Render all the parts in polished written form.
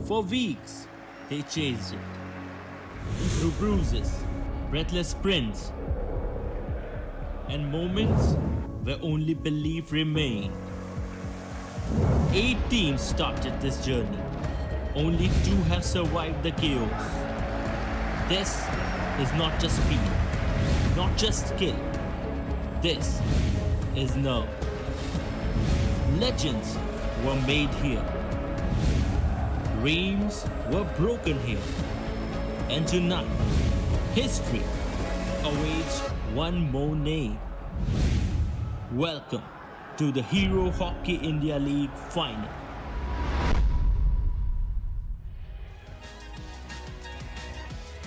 For weeks, they chased it. Through bruises, breathless sprints, and moments where only belief remained. 8 teams started this journey. Only 2 have survived the chaos. This is not just speed, not just skill. This is nerve. Legends were made here. Dreams were broken here. And tonight, history awaits one more name. Welcome to the Hero Hockey India League Final.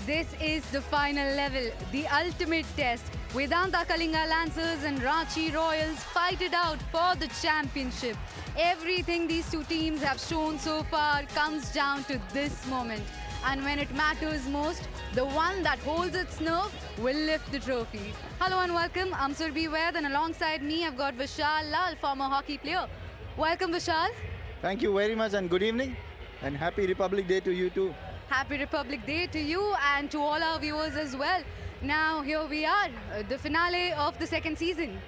This is the final level, the ultimate test. Vedanta Kalinga Lancers and Ranchi Royals fight it out for the championship. Everything these 2 teams have shown so far comes down to this moment. And when it matters most, the one that holds its nerve will lift the trophy. Hello and welcome. I'm Surbi Vaid, and alongside me I've got Vishal Lal, former hockey player. Welcome, Vishal. Thank you very much and good evening. And happy Republic Day to you too. Happy Republic Day to you and to all our viewers as well. Now here we are, the finale of the second season.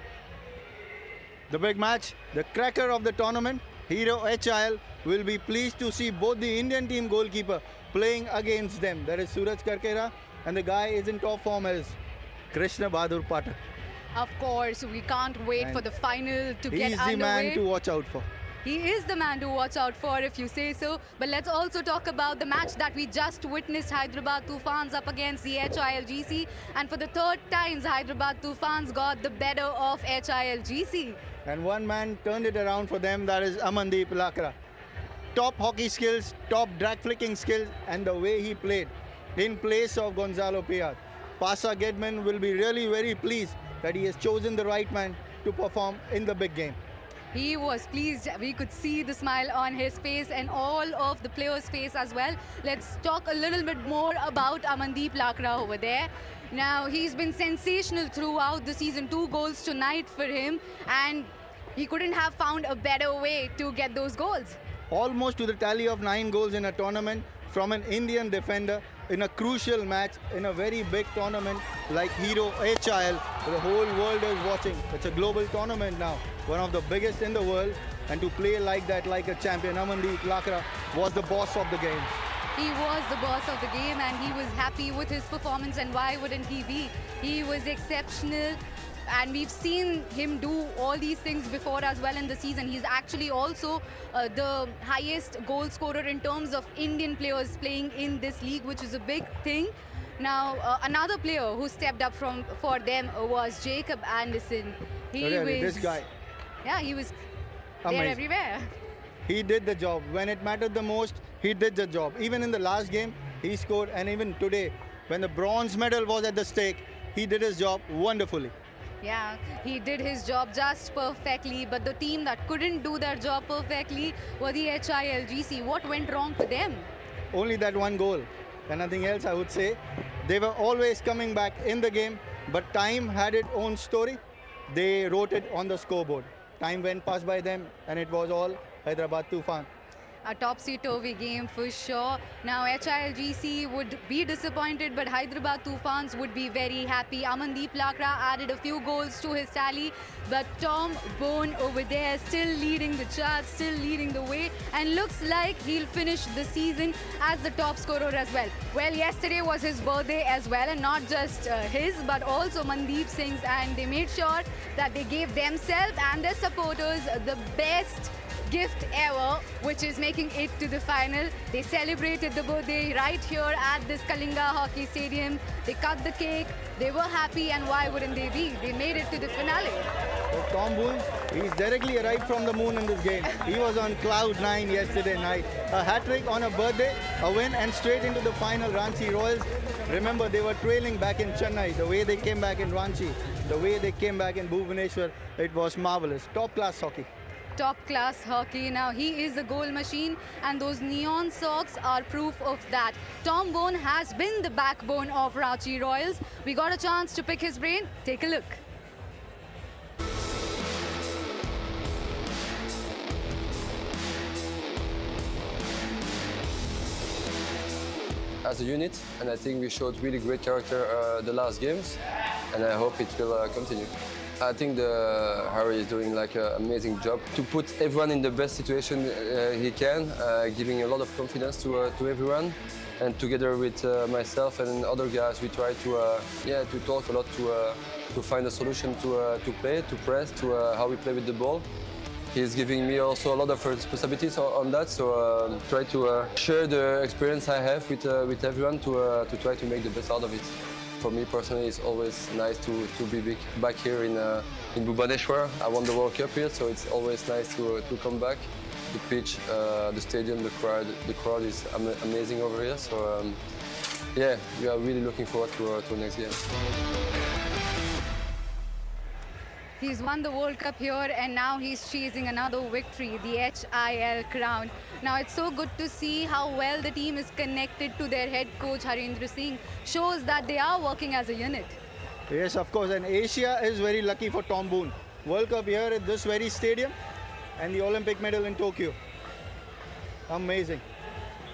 The big match, the cracker of the tournament, Hero HIL will be pleased to see both the Indian team goalkeeper playing against them. That is Suraj Karkera, and the guy is in top form as Krishna Bahadur Pathak. Of course, we can't wait for the final to get underway. He's the man to watch out for. He is the man to watch out for, if you say so. But let's also talk about the match that we just witnessed. Hyderabad TOOFANS up against the HILGC. And for the 3rd time, Hyderabad TOOFANS got the better of HILGC. And one man turned it around for them, that is Amandeep Lakra. Top hockey skills, top drag flicking skills, and the way he played in place of Gonzalo Piaz. Pasa Gedman will be really very pleased that he has chosen the right man to perform in the big game. He was pleased. We could see the smile on his face and all of the players' face as well. Let's talk a little bit more about Amandeep Lakra over there. Now, he's been sensational throughout the season. 2 goals tonight for him, and he couldn't have found a better way to get those goals. Almost to the tally of 9 goals in a tournament from an Indian defender in a crucial match in a very big tournament like Hero HIL. The whole world is watching. It's a global tournament now, one of the biggest in the world, and to play like that, like a champion, Amandeep Lakra was the boss of the game. He was the boss of the game, and he was happy with his performance, and why wouldn't he be? He was exceptional. And we've seen him do all these things before as well in the season. He's actually also the highest goal scorer in terms of Indian players playing in this league, which is a big thing. Now, another player who stepped up for them was Jacob Anderson. This guy. Yeah, he was amazing. there everywhere. He did the job. When it mattered the most, he did the job. Even in the last game, he scored. And even today, when the bronze medal was at the stake, he did his job wonderfully. Yeah, he did his job just perfectly, but the team that couldn't do their job perfectly were the HILGC. What went wrong for them? Only that one goal and nothing else, I would say. They were always coming back in the game, but time had its own story. They wrote it on the scoreboard. Time went past by them, and it was all Hyderabad TOOFAN. A topsy-turvy game for sure. Now HILGC would be disappointed, but Hyderabad TOOFANs would be very happy. Amandeep Lakra added a few goals to his tally, but Tom Boon over there still leading the charts, still leading the way, and looks like he'll finish the season as the top scorer as well. Well, yesterday was his birthday as well, and not just his, but also Mandeep Singh's, and they made sure that they gave themselves and their supporters the best gift ever, which is making it to the final. They celebrated the birthday right here at this Kalinga Hockey Stadium. They cut the cake, they were happy, and why wouldn't they be? They made it to the finale. But Tom Boon, he's directly arrived from the moon in this game. He was on cloud 9 yesterday night. A hat-trick on a birthday, a win, and straight into the final. Ranchi Royals, remember, they were trailing back in Chennai. The way they came back in Ranchi, the way they came back in Bhubaneswar, it was marvelous. Top-class hockey. Top-class hockey. Now, he is a goal machine, and those neon socks are proof of that. Tom Boon has been the backbone of Ranchi Royals. We got a chance to pick his brain. Take a look. As a unit, and I think we showed really great character the last games, and I hope it will continue. I think Harry is doing like an amazing job to put everyone in the best situation he can, giving a lot of confidence to everyone. And together with myself and other guys, we try to talk a lot to find a solution to play, to press, to how we play with the ball. He's giving me also a lot of responsibilities on that, so try to share the experience I have with everyone to try to make the best out of it. For me personally, it's always nice to be back here in Bhubaneswar. I won the World Cup here, so it's always nice to come back. The pitch, the stadium, the crowd is amazing over here. So yeah, we are really looking forward to next game. He's won the World Cup here, and now he's chasing another victory, the HIL crown. Now, it's so good to see how well the team is connected to their head coach, Harendra Singh. Shows that they are working as a unit. Yes, of course, and Asia is very lucky for Tom Boon. World Cup here at this very stadium, and the Olympic medal in Tokyo. Amazing.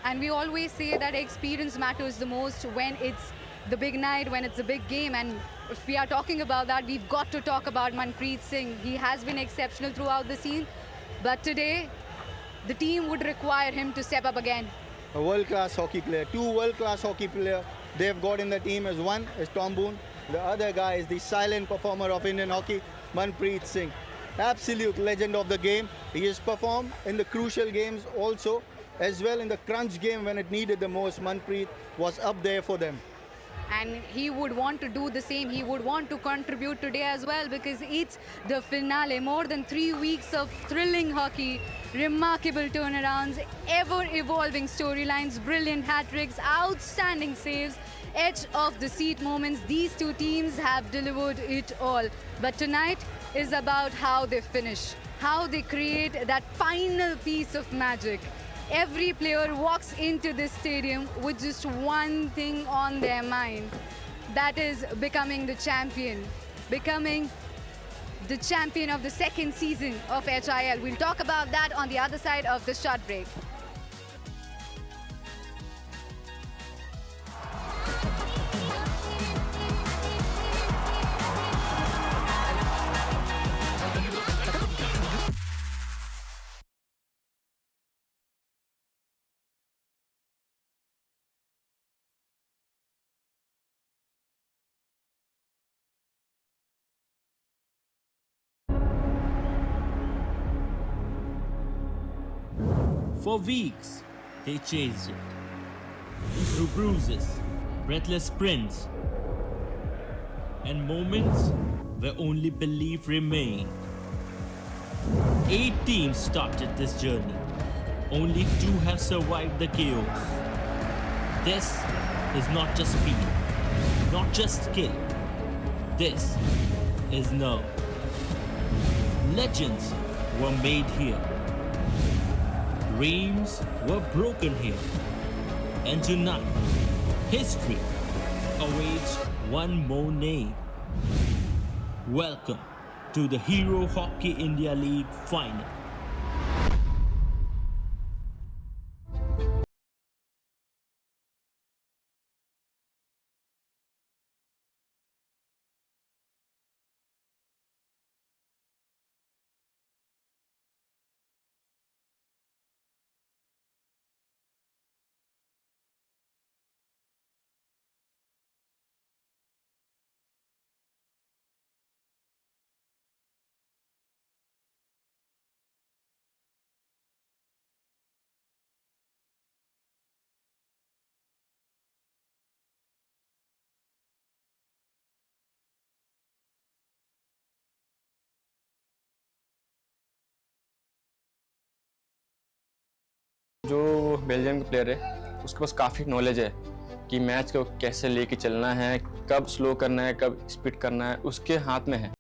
And we always say that experience matters the most when it's the big night, when it's a big game. And if we are talking about that, we've got to talk about Manpreet Singh. He has been exceptional throughout the scene, but today the team would require him to step up again. A world-class hockey player, two world-class hockey players they've got in the team. As one is Tom Boon, the other guy is the silent performer of Indian hockey, Manpreet Singh. Absolute legend of the game. He has performed in the crucial games also, as well in the crunch game when it needed the most. Manpreet was up there for them. And he would want to do the same. He would want to contribute today as well, because it's the finale. More than 3 weeks of thrilling hockey, remarkable turnarounds, ever-evolving storylines, brilliant hat-tricks, outstanding saves, edge of the seat moments. These two teams have delivered it all. But tonight is about how they finish, how they create that final piece of magic. Every player walks into this stadium with just one thing on their mind. That is becoming the champion. Becoming the champion of the second season of HIL. We'll talk about that on the other side of the short break. For weeks, they chased it. Through bruises, breathless sprints, and moments where only belief remained. 8 teams started this journey. Only 2 have survived the chaos. This is not just speed, not just skill. This is nerve. Legends were made here. Dreams were broken here. And tonight, history awaits one more name. Welcome to the Hero Hockey India League Final. जो Belgium का player है उसके पास काफ़ी knowledge है कि match को कैसे लेके चलना है, कब स्लो करना है, कब स्पीड करना है, उसके हाथ में है।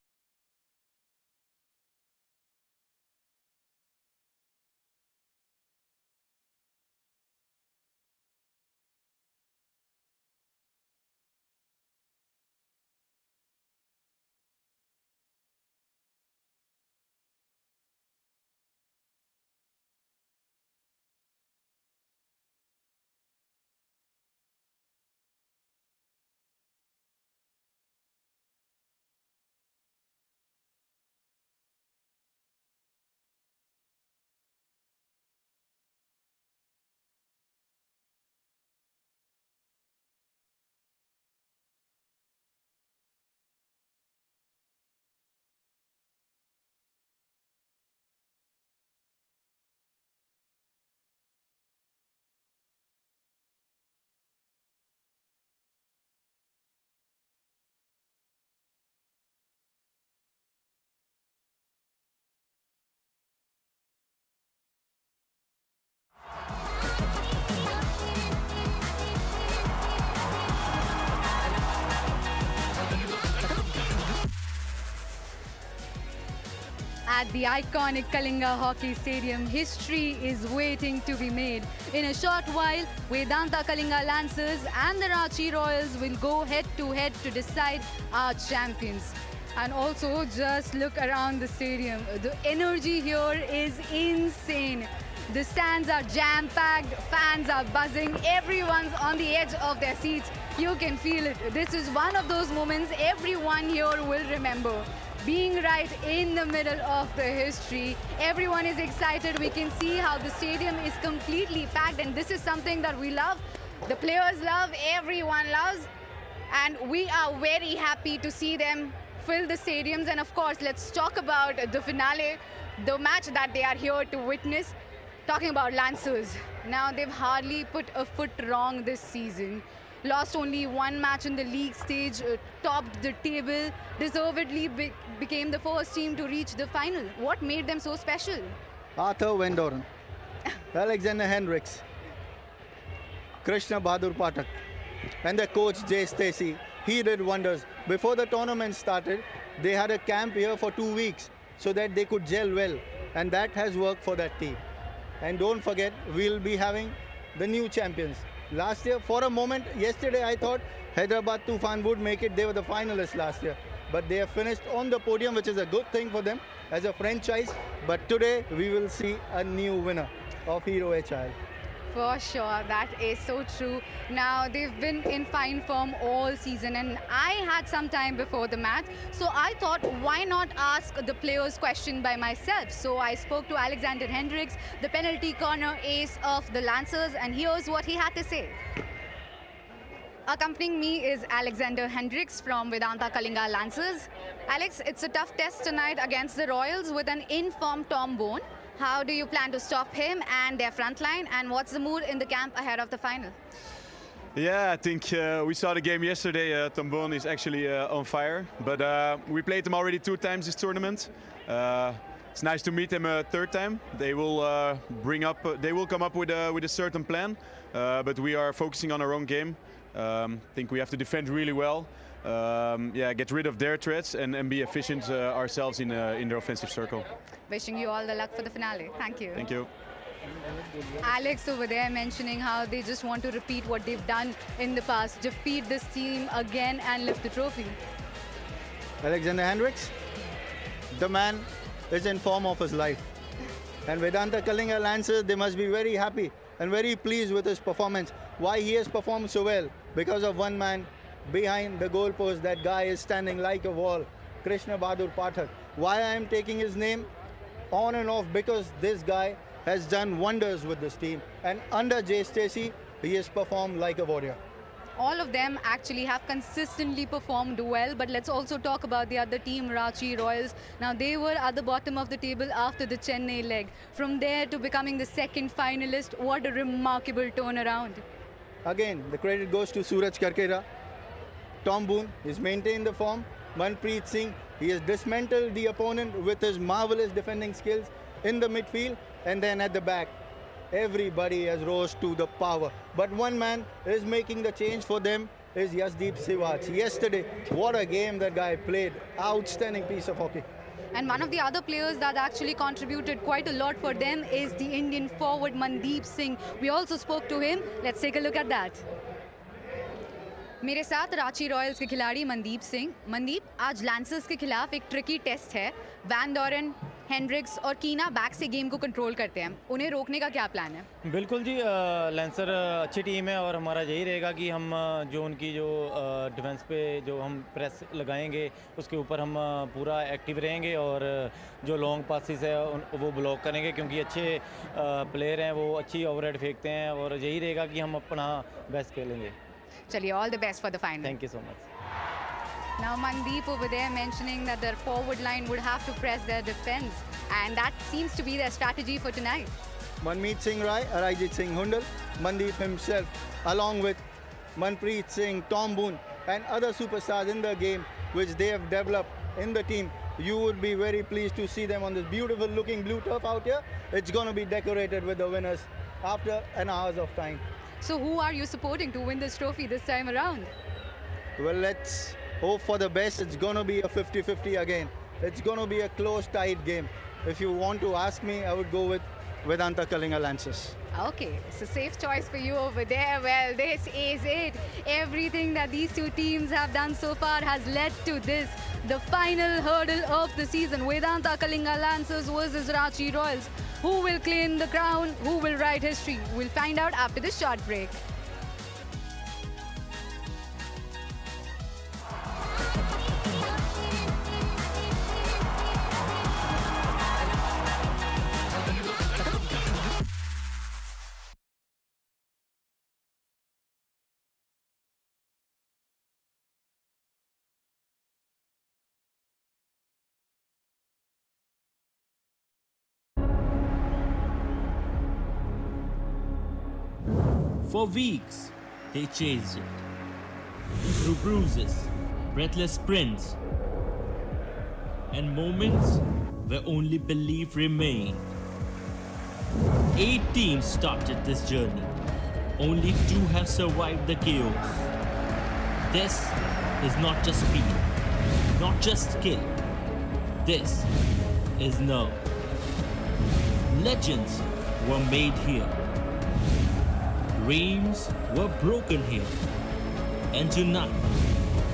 At the iconic Kalinga Hockey Stadium, history is waiting to be made. In a short while, Vedanta Kalinga Lancers and the Ranchi Royals will go head-to-head to decide our champions. And also, just look around the stadium. The energy here is insane. The stands are jam-packed, fans are buzzing, everyone's on the edge of their seats. You can feel it. This is one of those moments everyone here will remember. Being right in the middle of the history, everyone is excited. We can see how the stadium is completely packed, and this is something that we love. The players love, everyone loves, and we are very happy to see them fill the stadiums. And of course, let's talk about the finale, the match that they are here to witness. Talking about Lancers. Now, they've hardly put a foot wrong this season. Lost only one match in the league stage, topped the table, deservedly became the first team to reach the final. What made them so special? Arthur Van Doren, Alexander Hendricks, Krishna Bahadur Pathak, and their coach Jay Stacey. He did wonders. Before the tournament started, they had a camp here for 2 weeks so that they could gel well, and that has worked for that team. And don't forget, we'll be having the new champions. Last year, for a moment, yesterday I thought Hyderabad Tufan would make it. They were the finalists last year. But they have finished on the podium, which is a good thing for them as a franchise. But today, we will see a new winner of Hero HIL. For sure, that is so true. Now, they've been in fine form all season, and I had some time before the match, so I thought, why not ask the players question by myself? So I spoke to Alexander Hendricks, the penalty corner ace of the Lancers, and here's what he had to say. Accompanying me is Alexander Hendricks from Vedanta Kalinga Lancers. Alex, it's a tough test tonight against the Royals with an informed Tom Boon. How do you plan to stop him and their front line, and what's the mood in the camp ahead of the final? Yeah, I think we saw the game yesterday. Tom Boon is actually on fire, but we played him already 2 times this tournament. It's nice to meet him a 3rd time. They will come up with a certain plan, but we are focusing on our own game. I think we have to defend really well. Get rid of their threats and be efficient ourselves in the offensive circle. Wishing you all the luck for the finale. Thank you. Thank you. Alex over there mentioning how they just want to repeat what they've done in the past, defeat this team again and lift the trophy. Alexander Hendricks, the man is in form of his life. And Vedanta Kalinga Lancers, they must be very happy and very pleased with his performance. Why he has performed so well? Because of one man behind the goalpost. That guy is standing like a wall, Krishna Bahadur Pathak. Why I am taking his name on and off? Because this guy has done wonders with this team, and under Jay Stacey, he has performed like a warrior. All of them actually have consistently performed well, but let's also talk about the other team, Ranchi Royals. Now, they were at the bottom of the table after the Chennai leg. From there to becoming the 2nd finalist, what a remarkable turnaround. Again, the credit goes to Suraj Karkera. Tom Boon has maintained the form. Manpreet Singh, he has dismantled the opponent with his marvelous defending skills in the midfield, and then at the back. Everybody has rose to the power. But one man is making the change for them is Yasdeep Siwaj. Yesterday, what a game that guy played. Outstanding piece of hockey. And one of the other players that actually contributed quite a lot for them is the Indian forward Mandeep Singh. We also spoke to him. Let's take a look at that. मेरे साथ Ranchi Royals के खिलाड़ी मनदीप सिंह। मनदीप, आज lancers के खिलाफ एक tricky test है। Van डॉरन, Hendricks और कीना बैक से गेम को कंट्रोल करते हैं। उन्हें रोकने का क्या प्लान है? बिल्कुल जी, लैंसर अच्छी टीम है और हमारा यही रहेगा कि हम जो उनकी जो डिफेंस पे जो हम प्रेस लगाएंगे उसके ऊपर हम पूरा एक्टिव रहेंगे और जो लॉन्ग पासिस है वो ब्लॉक करेंगे, क्योंकि अच्छे प्लेयर हैं, वो अच्छी ओवरहेड फेंकते हैं और यही रहेगा कि हम अपना बेस्ट खेलेंगे। चलिए, all the best for the final. Thank you so much. Now Mandeep over there mentioning that their forward line would have to press their defense, and that seems to be their strategy for tonight. Manmeet Singh Rai, Arijit Singh Hundal, Mandeep himself, along with Manpreet Singh, Tom Boon, and other superstars in the game, which they have developed in the team. You would be very pleased to see them on this beautiful looking blue turf out here. It's going to be decorated with the winners after an hours of time. So who are you supporting to win this trophy this time around? Well, let's hope for the best. It's going to be a 50-50 again. It's going to be a close, tight game. If you want to ask me, I would go with Vedanta Kalinga Lancers. Okay, it's a safe choice for you over there. Well, this is it. Everything that these two teams have done so far has led to this, the final hurdle of the season. Vedanta Kalinga Lancers versus Ranchi Royals. Who will claim the crown? Who will write history? We'll find out after this short break. For weeks, they chased it. Through bruises, breathless sprints, and moments where only belief remained. 8 teams started this journey. Only 2 have survived the chaos. This is not just speed, not just skill. This is nerve. Legends were made here. Dreams were broken here. And tonight,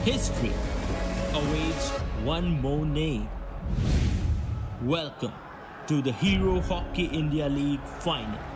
history awaits one more name. Welcome to the Hero Hockey India League Final.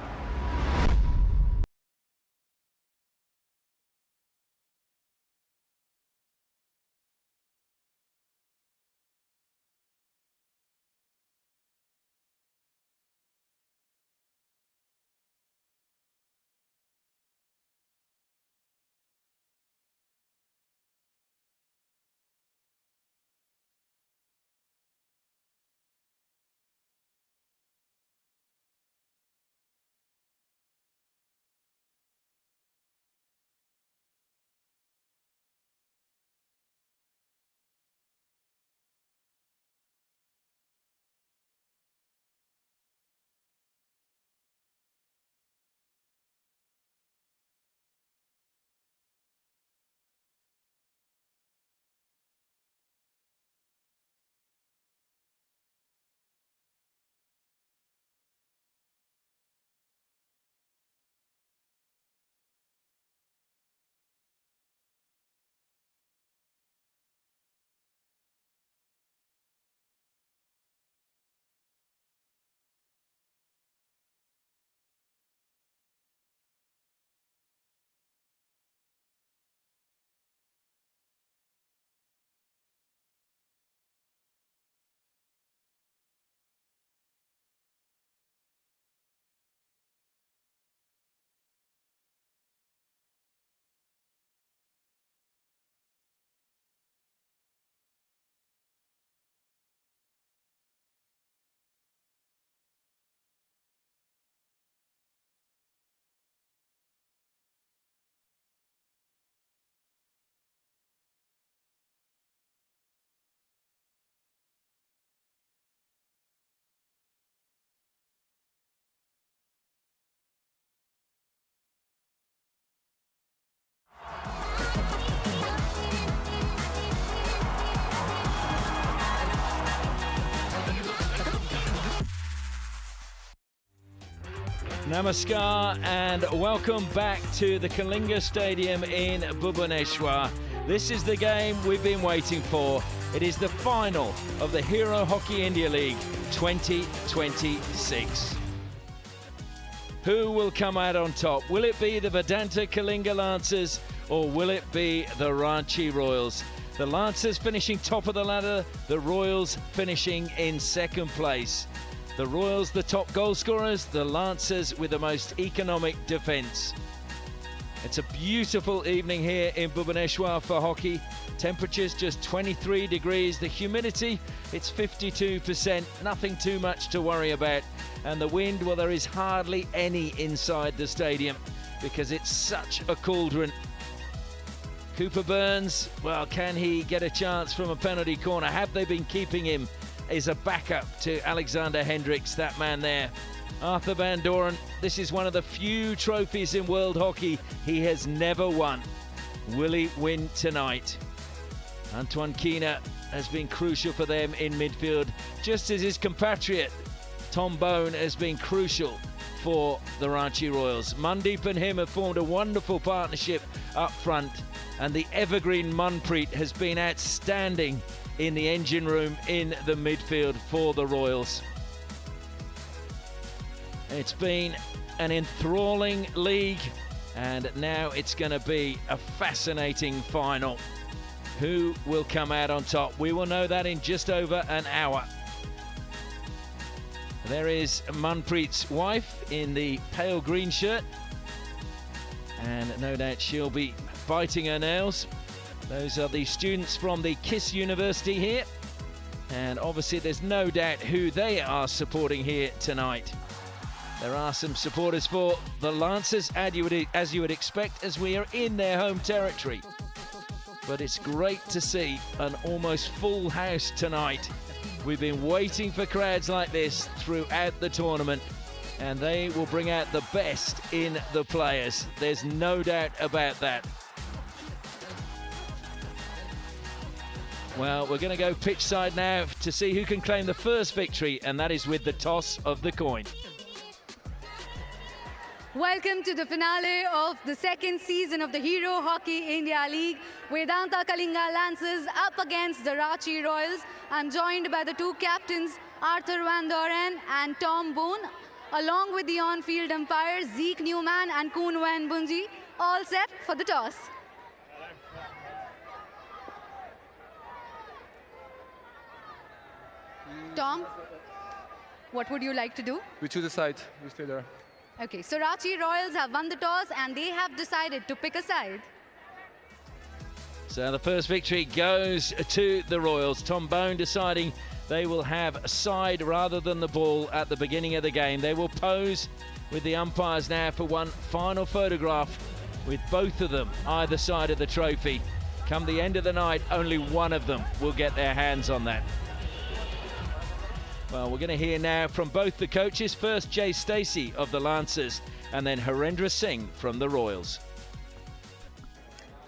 Namaskar and welcome back to the Kalinga Stadium in Bhubaneswar. This is the game we've been waiting for. It is the final of the Hero Hockey India League 2026. Who will come out on top? Will it be the Vedanta Kalinga Lancers or will it be the Ranchi Royals? The Lancers finishing top of the ladder, the Royals finishing in second place. The Royals the top goal scorers, the Lancers with the most economic defence. It's a beautiful evening here in Bhubaneswar for hockey. Temperatures just 23 degrees, the humidity, it's 52%, nothing too much to worry about. And the wind, well, there is hardly any inside the stadium because it's such a cauldron. Cooper Burns, well, can he get a chance from a penalty corner? Have they been keeping him as a backup to Alexander Hendricks, that man there? Arthur Van Doren, this is one of the few trophies in world hockey he has never won. Will he win tonight? Antoine Keener has been crucial for them in midfield, just as his compatriot Tom Boon has been crucial for the Ranchi Royals. Mandeep and him have formed a wonderful partnership up front, and the evergreen Manpreet has been outstanding in the engine room in the midfield for the Royals. It's been an enthralling league, and now it's going to be a fascinating final. Who will come out on top? We will know that in just over an hour. There is Manpreet's wife in the pale green shirt, and no doubt she'll be biting her nails. Those are the students from the KISS University here, and obviously there's no doubt who they are supporting here tonight. There are some supporters for the Lancers, as you would expect, as we are in their home territory. But it's great to see an almost full house tonight. We've been waiting for crowds like this throughout the tournament, and they will bring out the best in the players. There's no doubt about that. Well, we're going to go pitch side now to see who can claim the first victory, and that is with the toss of the coin. Welcome to the finale of the second season of the Hero Hockey India League. Vedanta Kalinga Lancers up against the Ranchi Royals. I'm joined by the two captains, Arthur Van Doren and Tom Boon, along with the on-field umpires, Zeke Newman and Koen Van Bunji, all set for the toss. Tom, what would you like to do? We choose a side. We stay there. Okay, so Ranchi Royals have won the toss and they have decided to pick a side. So the first victory goes to the Royals. Tom Boon deciding they will have a side rather than the ball at the beginning of the game. They will pose with the umpires now for one final photograph with both of them either side of the trophy. Come the end of the night, only one of them will get their hands on that. Well, we're going to hear now from both the coaches. First, Jay Stacey of the Lancers, and then Harendra Singh from the Royals.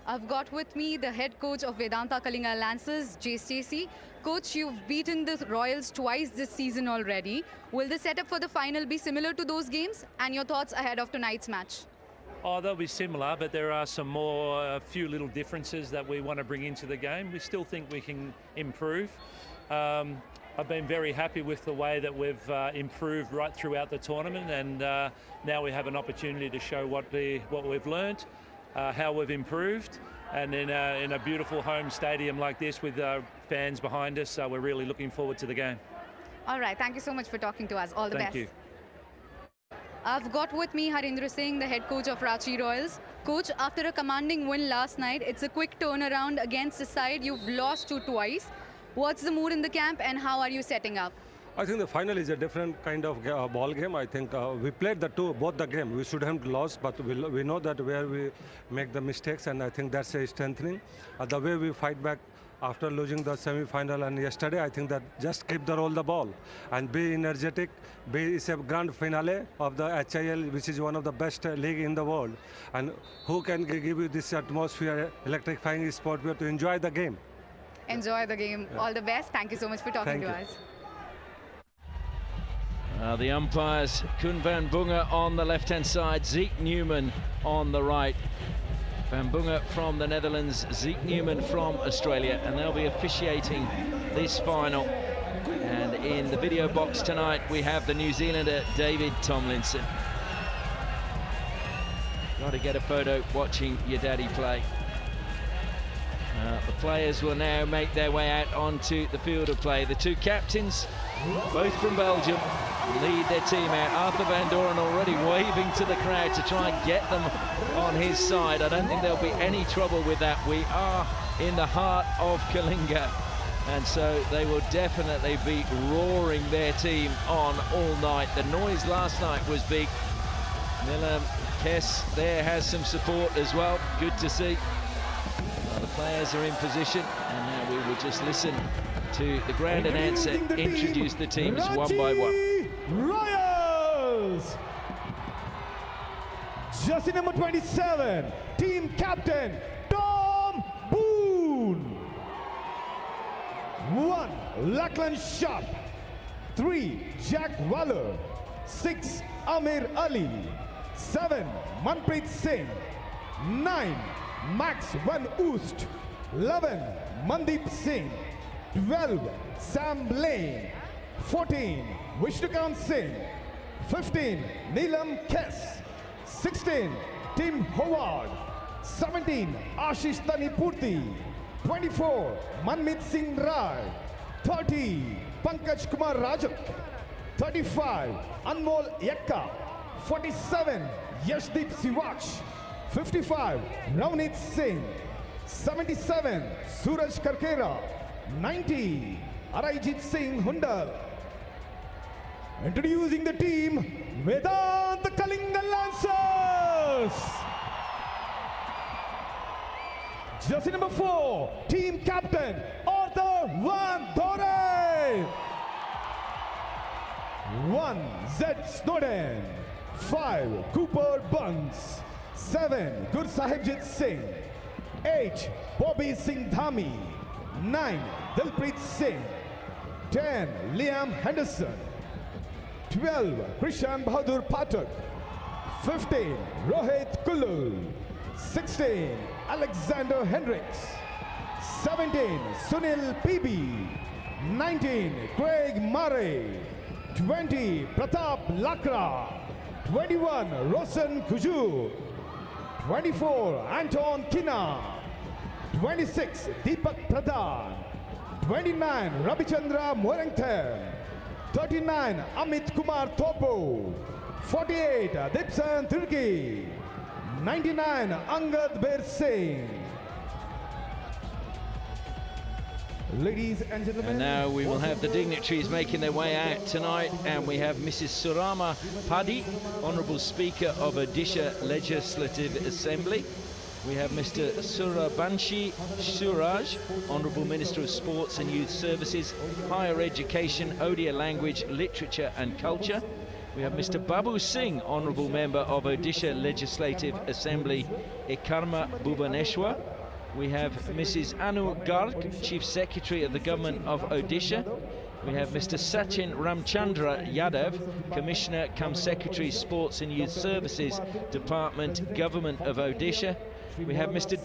I've got with me the head coach of Vedanta Kalinga Lancers, Jay Stacey. Coach, you've beaten the Royals twice this season already. Will the setup for the final be similar to those games? And your thoughts ahead of tonight's match? Oh, they'll be similar, but there are some more, a few little differences that we want to bring into the game. We still think we can improve. I've been very happy with the way that we've improved right throughout the tournament, and now we have an opportunity to show what we've learnt, how we've improved, and in a beautiful home stadium like this with fans behind us, we're really looking forward to the game. All right, thank you so much for talking to us. All the best. Thank you. I've got with me Harendra Singh, the head coach of Ranchi Royals. Coach, after a commanding win last night, it's a quick turnaround against a side you've lost to twice. What's the mood in the camp and how are you setting up? I think the final is a different kind of ball game. I think we played both the game. We should have lost, but we know that where we make the mistakes, and I think that's a strengthening. The way we fight back after losing the semi-final and yesterday, I think that just keep the roll the ball and be energetic. It's a grand finale of the HIL, which is one of the best league in the world. And who can give you this atmosphere, electrifying sport, to enjoy the game. Enjoy the game. Yeah. All the best. Thank you so much for talking to us. The umpires, Koen van Bunge on the left-hand side, Zeke Newman on the right. Van Bunge from the Netherlands, Zeke Newman from Australia, and they'll be officiating this final. And in the video box tonight, we have the New Zealander, David Tomlinson. Got to get a photo watching your daddy play. The players will now make their way out onto the field of play. The two captains, both from Belgium, lead their team out. Arthur van Doren already waving to the crowd to try and get them on his side. I don't think there'll be any trouble with that. We are in the heart of Kalinga, and so they will definitely be roaring their team on all night. The noise last night was big. Willem Kess there has some support as well. Good to see. The players are in position, and now we will just listen to the ground announcer introduce the teams one by one. Royals! Jersey number 27, team captain Tom Boon. 1, Lachlan Sharp. 3, Jack Waller. 6, Amir Ali. 7, Manpreet Singh. 9, Max Van Oost. 11, Mandeep Singh. 12, Sam Lane. 14, Vishnukant Singh. 15, Neelam Kess. 16, Tim Howard. 17, Ashish Tanipurti. 24, Manmeet Singh Rai. 30, Pankaj Kumar Rajak. 35, Anmol Yekka. 47, Yashdeep Siwach. 55, Ravneet Singh. 77, Suraj Karkera. 90, Arayjit Singh Hundal. Introducing the team, Vedant Kalinga Lancers. Jersey number 4, team captain Arthur van Doren. 1, Zed Snowden. 5, Cooper Bunce. 7, Gursahibjit Singh. 8, Bobby Singh Dhami. 9, Dilpreet Singh. 10, Liam Henderson. 12, Krishan Bahadur Pathak. 15, Rohit Kulul. 16, Alexander Hendricks. 17, Sunil PB. 19, Craig Murray. 20, Pratap Lakra. 21, Rosan Kuju. 24, Anton Kina. 26, Deepak Pradhan. 29, Rabichandra Morangthen. 39, Amit Kumar Topo. 48, Dipsan Turki. 99, Angad Bir Singh. Ladies and gentlemen, and now we will have the dignitaries making their way out tonight, and we have Mrs. Surama Paddy, Honourable Speaker of Odisha Legislative Assembly. We have Mr. Surabanshi Suraj, Honourable Minister of Sports and Youth Services, Higher Education, Odia Language, Literature and Culture. We have Mr. Babu Singh, Honourable Member of Odisha Legislative Assembly, Ekarma Bhubaneswar. We have Mrs. Anu Garg, Chief Secretary of the Government of Odisha. We have Mr. Sachin Ramchandra Yadav, Commissioner cum Secretary, Sports and Youth Services, Department, Government of Odisha. We have Mr.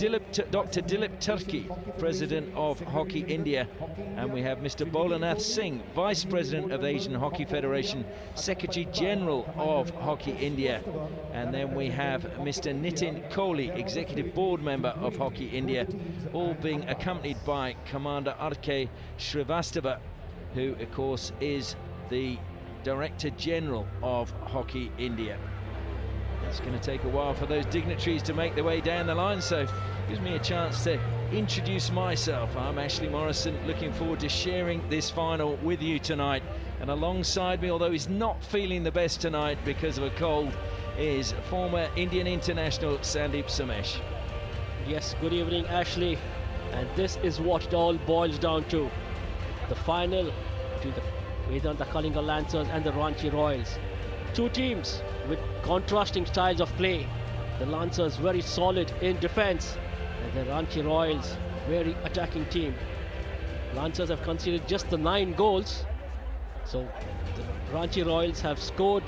Dr. Dilip Turki, President of Hockey India. And we have Mr. Bolanath Singh, Vice President of Asian Hockey Federation, Secretary General of Hockey India. And then we have Mr. Nitin Kohli, Executive Board Member of Hockey India, all being accompanied by Commander R.K. Srivastava, who, of course, is the Director General of Hockey India. It's going to take a while for those dignitaries to make their way down the line, so it gives me a chance to introduce myself. I'm Ashley Morrison, looking forward to sharing this final with you tonight. And alongside me, although he's not feeling the best tonight because of a cold, is former Indian international Sandeep Samesh. Yes, good evening, Ashley. And this is what it all boils down to. The final between the Vedanta Kalinga Lancers and the Ranchi Royals. Two teams with contrasting styles of play. The Lancers very solid in defense, and the Ranchi Royals very attacking team. Lancers have conceded just the 9 goals, So the Ranchi Royals have scored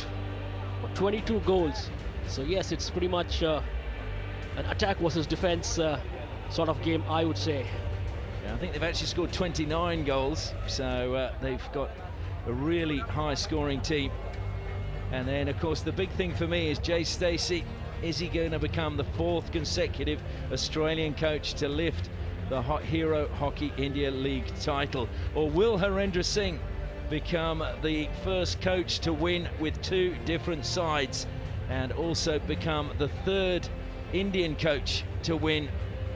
22 goals. So yes, it's pretty much an attack versus defense sort of game, I would say. Yeah, I think they've actually scored 29 goals, so they've got a really high-scoring team. And then, of course, the big thing for me is Jay Stacey. Is he going to become the 4th consecutive Australian coach to lift the Hero Hockey India League title? Or will Harendra Singh become the first coach to win with 2 different sides, and also become the 3rd Indian coach to win,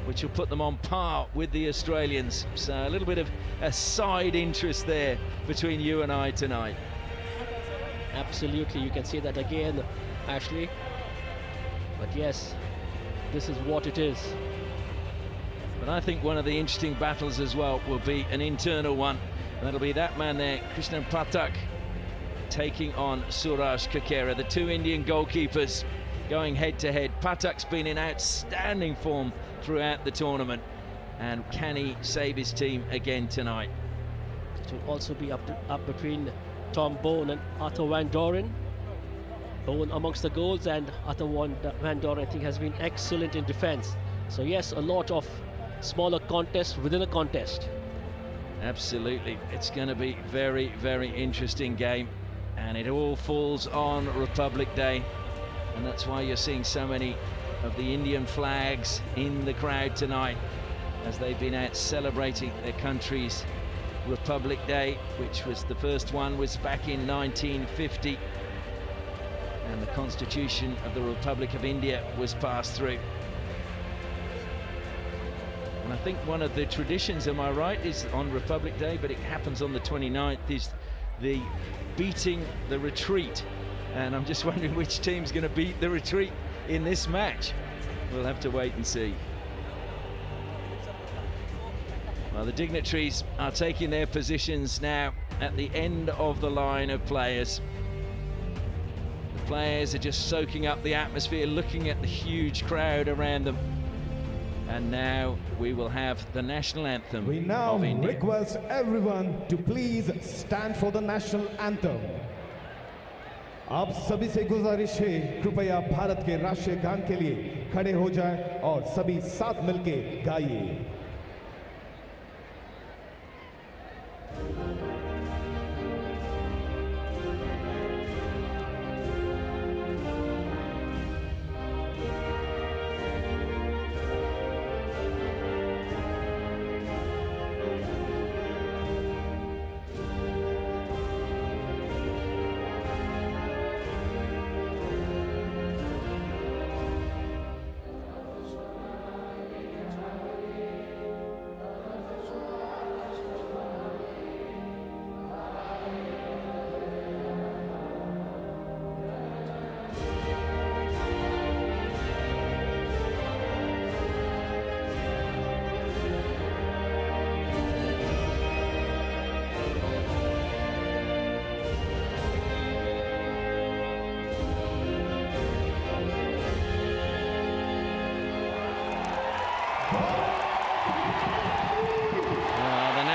which will put them on par with the Australians? So a little bit of a side interest there between you and I tonight. Absolutely, you can see that again, Ashley. But yes, this is what it is. But I think one of the interesting battles as well will be an internal one. That'll be that man there, Krishnan Pathak, taking on Suraj Kakera, the 2 Indian goalkeepers going head-to-head. Pathak's been in outstanding form throughout the tournament, and can he save his team again tonight? It will also be up between Tom Boon and Arthur Van Doren. Boon amongst the goals, and Arthur Van Doren, I think, has been excellent in defense. So yes, a lot of smaller contests within a contest. Absolutely, it's going to be very, very interesting game, and it all falls on Republic Day, and that's why you're seeing so many of the Indian flags in the crowd tonight, as they've been out celebrating their country's Republic Day, which was the first one was back in 1950, and the Constitution of the Republic of India was passed through. And I think one of the traditions, am I right, is on Republic Day, but it happens on the 29th, is the beating the retreat. And I'm just wondering which team's going to beat the retreat in this match. We'll have to wait and see. Well, the dignitaries are taking their positions now at the end of the line of players. The players are just soaking up the atmosphere, looking at the huge crowd around them. And now we will have the national anthem We now of India. request everyone to please stand for the national anthem. आप सभी से गुजारिश है, कृपया भारत के राष्ट्रीय गान के लिए खड़े हो जाएं और सभी साथ मिलके गाइए।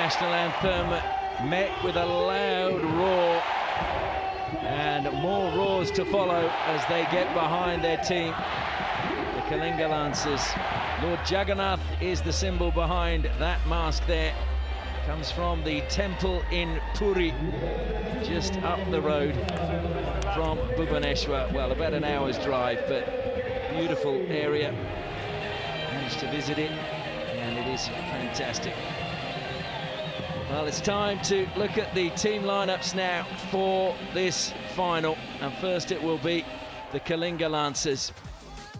National anthem met with a loud roar, and more roars to follow as they get behind their team, the Kalinga Lancers. Lord Jagannath is the symbol behind that mask there. Comes from the temple in Puri, just up the road from Bhubaneswar. Well, about an hour's drive, but beautiful area. Managed to visit it, and it is fantastic. Well, it's time to look at the team lineups now for this final. And first it will be the Kalinga Lancers.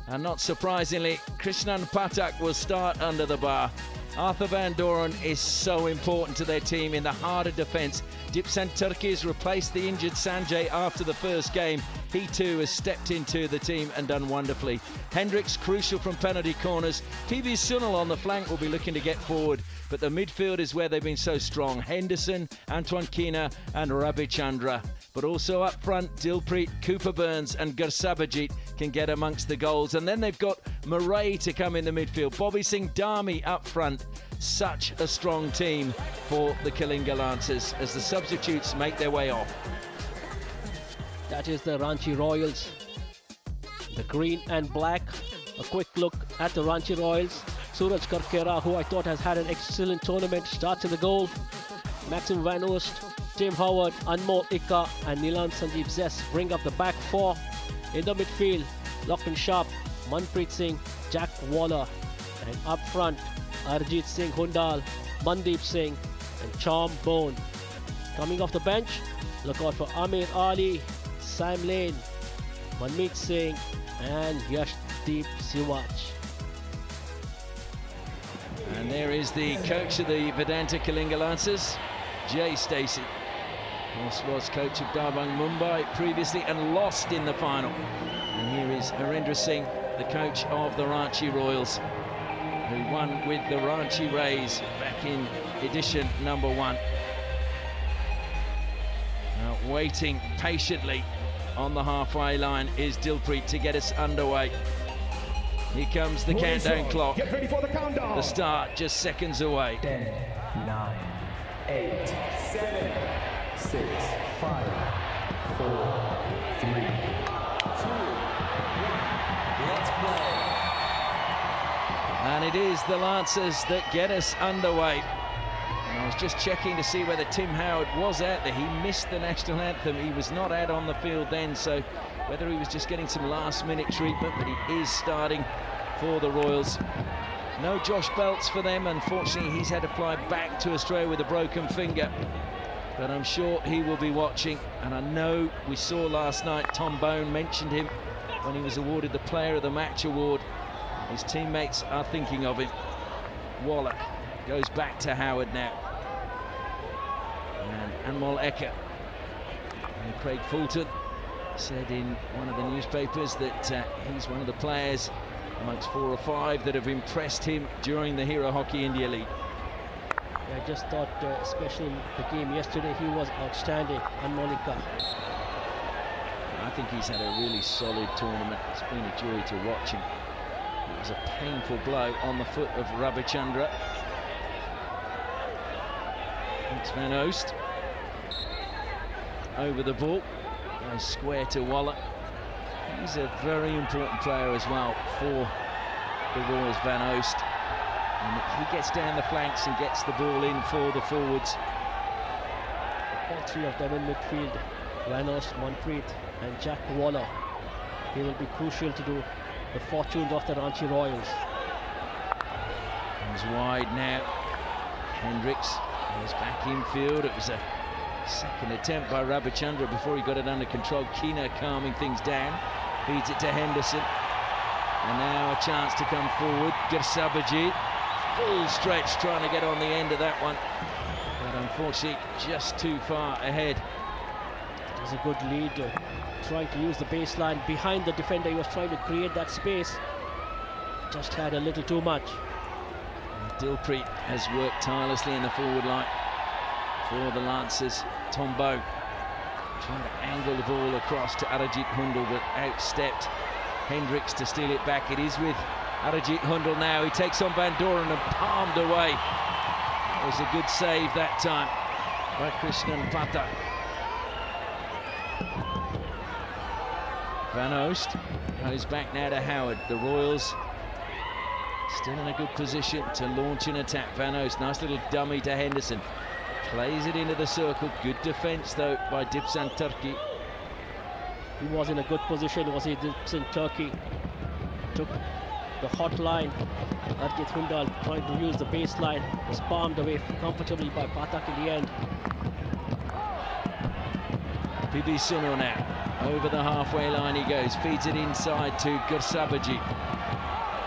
And not surprisingly, Krishnan Pathak will start under the bar. Arthur Van Doren is so important to their team in the harder defence. Dipsant Turkis replaced the injured Sanjay after the first game. He too has stepped into the team and done wonderfully. Hendricks crucial from penalty corners. PB Sunil on the flank will be looking to get forward, but the midfield is where they've been so strong. Henderson, Antoine Kina and Ravi Chandra. but also up front, Dilpreet, Cooper Burns and Gursabajit can get amongst the goals. And then they've got Murray to come in the midfield. Bobby Singh Dami up front. Such a strong team for the Kalinga Lancers as the substitutes make their way off. That is the Ranchi Royals. The green and black. A quick look at the Ranchi Royals. Suraj Karkera, who I thought has had an excellent tournament, starts in the goal. Maxim Van Oost, Tim Howard, Anmol Ika and Nilan Sandeep Zes bring up the back four. In the midfield, Lachlan Sharp, Manpreet Singh, Jack Waller. And up front, Arjit Singh Hundal, Mandeep Singh and Chom Boon. Coming off the bench, look out for Amir Ali, Sam Lane, Manmeet Singh and Yashdeep Siwaj. And there is the coach of the Vedanta Kalinga Lancers, Jay Stacey. Was coach of Darbang Mumbai previously and lost in the final. And here is Harendra Singh, the coach of the Ranchi Royals, who won with the Ranchi Rays back in edition number 1. Now waiting patiently on the halfway line is Dilpreet to get us underway. Here comes the countdown clock. Get ready for the countdown. The start just seconds away. 10, 9, 8, 7, 6, 5, 4, 3, 2, 1. Let's play. And it is the Lancers that get us underway. And I was just checking to see whether Tim Howard was out there. He missed the national anthem. He was not out on the field then, so whether he was just getting some last-minute treatment, but he is starting for the Royals. No Josh Belts for them. Unfortunately, he's had to fly back to Australia with a broken finger. But I'm sure he will be watching. And I know we saw last night, Tom Bone mentioned him when he was awarded the Player of the Match award. His teammates are thinking of him. Waller goes back to Howard now. And Anmol Eka. And Craig Fulton said in one of the newspapers that he's one of the players amongst 4 or 5 that have impressed him during the Hero Hockey India League. I just thought, especially in the game yesterday, he was outstanding. Anmol Eka. I think he's had a really solid tournament. It's been a joy to watch him. It was a painful blow on the foot of Rabichandra. It's Van Oost over the ball. Goes square to Waller. He's a very important player as well for the Royals, Van Oost. And he gets down the flanks and gets the ball in for the forwards. All 3 of them in midfield, Van Oost, Manpreet and Jack Waller. They will be crucial to do the fortunes of the Ranchi Royals. Comes wide now. Hendricks is back infield. It was a second attempt by Rabichandra before he got it under control. Keena calming things down. Feeds it to Henderson. And now a chance to come forward. Gursabajit. Full stretch trying to get on the end of that one. But unfortunately, just too far ahead. It was a good lead. Trying to use the baseline behind the defender. He was trying to create that space. Just had a little too much. Dilpreet has worked tirelessly in the forward line for the Lancers. Tom Bow trying to angle the ball across to Arajit Hundal, but outstepped Hendricks to steal it back. It is with Arajit Hundal now. He takes on Van Doren and palmed away. It was a good save that time by Krishnan Pathak. Van Oost goes back now to Howard. The Royals still in a good position to launch an attack. Van Oost, nice little dummy to Henderson. Plays it into the circle. Good defence though by Dipsan Turkey. He was in a good position, was he? Dipsan Turkey took the hot line. Arjit Hundal trying to use the baseline. Was palmed away comfortably by Pathak in the end. PB Suno now. Over the halfway line he goes. Feeds it inside to Gursabajit.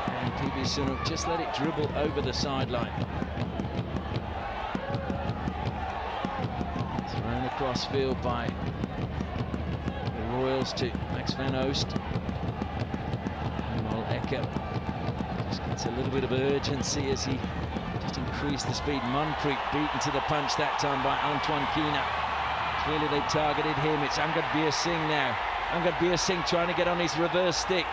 And PB Suno just let it dribble over the sideline. Thrown across field by the Royals to Max Van Oost. Anmol Eka just gets a little bit of urgency as he just increased the speed. Manpreet beaten to the punch that time by Antoine Keena. Clearly they've targeted him. It's Angad Bir Singh now. Angad Bir Singh trying to get on his reverse stick.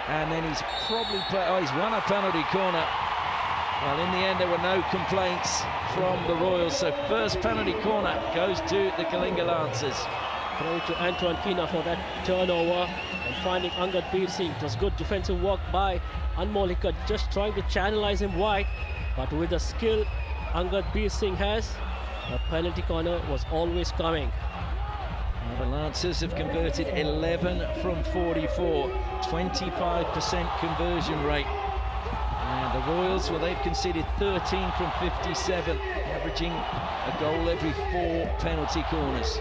And then he's probably he's won a penalty corner. Well, in the end, there were no complaints from the Royals. So first penalty corner goes to the Kalinga Lancers. Credit to Antoine Kina for that turnover and finding Angad Bir Singh. It was good defensive work by Anmol Hikkat, just trying to channelize him wide. But with the skill Angad Bir Singh has, a penalty corner was always coming. Well, the Lancers have converted 11 from 44, 25% conversion rate. And the Royals, well, they've conceded 13 from 57, averaging a goal every 4 penalty corners.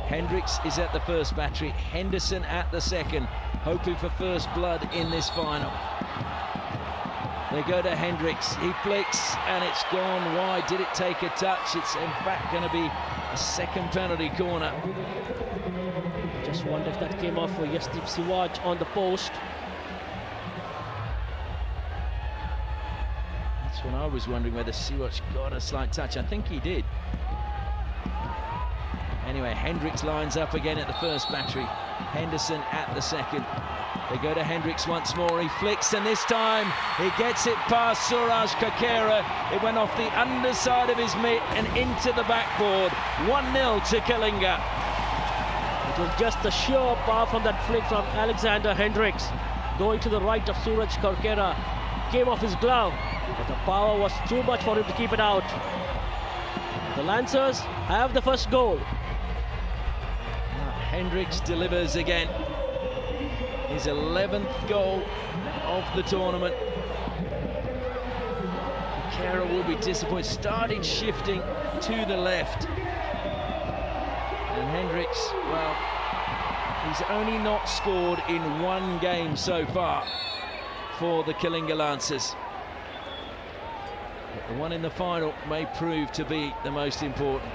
Hendricks is at the first battery, Henderson at the second, hoping for first blood in this final. They go to Hendricks, he flicks, and it's gone wide. Did it take a touch? It's in fact going to be a second penalty corner. Just wonder if that came off for Yasdeep Siwaj on the post. That's when I was wondering whether Siwaj got a slight touch. I think he did. Anyway, Hendricks lines up again at the first battery. Henderson at the second. They go to Hendricks once more. He flicks, and this time he gets it past Suraj Kakera. It went off the underside of his mitt and into the backboard. 1-0 to Kalinga. It was just the sheer power from that flick from Alexander Hendricks. Going to the right of Suraj Kakera. Came off his glove, but the power was too much for him to keep it out. The Lancers have the first goal. Hendricks delivers again. His 11th goal of the tournament. Kakera will be disappointed. Started shifting to the left. And Hendricks, well, he's only not scored in 1 game so far for the Kalinga Lancers. But the one in the final may prove to be the most important.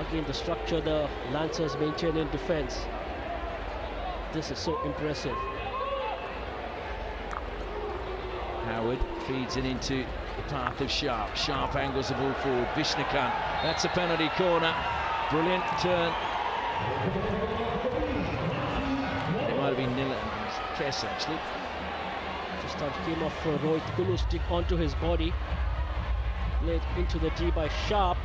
Again, the structure the Lancers maintain in defense. This is so impressive. Howard feeds it into the path of Sharp. Sharp angles the ball forward. Vishnukant, that's a penalty corner. Brilliant turn. It might have been Nilan's chest, actually. Just thought it came off for Rohit Kulu, stick onto his body. Led into the D by Sharp.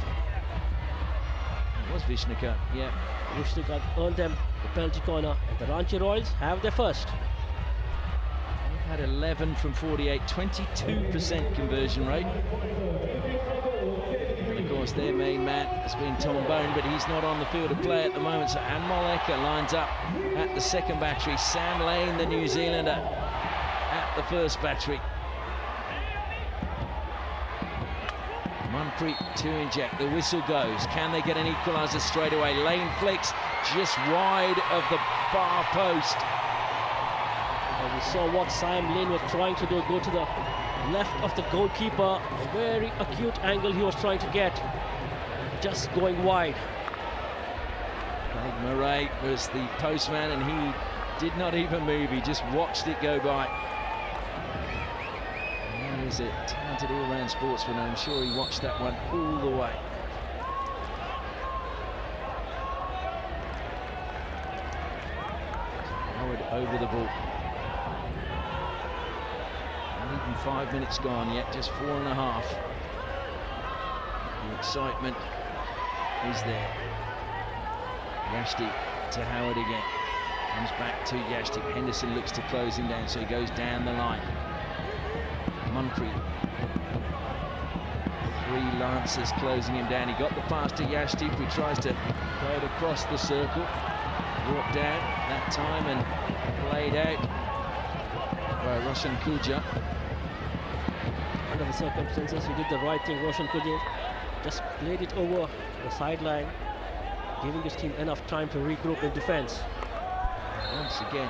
It was Vishnukant, yeah. Vishnukant earned them the penalty corner, and the Ranchi Royals have their first. They've had 11 from 48, 22% conversion rate. And of course, their main man has been Tom Bone, but he's not on the field of play at the moment. So Anmol Hikkat lines up at the second battery. Sam Lane, the New Zealander, at the first battery. Manpreet to inject, the whistle goes. Can they get an equaliser straight away? Lane flicks just wide of the far post. And we saw what Sam Lane was trying to do, go to the left of the goalkeeper. A very acute angle he was trying to get, just going wide. Craig Murray was the postman and he did not even move, he just watched it go by. He's a talented all-round sportsman, I'm sure he watched that one all the way. Howard over the ball. Not even 5 minutes gone yet, just 4.5. The excitement is there. Yashti to Howard again. Comes back to Yashti. Henderson looks to close him down, so he goes down the line. Manpreet. 3 Lancers closing him down. He got the pass to Yashti. He tries to play it across the circle. Brought down that time and played out by Roshan Kuja. Under the circumstances, he did the right thing. Roshan Kuja just played it over the sideline, giving his team enough time to regroup in defense. Once again,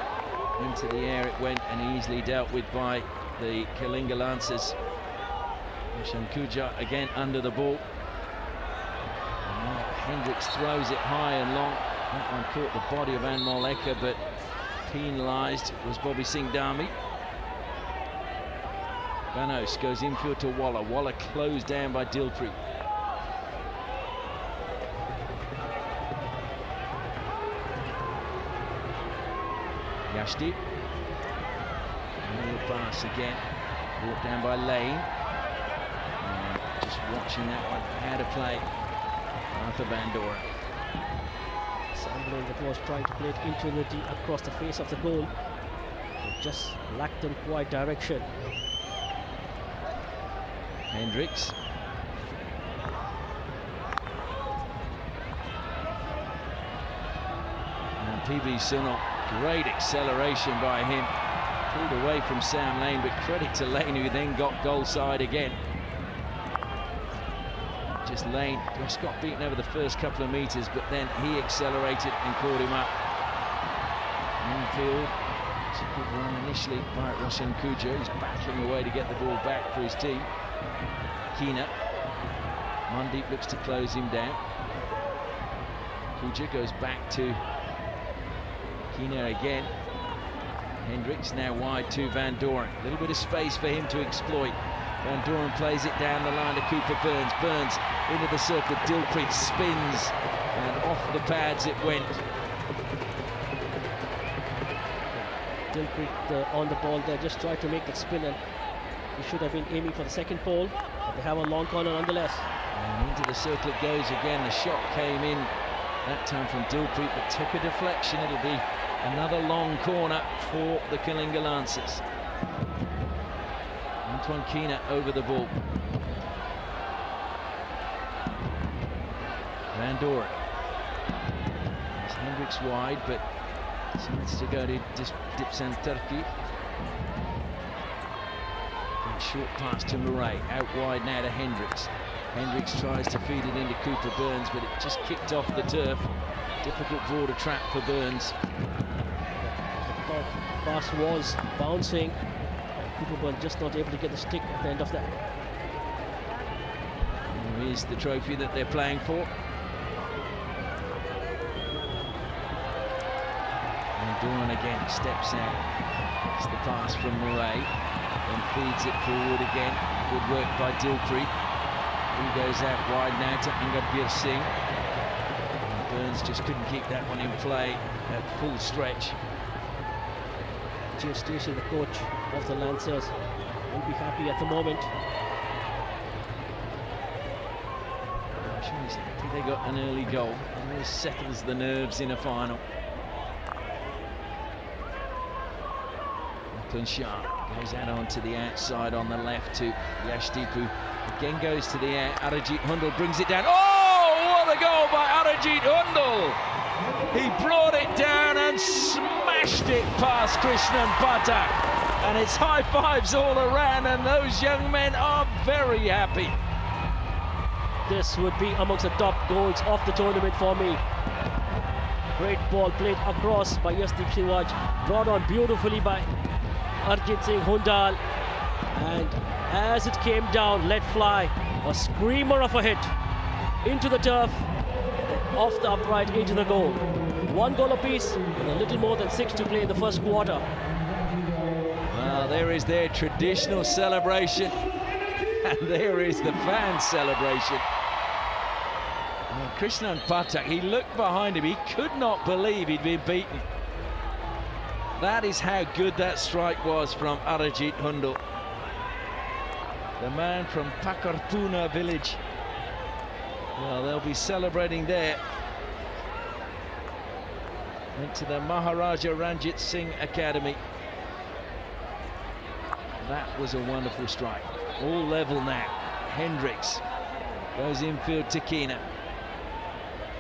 into the air it went and easily dealt with by the Kalinga Lancers. Roshan Kuja again under the ball. And Hendricks throws it high and long. That one caught the body of Anmol Hikkat, but penalised was Bobby Singh Dami. Banos goes infield to Waller. Waller closed down by Dilpreet. Yashdeep. Little pass again, brought down by Lane. And just watching that one, how to play Arthur Van Doren. Sam Lane that was trying to play it into the D across the face of the goal. It just lacked the required direction. Hendricks. And PB Sunil, great acceleration by him. Pulled away from Sam Lane, but credit to Lane, who then got goal side again. Just Lane just got beaten over the first couple of metres, but then he accelerated and caught him up. Infield, it's a good run initially by Roshan Kuja. He's battling away to get the ball back for his team. Keena. Mandeep looks to close him down. Kuja goes back to Keena again. Hendricks now wide to Van Doren. A little bit of space for him to exploit. Van Doren plays it down the line to Cooper Burns. Burns into the circle. Dilpreet spins and off the pads it went. Dilpreet on the ball there, just tried to make that spin, and he should have been aiming for the second pole, but they have a long corner nonetheless. And into the circle it goes again. The shot came in that time from Dilpreet, but took a deflection. It'll be another long corner for the Kalinga Lancers. Antoine Keena over the ball. Van Doren. There's Hendricks wide, but decides to go to Dipsan Turki. Short pass to Murray, out wide now to Hendricks. Hendricks tries to feed it into Cooper Burns, but it just kicked off the turf. Difficult ball to trap for Burns. The pass was bouncing, and Cooper Burns just not able to get the stick at the end of that. Here's the trophy that they're playing for. And Doran again steps out. It's the pass from Murray. Then feeds it forward again. Good work by Dilpreet. He goes out wide now to Angarbir Singh. And Burns just couldn't keep that one in play at full stretch. Jay Stacey, the coach of the Lancers, will be happy at the moment. I'm sure he's happy they got an early goal. It always settles the nerves in a final. Lachlan Shah goes out onto the outside on the left to Yashdeep, who again goes to the air. Arijit Hundal brings it down. Oh, what a goal by Arijit Hundal! He brought it down and smashed it past Krishnan Pathak. And it's high fives all around, and those young men are very happy. This would be amongst the top goals of the tournament for me. Great ball played across by Yashdeep Siraj, brought on beautifully by Arijit Singh Hundal, and as it came down, let fly a screamer of a hit into the turf, off the upright into the goal. One goal apiece with a little more than 6 to play in the first quarter. Well, there is their traditional celebration, and there is the fan celebration. Well, Krishnan Pathak, he looked behind him, he could not believe he'd been beaten. That is how good that strike was from Arijit Hundal. The man from Pakarpuna village. Well, they'll be celebrating there. Went to the Maharaja Ranjit Singh Academy. That was a wonderful strike. All level now. Hendricks goes infield to Keena.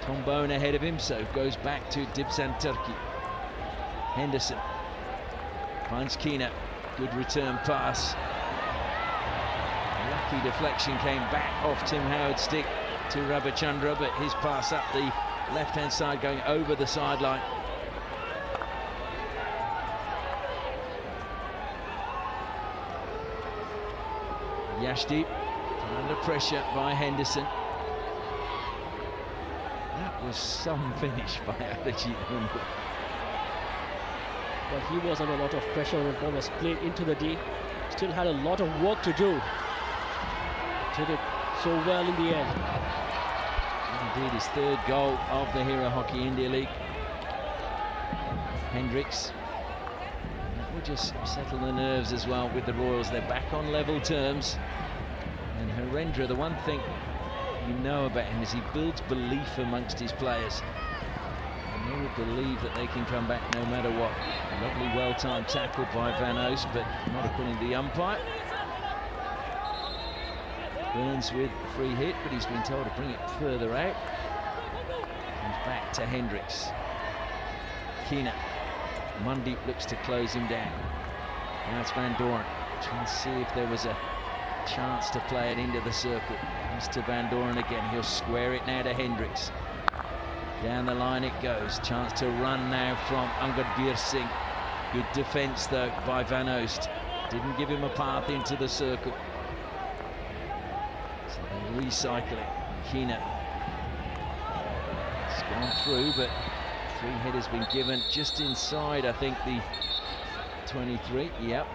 Tom Bowen ahead of him, so goes back to Dipsan Turki. Henderson finds Keena. Good return pass. Lucky deflection came back off Tim Howard's stick to Rabichandra, but his pass up the left-hand side going over the sideline. Yashdeep under pressure by Henderson. That was some finish by Arijit Hundal. But he was under a lot of pressure when the ball was played into the D. Still had a lot of work to do. Did it so well in the end. Indeed, his third goal of the Hero Hockey India League. Hendricks will just settle the nerves as well with the Royals. They're back on level terms. And Harendra, the one thing you know about him is he builds belief amongst his players. And they will believe that they can come back no matter what. A lovely well-timed tackle by Van Oost, but not according to the umpire. Burns with a free hit, but he's been told to bring it further out. Comes back to Hendricks. Keena. Mundy looks to close him down. Now it's Van Doren. Trying to see if there was a chance to play it into the circle. Comes to Van Doren again. He'll square it now to Hendricks. Down the line it goes. Chance to run now from Angad Singh. Good defence though by Van Oost. Didn't give him a path into the circle. So they recycle it. Keena. It's gone through, but free hit has been given just inside, I think, the 23. Yep.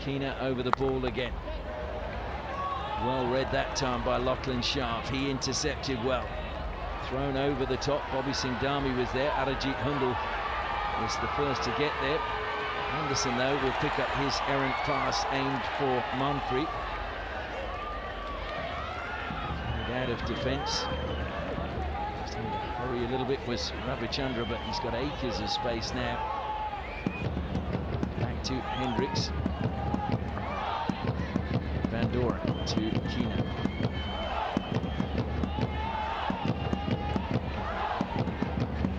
Keena over the ball again. Well read that time by Lachlan Sharp. He intercepted well. Thrown over the top. Bobby Singh Dhami was there. Arijit Hundal was the first to get there. Anderson, though, will pick up his errant pass aimed for Manpreet. Out of defence. Just having to hurry a little bit was Ravichandra, but he's got acres of space now. Back to Hendricks. Van Doren to Keena.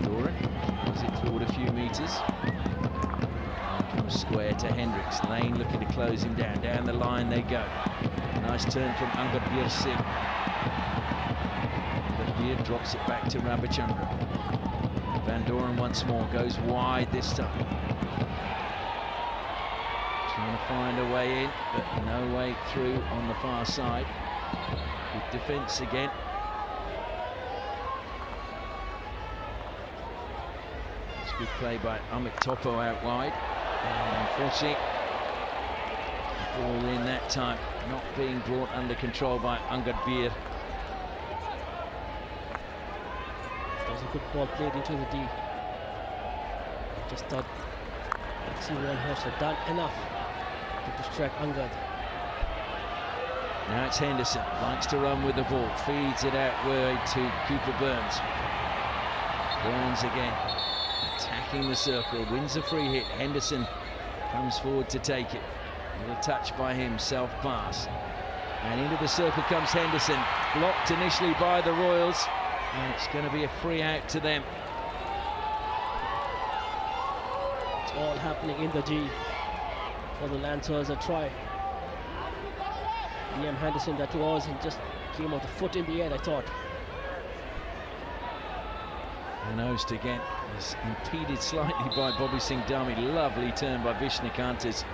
Doren was it forward a few metres. Comes square to Hendricks. Lane looking to close him down. Down the line they go. Nice turn from Angad Singh. Drops it back to Ravichandra. Van Doren once more goes wide this time. Trying to find a way in, but no way through on the far side. Good defence again. It's good play by Amit Topo out wide. And unfortunately, the ball in that time, not being brought under control by Angad Bir. Good ball played into the D. Just thought Maxi Walhurst had done enough to distract Angad. Now it's Henderson, likes to run with the ball, feeds it out wide to Cooper Burns. Burns again, attacking the circle, wins a free hit. Henderson comes forward to take it. A little touch by him, self pass. And into the circle comes Henderson, blocked initially by the Royals. And it's going to be a free out to them. It's all happening in the G for the Lancers. A try. Liam Henderson, that was, and just came off the foot in the air, I thought. Van Oost again is impeded slightly by Bobby Singh Dhami. Lovely turn by Vishnakantas.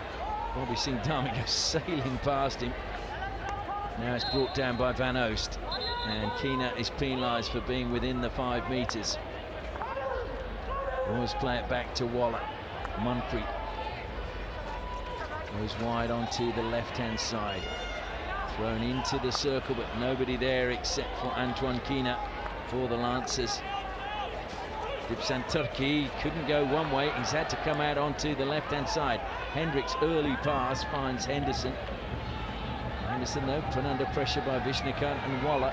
Bobby Singh Dhami goes sailing past him. Now it's brought down by Van Oost. And Keena is penalised for being within the 5 metres. Always play it back to Waller. Manpreet goes wide onto the left-hand side. Thrown into the circle, but nobody there except for Antoine Keena for the Lancers. Dipsan Turki couldn't go one way. He's had to come out onto the left-hand side. Hendricks' early pass finds Henderson. Henderson, though, put under pressure by Vishnakant and Waller.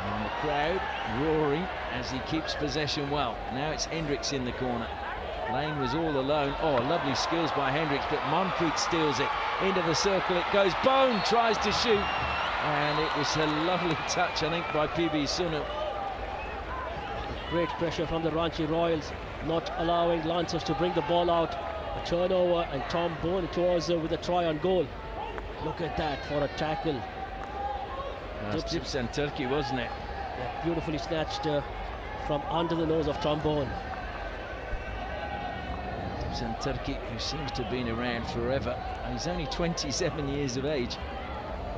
And the crowd roaring as he keeps possession well. Now it's Hendricks in the corner. Lane was all alone. Oh, lovely skills by Hendricks, but Manpreet steals it. Into the circle it goes. Boon tries to shoot. And it was a lovely touch, I think, by PB Sunu. Great pressure from the Ranchi Royals, not allowing Lancers to bring the ball out. A turnover, and Tom Boon, it was with a try on goal. Look at that for a tackle. Dipsan Turki, wasn't it? Yeah, beautifully snatched from under the nose of Tom Boon. Dipsan Turki, who seems to have been around forever. He's only 27 years of age,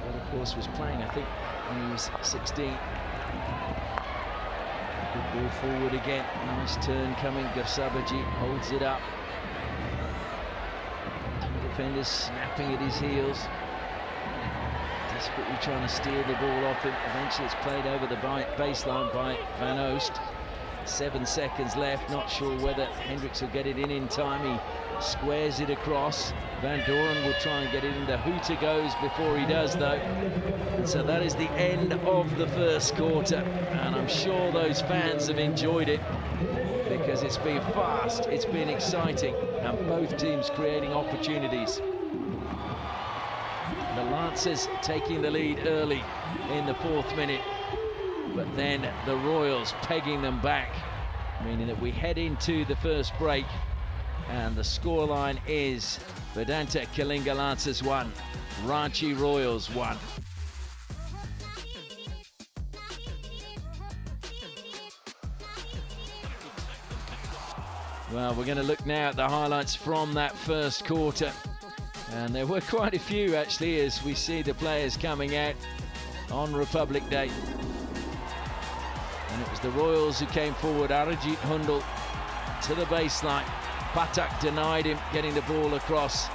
but of course was playing, I think, when he was 16. Good ball forward again. Nice turn coming. Garsabaji holds it up. Two defenders snapping at his heels. Desperately trying to steal the ball off him. Eventually it's played over the baseline by Van Oost. 7 seconds left. Not sure whether Hendricks will get it in time. He squares it across. Van Doren will try and get it in. The hooter goes before he does, though. And so that is the end of the first quarter. And I'm sure those fans have enjoyed it, because it's been fast, it's been exciting, and both teams creating opportunities. The Lancers taking the lead early in the 4th minute, but then the Royals pegging them back, meaning that we head into the first break, and the scoreline is Vedanta Kalinga Lancers 1, Ranchi Royals 1. Well, we're going to look now at the highlights from that first quarter. And there were quite a few, actually, as we see the players coming out on Republic Day. And it was the Royals who came forward. Arijit Hundal to the baseline. Patak denied him getting the ball across.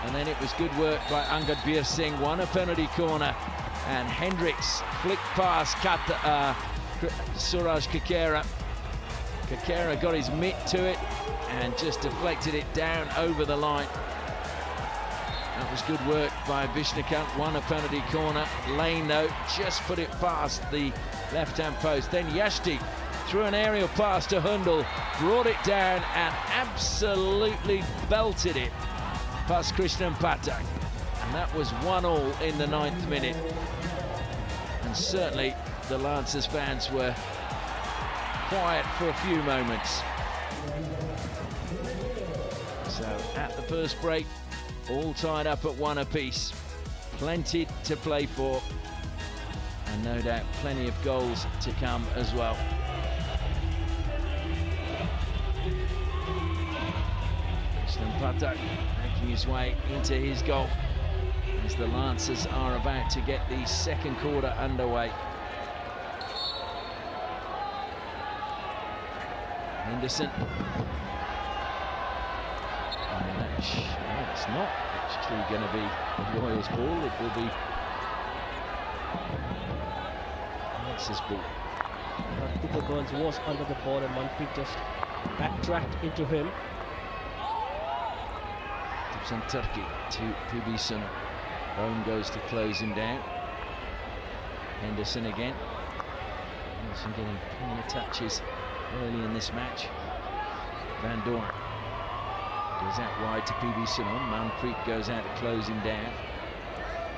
And then it was good work by Angad Bir Singh. Won a penalty corner. And Hendricks flicked past Suraj Kakera. Kakera got his mitt to it and just deflected it down over the line. That was good work by Vishnukant. Won a penalty corner. Lane, though, just put it past the left-hand post. Then Yashti threw an aerial pass to Hundal, brought it down and absolutely belted it past Krishnan Patak. And that was 1-1 in the 9th minute. And certainly the Lancers fans were quiet for a few moments. So at the first break, all tied up at 1 apiece. Plenty to play for, and no doubt plenty of goals to come as well. Krishnan Patak making his way into his goal as the Lancers are about to get the second quarter underway. Henderson. It's not actually going to be the Royals' ball. It will be Lancers' ball. Cooper Burns was under the ball and Manpreet just backtracked into him. Gibson Turkey to PB Sunil. Boon goes to close him down. Henderson again. Henderson getting plenty of touches early in this match. Van Doren goes out wide to PB Sunil. Manpreet goes out to close him down.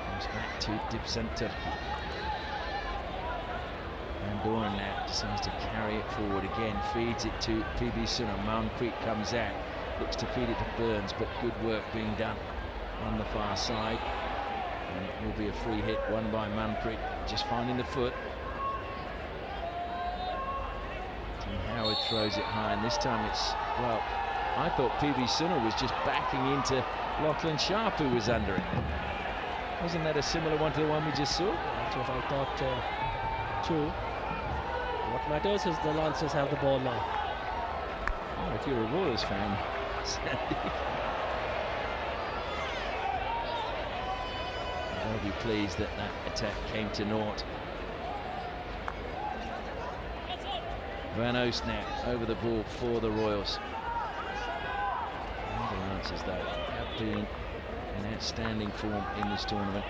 Comes back to Dipsant Turkey. Van Doren now decides to carry it forward again. Feeds it to PB Sunil. Manpreet comes out. Looks to feed it to Burns, but good work being done on the far side. And it will be a free hit won by Manpreet. Just finding the foot. Tim Howard throws it high, and this time it's, well, I thought PB Sunil was just backing into Lachlan Sharp, who was under it. Wasn't that a similar one to the one we just saw? That's what I thought too. What matters is the Lancers have the ball now. Oh, if you're a Royals fan, Sandy, I'll be pleased that that attack came to naught. Van Oost now over the ball for the Royals. The Lancers, though, have been in outstanding form in this tournament.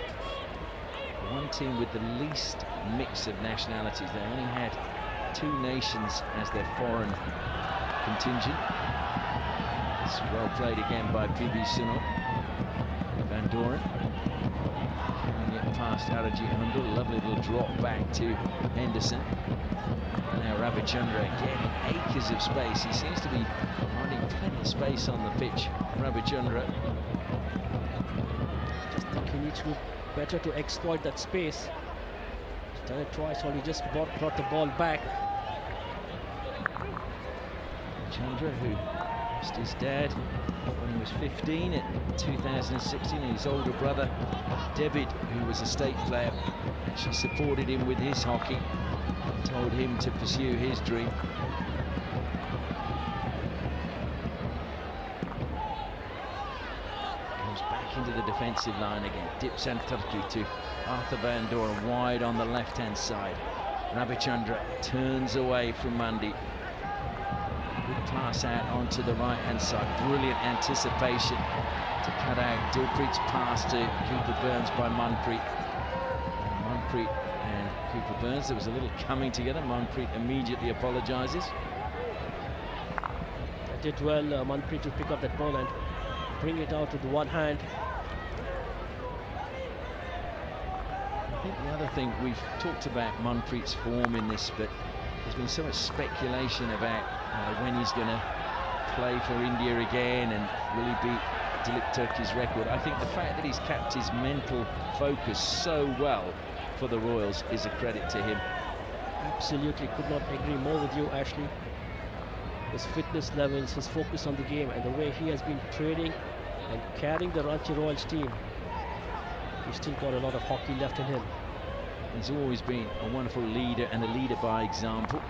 One team with the least mix of nationalities. They only had 2 nations as their foreign contingent. It's well played again by PB Sunil. Van Doren carrying it past Arijit Hundal. Lovely little drop back to Henderson. Now Ravichandra again in acres of space. He seems to be finding plenty of space on the pitch. Ravichandra. Just think he needs to do better to exploit that space. He's done it twice, or he just brought the ball back. Ravichandra, who lost his dad when he was 15 at 2016, and his older brother David, who was a state player, actually supported him with his hockey. Told him to pursue his dream. Goes back into the defensive line again. Dipsant Turkey to Arthur Van Doren wide on the left-hand side. Ravichandra turns away from Mandi. pass out onto the right-hand side. Brilliant anticipation to cut out Dilpreet's pass to Cooper Burns by Manpreet. Manpreet and Cooper Burns, there was a little coming together. Manpreet immediately apologises. Did well, Manpreet, to pick up that ball and bring it out with one hand. I think the other thing, we've talked about Manpreet's form in this, but there's been so much speculation about when he's going to play for India again and will he beat Dilip Turki's record. I think the fact that he's kept his mental focus so well for the Royals is a credit to him. Absolutely, could not agree more with you, Ashley. His fitness levels, his focus on the game, and the way he has been training and carrying the Ranchi Royals team, he's still got a lot of hockey left in him. He's always been a wonderful leader and a leader by example.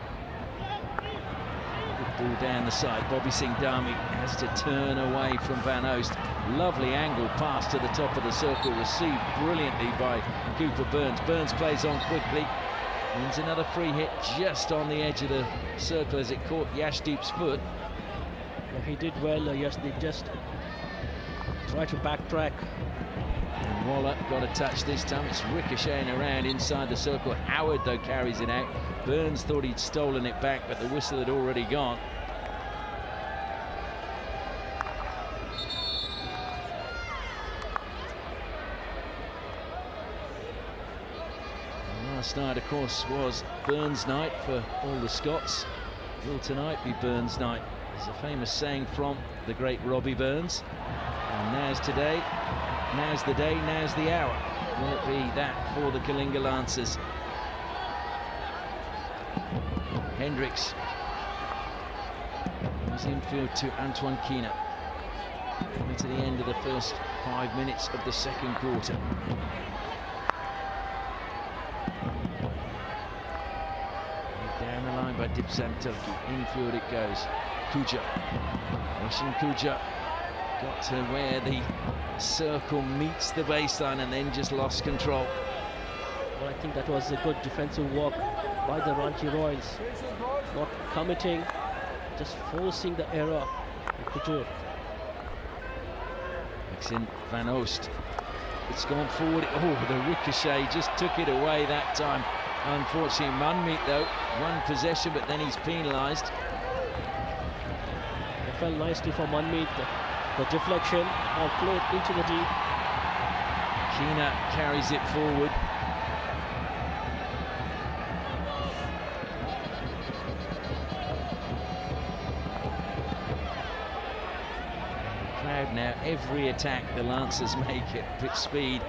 Good ball down the side. Bobby Singh Dhami has to turn away from Van Oost. Lovely angle pass to the top of the circle, received brilliantly by Cooper Burns. Burns plays on quickly. Wins another free hit just on the edge of the circle as it caught Yashdeep's foot. Yeah, he did well, Yashdeep just tried to backtrack. And Waller got a touch this time. It's ricocheting around inside the circle. Howard, though, carries it out. Burns thought he'd stolen it back, but the whistle had already gone. Last night, of course, was Burns night for all the Scots. Will tonight be Burns night? There's a famous saying from the great Robbie Burns. And now's today, now's the day, now's the hour. Will it be that for the Kalinga Lancers? Hendricks. He's infield to Antoine Keener. Coming to the end of the first 5 minutes of the second quarter. Down the line by Dipsam Turkey. Infield it goes. Kuja. Roshan Kuja got to where the circle meets the baseline and then just lost control. Well, I think that was a good defensive work by the Ranchi Royals. Not committing, just forcing the error. Kuja. Mix in Van Oost. It's gone forward. Oh, the ricochet just took it away that time. Unfortunately, Manmeet, though, one possession, but then he's penalised. It fell nicely for Manmeet. The deflection and played into the deep. Keener carries it forward. The crowd now, every attack the Lancers make at speed,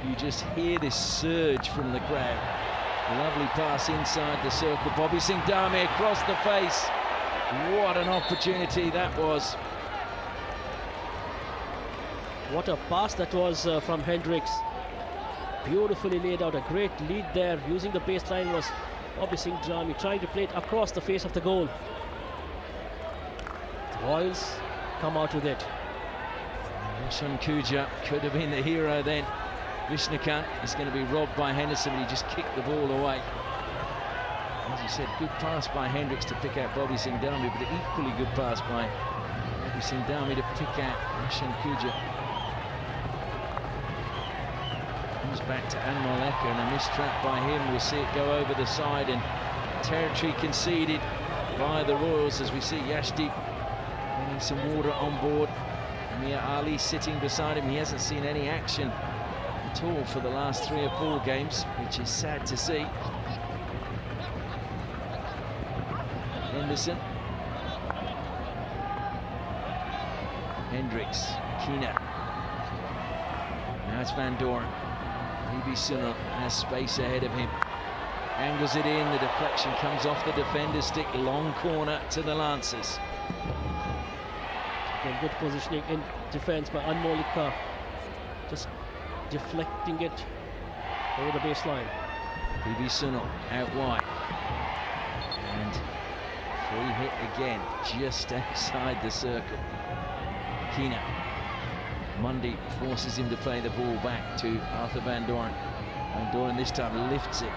you just hear this surge from the crowd. Lovely pass inside the circle. Bobby Singh Dhami across the face. What an opportunity that was. What a pass that was from Hendricks. Beautifully laid out, a great lead there. Using the baseline was Bobby Singh Dhami, trying to play it across the face of the goal. The Royals come out with it. Roshan Kuja could have been the hero then. Vishnukant is going to be robbed by Henderson, but he just kicked the ball away. As you said, good pass by Hendricks to pick out Bobby Singh Dhami, but an equally good pass by Bobby Singh Dhami to pick out Roshan Kuja. Comes back to Anmol Eka, and a mistrap by him. We'll see it go over the side, and territory conceded by the Royals as we see Yashdeep getting some water on board. Amir Ali sitting beside him. He hasn't seen any action at all for the last 3 or 4 games, which is sad to see. Henderson. Hendricks. Keener. Now it's Van Doren. B.B. Sunil has space ahead of him. Angles it in. The deflection comes off the defender's stick. Long corner to the Lancers. Again, good positioning in defense by Anmolika. Just deflecting it over the baseline. B.B. Sunil out wide. And free hit again, just outside the circle. Keener. Mundy forces him to play the ball back to Arthur Van Doren. Van Doren this time lifts it.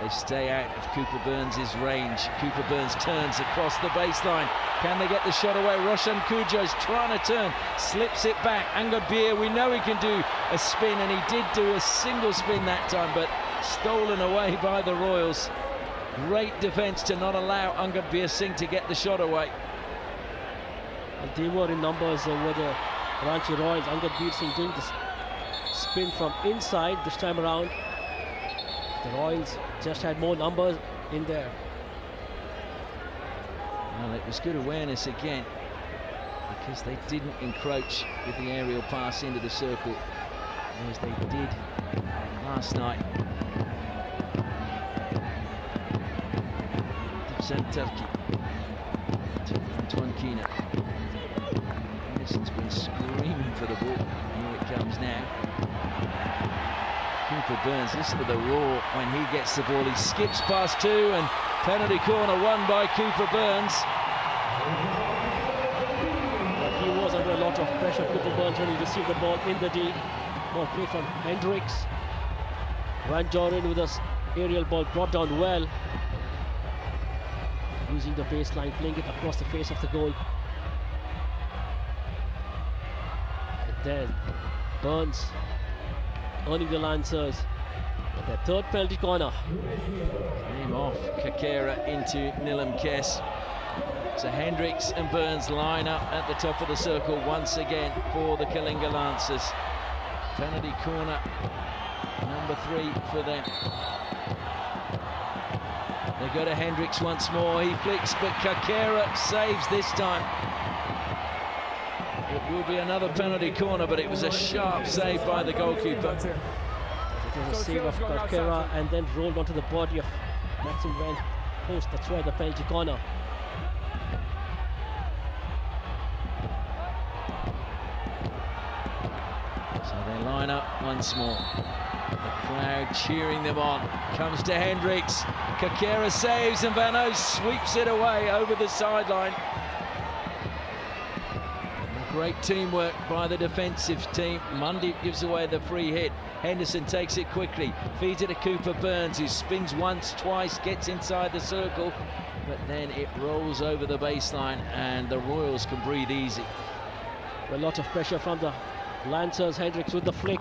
They stay out of Cooper Burns' range. Cooper Burns turns across the baseline. Can they get the shot away? Roshan Kujo's trying to turn, slips it back. Angabir, we know he can do a spin, and he did do a single spin that time, but stolen away by the Royals. Great defence to not allow Angabir Singh to get the shot away. And they were in numbers over the Ranchi Royals. Angabir Singh doing this spin from inside this time around. The Royals just had more numbers in there. Well, it was good awareness again, because they didn't encroach with the aerial pass into the circle as they did last night. Dipsam Turkey to Antoine Kina. Henderson's been screaming for the ball. Here it comes now. Cooper Burns, listen to the roar when he gets the ball. He skips past two, and penalty corner won by Cooper Burns. But he was under a lot of pressure, Cooper Burns, when he received the ball in the D. Ball play from Hendricks. Ranjorin with an aerial ball brought down well. Using the baseline, playing it across the face of the goal. And then Burns earning the Lancers their third penalty corner. Came off Kakera into Nilam Kes. So Hendricks and Burns line up at the top of the circle once again for the Kalinga Lancers. Penalty corner number 3 for them. They go to Hendricks once more. He flicks, but Kakera saves this time. It will be another penalty corner, but it was a sharp save by the goalkeeper. It was a save of Kakera and then rolled onto the body of Maxim Van Host. That's why the penalty corner. So they line up once more. The crowd cheering them on. Comes to Hendricks. Kakera saves, and Van Host sweeps it away over the sideline. Great teamwork by the defensive team. Mundy gives away the free hit. Henderson takes it quickly, feeds it to Cooper Burns, who spins once, twice, gets inside the circle, but then it rolls over the baseline, and the Royals can breathe easy. A lot of pressure from the Lancers. Hendricks with the flick,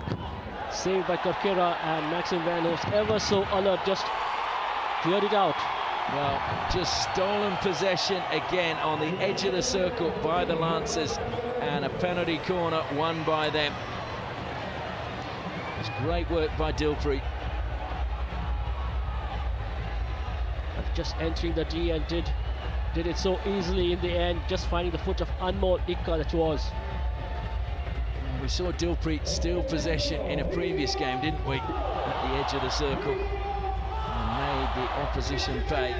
saved by Kakera, and Maxim Van Host ever so alert, just cleared it out. Well, just stolen possession again on the edge of the circle by the Lancers, and a penalty corner won by them. It's great work by Dilpreet. Just entering the D, and did it so easily in the end, just finding the foot of Anmol Ikka that was. We saw Dilpreet steal possession in a previous game, didn't we? At the edge of the circle. Made the opposition pay.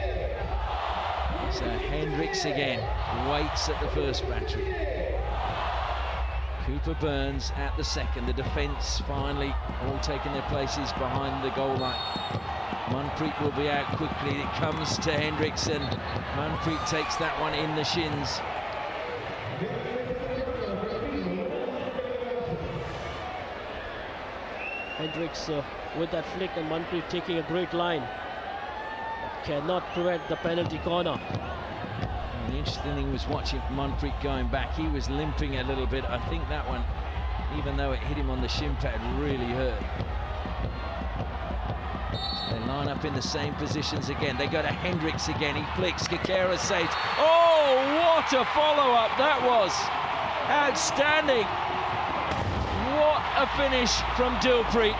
So Hendricks again waits at the first battery. Cooper Burns at the second. The defence finally all taking their places behind the goal line. Manpreet will be out quickly. It comes to Hendricks, and Manpreet takes that one in the shins. Hendricks with that flick, and Manpreet taking a great line. But cannot prevent the penalty corner. And the interesting thing was watching Manpreet going back. He was limping a little bit. I think that one, even though it hit him on the shin pad, really hurt. So they line up in the same positions again. They go to Hendricks again. He flicks. Kakera saves. Oh, what a follow-up that was! Outstanding! What a finish from Dilpreet.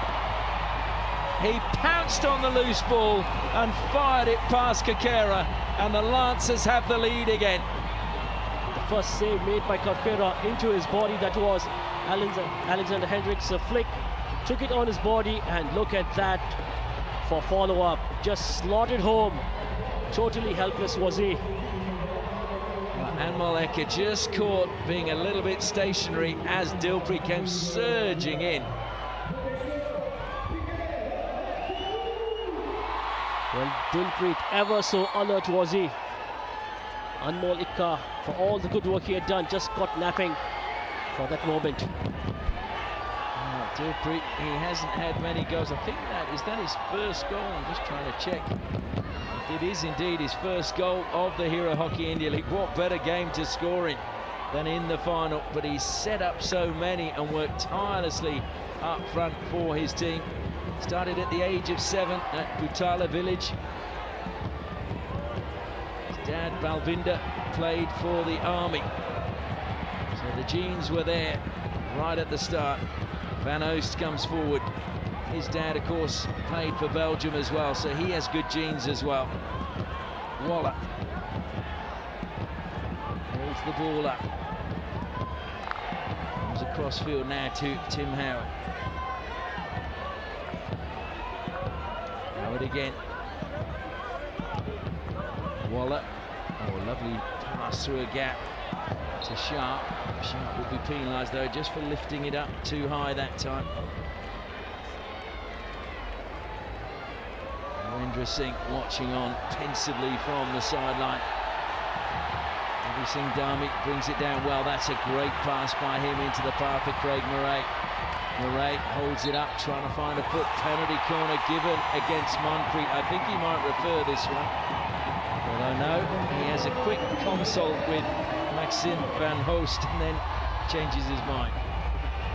He pounced on the loose ball and fired it past Kakera, and the Lancers have the lead again. The first save made by Kakera into his body, that was Alexander Hendricks. A flick, took it on his body, and look at that for follow-up. Just slotted home. Totally helpless was he. Anmol Ikka just caught being a little bit stationary as Dilpreet came surging in. Well, Dilpreet ever so alert was he. Anmol Ikka, for all the good work he had done, just got napping for that moment. Dilpreet, he hasn't had many goals. I think is that his first goal? I'm just trying to check. It is indeed his first goal of the Hero Hockey India League. What better game to score in than in the final? But he's set up so many and worked tirelessly up front for his team. Started at the age of 7 at Butala village. His dad, Balvinder, played for the army. So the genes were there right at the start. Van Oost comes forward. His dad, of course, played for Belgium as well, so he has good genes as well. Waller holds the ball up. Comes across field now to Tim Howard. Howard again. Waller. Oh, lovely pass through a gap to Sharp. Sharp will be penalised though just for lifting it up too high that time. Narendra Singh watching on pensively from the sideline. Ravi Singh Dami brings it down well. That's a great pass by him into the path of Craig Murray. Murray holds it up, trying to find a foot. Penalty corner given against Manpreet. I think he might refer this one. Although no, he has a quick consult with Maxime Van Oost and then changes his mind.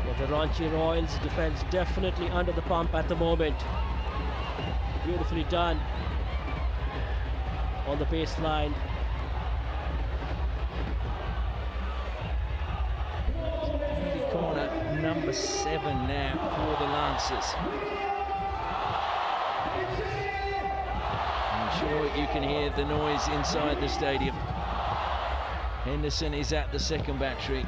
Yeah, the Ranchi Royals defense definitely under the pump at the moment. Beautifully done on the baseline. Corner number 7 now for the Lancers. I'm sure you can hear the noise inside the stadium. Henderson is at the second battery.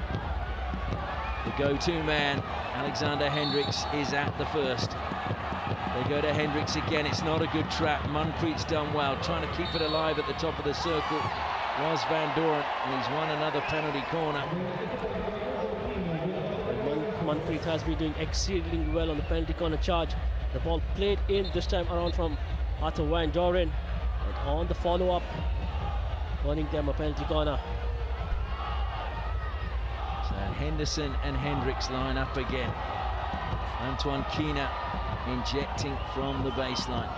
The go-to man, Alexander Hendricks, is at the first. They go to Hendricks again. It's not a good trap. Manpreet's done well, trying to keep it alive at the top of the circle. Was Van Doren, and he's won another penalty corner. Manpreet has been doing exceedingly well on the penalty corner charge. The ball played in this time around from Arthur Van Doren, and on the follow-up, earning them a penalty corner. So Henderson and Hendricks line up again. Antoine Kina injecting from the baseline.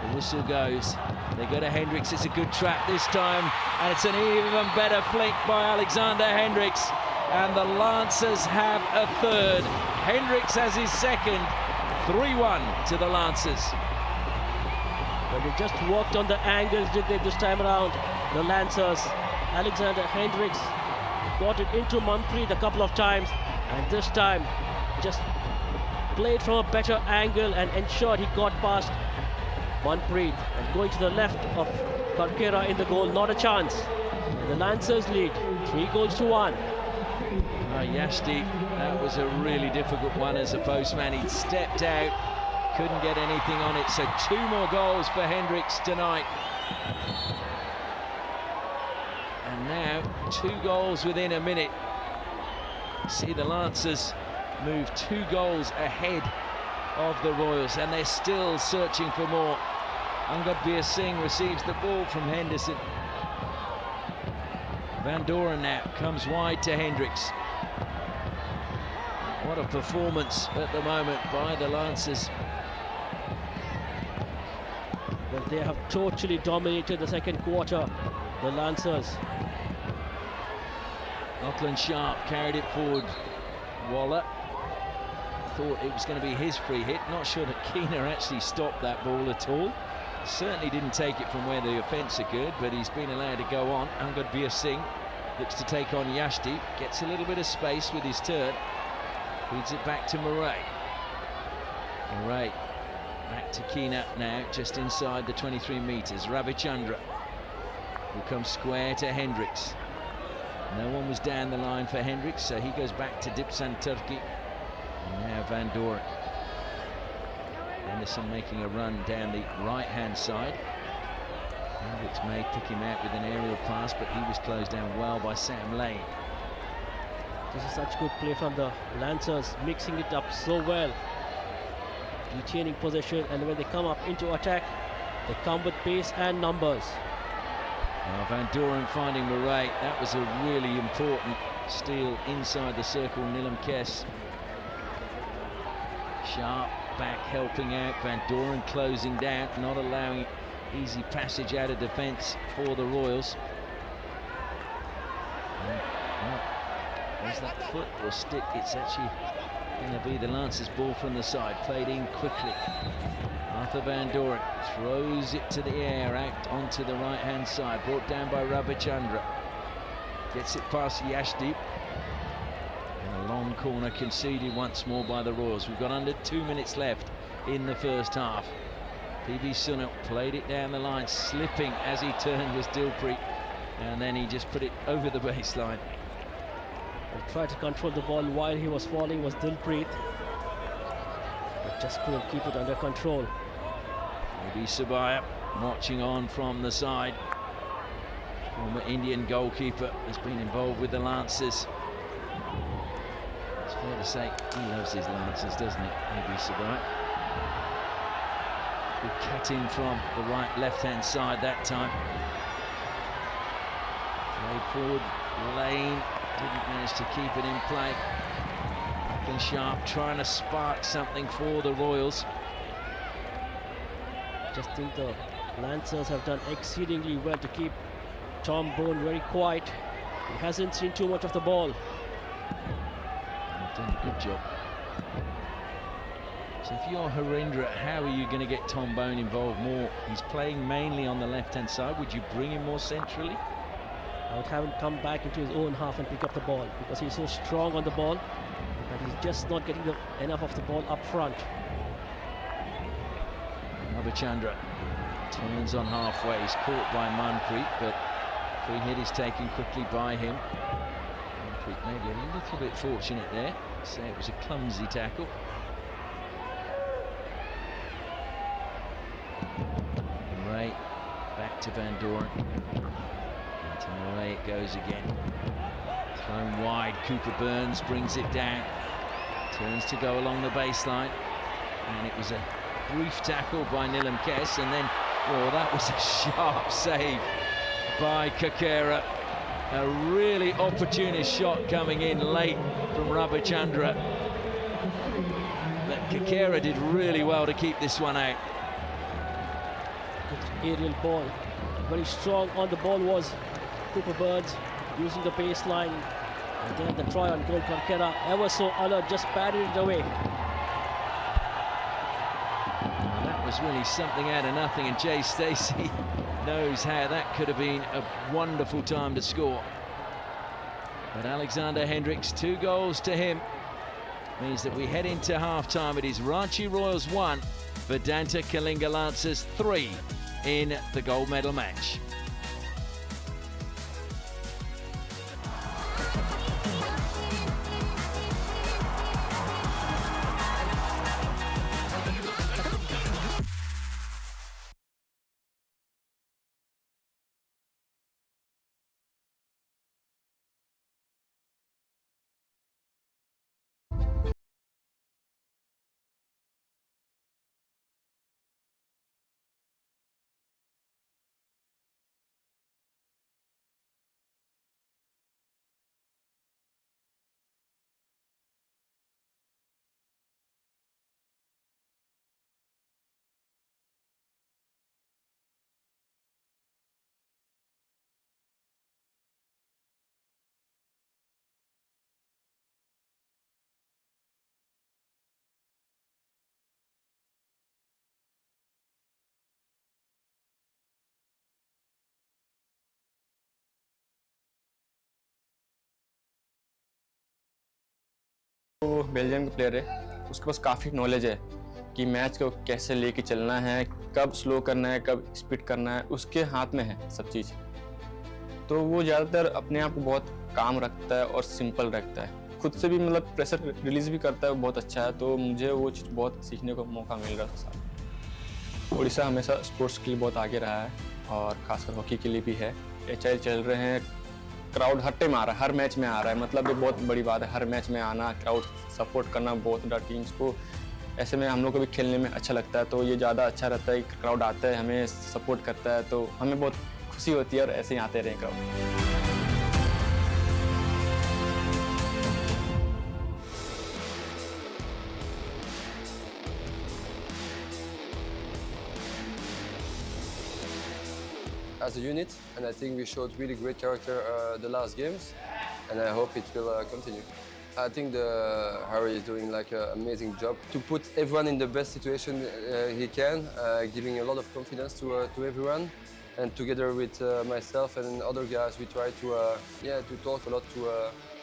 The whistle goes. They go to Hendricks. It's a good trap this time, and it's an even better flick by Alexander Hendricks. And the Lancers have a third. Hendricks has his second. 3-1 to the Lancers. But they just worked on the angles, did they, this time around? The Lancers. Alexander Hendricks got it into Manpreet a couple of times, and this time just played from a better angle and ensured he got past Manpreet, and going to the left of Karkera in the goal, not a chance. And the Lancers lead 3-1. Yashti, that was a really difficult one as a postman. He stepped out, couldn't get anything on it. So 2 more goals for Hendricks tonight. And now 2 goals within a minute. See the Lancers move 2 goals ahead of the Royals, and they're still searching for more. Angad Singh receives the ball from Henderson. Van Doren now comes wide to Hendricks. What a performance at the moment by the Lancers. Well, they have totally dominated the second quarter, the Lancers. Lachlan Sharp carried it forward. Waller thought it was going to be his free hit. Not sure that Keener actually stopped that ball at all. Certainly didn't take it from where the offence occurred, but he's been allowed to go on. Angad Singh looks to take on Yashti. Gets a little bit of space with his turn. Feeds it back to Murray. Murray back to Keener now, just inside the 23 metres. Ravichandra, who comes square to Hendricks. No one was down the line for Hendricks, so he goes back to Dipsan Turki. And now Van Doren. Anderson making a run down the right-hand side. Hendricks may pick him out with an aerial pass, but he was closed down well by Sam Lane. This is such good play from the Lancers, mixing it up so well, retaining possession, and when they come up into attack, they come with pace and numbers. Van Doren finding Murray. That was a really important steal inside the circle. Nilam Kess. Sharp back helping out. Van Doren closing down, not allowing easy passage out of defence for the Royals. There's that foot or stick. It's actually going to be the Lancers' ball from the side. Played in quickly. Arthur Van Doren throws it to the air, out onto the right-hand side. Brought down by Ravichandra. Gets it past Yashdeep. And a long corner conceded once more by the Royals. We've got under 2 minutes left in the first half. PB Sunil played it down the line, slipping as he turned was Dilpreet. And then he just put it over the baseline. And tried to control the ball while he was falling was Dilpreet. But just couldn't keep it under control. Maybe Sabaya watching on from the side. Former Indian goalkeeper has been involved with the Lancers. It's fair to say he loves his Lancers, doesn't it, maybe Sabaya? Good cutting from the right left-hand side that time. Played forward, Lane didn't manage to keep it in play. Looking sharp, trying to spark something for the Royals. Just think the Lancers have done exceedingly well to keep Tom Boon very quiet. He hasn't seen too much of the ball. They've done a good job. So if you're Harindra, how are you going to get Tom Boon involved more? He's playing mainly on the left-hand side. Would you bring him more centrally? I would have him come back into his own half and pick up the ball because he's so strong on the ball and he's just not getting enough of the ball up front. Ravichandra turns on halfway. He's caught by Manpreet, but free hit is taken quickly by him. Manpreet maybe a little bit fortunate there. Say it was a clumsy tackle. Murray back to Van Doren. To Murray it goes again. Thrown wide. Cooper Burns brings it down. Turns to go along the baseline, and it was a brief tackle by Nilam Kess, and then, oh, that was a sharp save by Kakera. A really opportunist shot coming in late from Ravichandra. But Kakera did really well to keep this one out. Good aerial ball. Very strong on the ball was Cooper Burns, using the baseline. And then the try on goal, Kakera ever so alert, just batted it away. Was really something out of nothing, and Jay Stacey knows how that could have been a wonderful time to score. But Alexander Hendricks, 2 goals to him, means that we head into half-time. It is Ranchi Royals 1, Vedanta Kalinga Lancers 3 in the gold medal match. वो Belgium का player है, उसके पास काफ़ी knowledge है कि match को कैसे लेके चलना है, कब स्लो करना है, कब स्पीड करना है, उसके हाथ में है सब चीज़। तो वो ज़्यादातर अपने आप को बहुत काम रखता है और सिंपल रखता है, खुद से भी मतलब प्रेशर रिलीज भी करता है, वो बहुत अच्छा है। तो मुझे वो चीज़ बहुत सीखने को मौका मिल रहा था। उड़ीसा हमेशा स्पोर्ट्स के लिए बहुत आगे रहा है और खासकर हॉकी के लिए भी है। HIL चल रहे हैं, क्राउड हर टाइम आ रहा है, हर मैच में आ रहा है, मतलब ये बहुत बड़ी बात है। हर मैच में आना, क्राउड सपोर्ट करना बहुत ज़्यादा टीम्स को, ऐसे में हम लोग को भी खेलने में अच्छा लगता है। तो ये ज़्यादा अच्छा रहता है कि क्राउड आता है, हमें सपोर्ट करता है, तो हमें बहुत खुशी होती है और ऐसे ही आते रहें कब। As a unit, and I think we showed really great character the last games, and I hope it will continue. I think Harry is doing like an amazing job to put everyone in the best situation he can, giving a lot of confidence to everyone. And together with myself and other guys, we try to talk a lot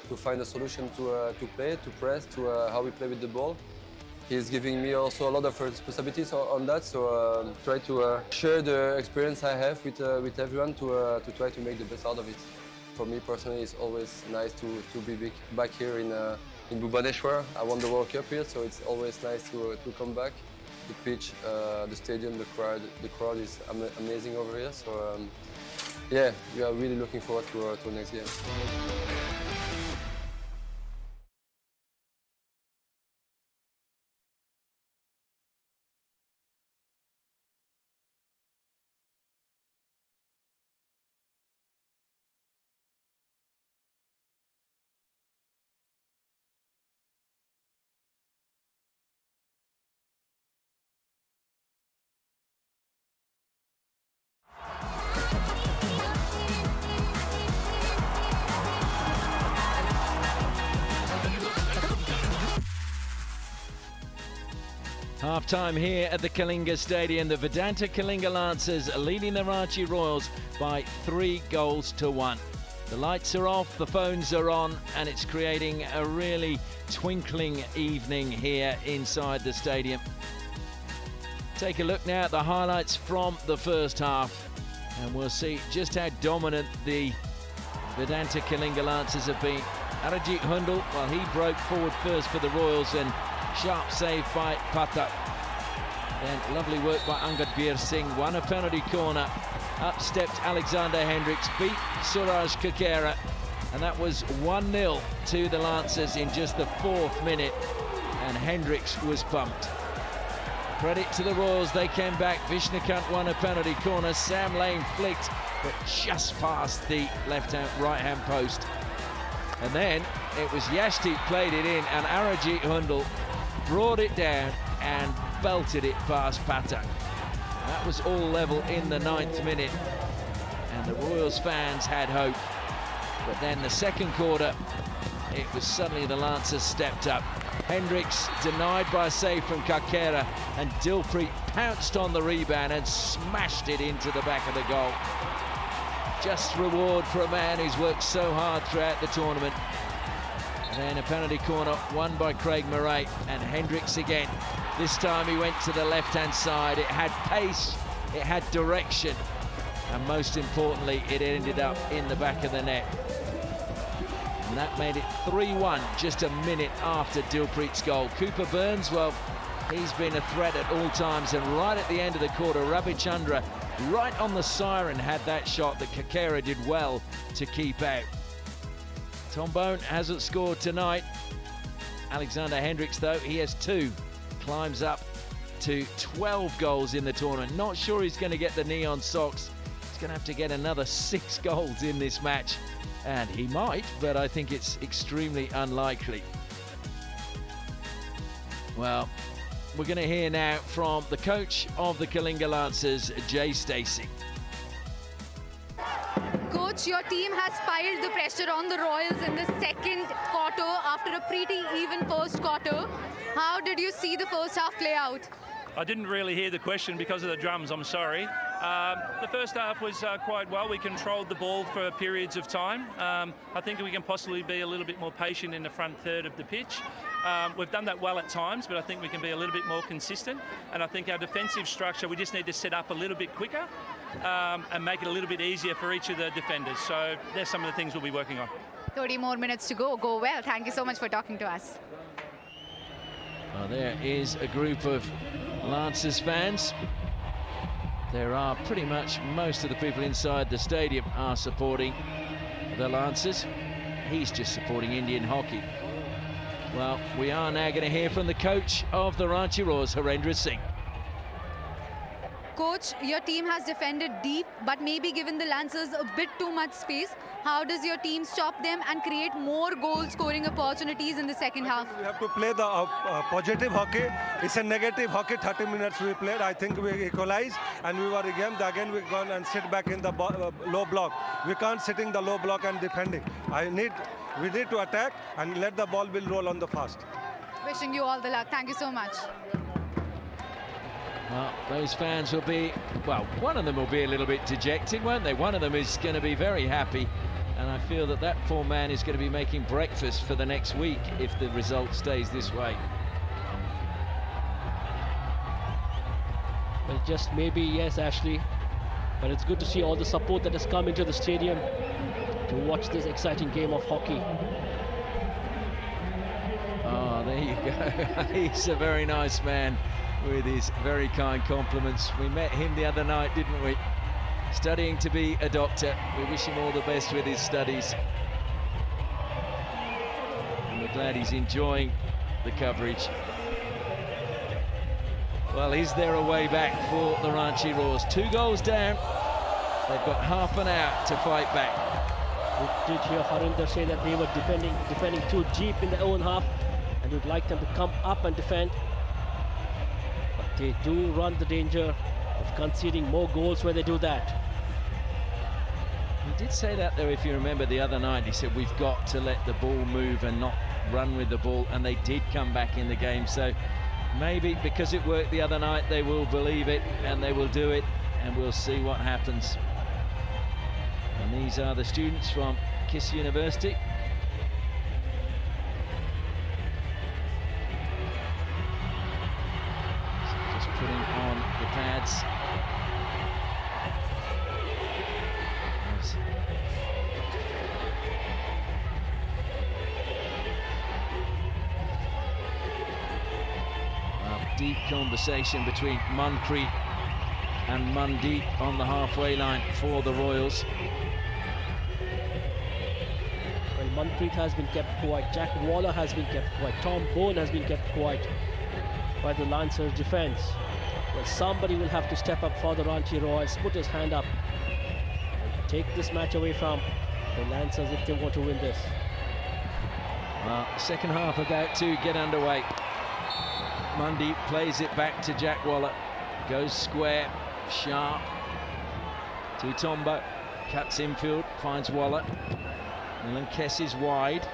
to find a solution to play, to press, to how we play with the ball. He's giving me also a lot of responsibilities on that, so try to share the experience I have with everyone to try to make the best out of it. For me personally, it's always nice to be back here in Bhubaneswar. I won the World Cup here, so it's always nice to come back. The pitch, the stadium, the crowd is amazing over here. So yeah, we are really looking forward to next game. Half-time here at the Kalinga Stadium. The Vedanta Kalinga Lancers are leading the Ranchi Royals by 3-1. The lights are off, the phones are on, and it's creating a really twinkling evening here inside the stadium. Take a look now at the highlights from the first half, and we'll see just how dominant the Vedanta Kalinga Lancers have been. Arajit Hundal, well, he broke forward first for the Royals, and sharp save by Patak. Then lovely work by Angad Bir Singh. Won a penalty corner. Up stepped Alexander Hendricks. Beat Suraj Kakera. And that was 1-0 to the Lancers in just the 4th minute. And Hendricks was bumped. Credit to the Royals. They came back. Vishnukant won a penalty corner. Sam Lane flicked, but just past the right-hand post. And then it was Yashti played it in, and Arajit Hundal brought it down and belted it past Patak. That was all level in the 9th minute, and the Royals fans had hope. But then the second quarter, it was suddenly the Lancers stepped up. Hendricks denied by a save from Kakera, and Dilpreet pounced on the rebound and smashed it into the back of the goal. Just reward for a man who's worked so hard throughout the tournament. And then a penalty corner won by Craig Murray, and Hendricks again. This time he went to the left-hand side. It had pace, it had direction, and most importantly, it ended up in the back of the net. And that made it 3-1 just a minute after Dilpreet's goal. Cooper Burns, well, he's been a threat at all times, and right at the end of the quarter, Ravichandra, right on the siren, had that shot that Kakera did well to keep out. Tom Boon hasn't scored tonight. Alexander Hendricks, though, he has 2. Climbs up to 12 goals in the tournament. Not sure he's going to get the neon socks. He's going to have to get another 6 goals in this match. And he might, but I think it's extremely unlikely. Well, we're going to hear now from the coach of the Kalinga Lancers, Jay Stacey. Coach, your team has piled the pressure on the Royals in the second quarter after a pretty even first quarter. How did you see the first half play out? I didn't really hear the question because of the drums, I'm sorry. The first half was quite well. We controlled the ball for periods of time. I think we can possibly be a little bit more patient in the front third of the pitch. We've done that well at times, but I think we can be a little bit more consistent. And I think our defensive structure, we just need to set up a little bit quicker and make it a little bit easier for each of the defenders. So there's some of the things we'll be working on. 30 more minutes to go. Go well. Thank you so much for talking to us. Well, there is a group of Lancers fans. There are pretty much most of the people inside the stadium are supporting the Lancers. He's just supporting Indian hockey. Well, we are now going to hear from the coach of the Ranchi Royals, Harendra Singh. Coach, your team has defended deep, but maybe given the Lancers a bit too much space. How does your team stop them and create more goal-scoring opportunities in the second half? We have to play the positive hockey. It's a negative hockey. 30 minutes we played. I think we equalized and we were again. Again we gone and sit back in the low block. We can't sit in the low block and defending. We need to attack and let the ball will roll on the fast. Wishing you all the luck. Thank you so much. Well, those fans will be, well, one of them will be a little bit dejected, won't they? One of them is going to be very happy. And I feel that that poor man is going to be making breakfast for the next week if the result stays this way. Well, just maybe, yes, Ashley. But it's good to see all the support that has come into the stadium to watch this exciting game of hockey. Oh, there you go. He's a very nice man with his very kind compliments. We met him the other night, didn't we? Studying to be a doctor. We wish him all the best with his studies. And we're glad he's enjoying the coverage. Well, is there a way back for the Ranchi Roars? 2 goals down. They've got half an hour to fight back. We did hear Harinder say that they were defending too deep in their own half, and would like them to come up and defend. But they do run the danger of conceding more goals when they do that. He did say that, though, if you remember the other night. He said, we've got to let the ball move and not run with the ball, and they did come back in the game. So maybe because it worked the other night, they will believe it and they will do it, and we'll see what happens. And these are the students from KISS University. So just putting on the pads. Deep conversation between Manpreet and Mandeep on the halfway line for the Royals. Well, Manpreet has been kept quiet, Jack Waller has been kept quiet, Tom Boon has been kept quiet by the Lancers defense. Well, somebody will have to step up for the Ranchi Royals, put his hand up and take this match away from the Lancers if they want to win this. Well, second half about to get underway. Mandeep plays it back to Jack Waller, goes square, sharp to Tombo, cuts infield, finds Waller. Nilan Kess is wide,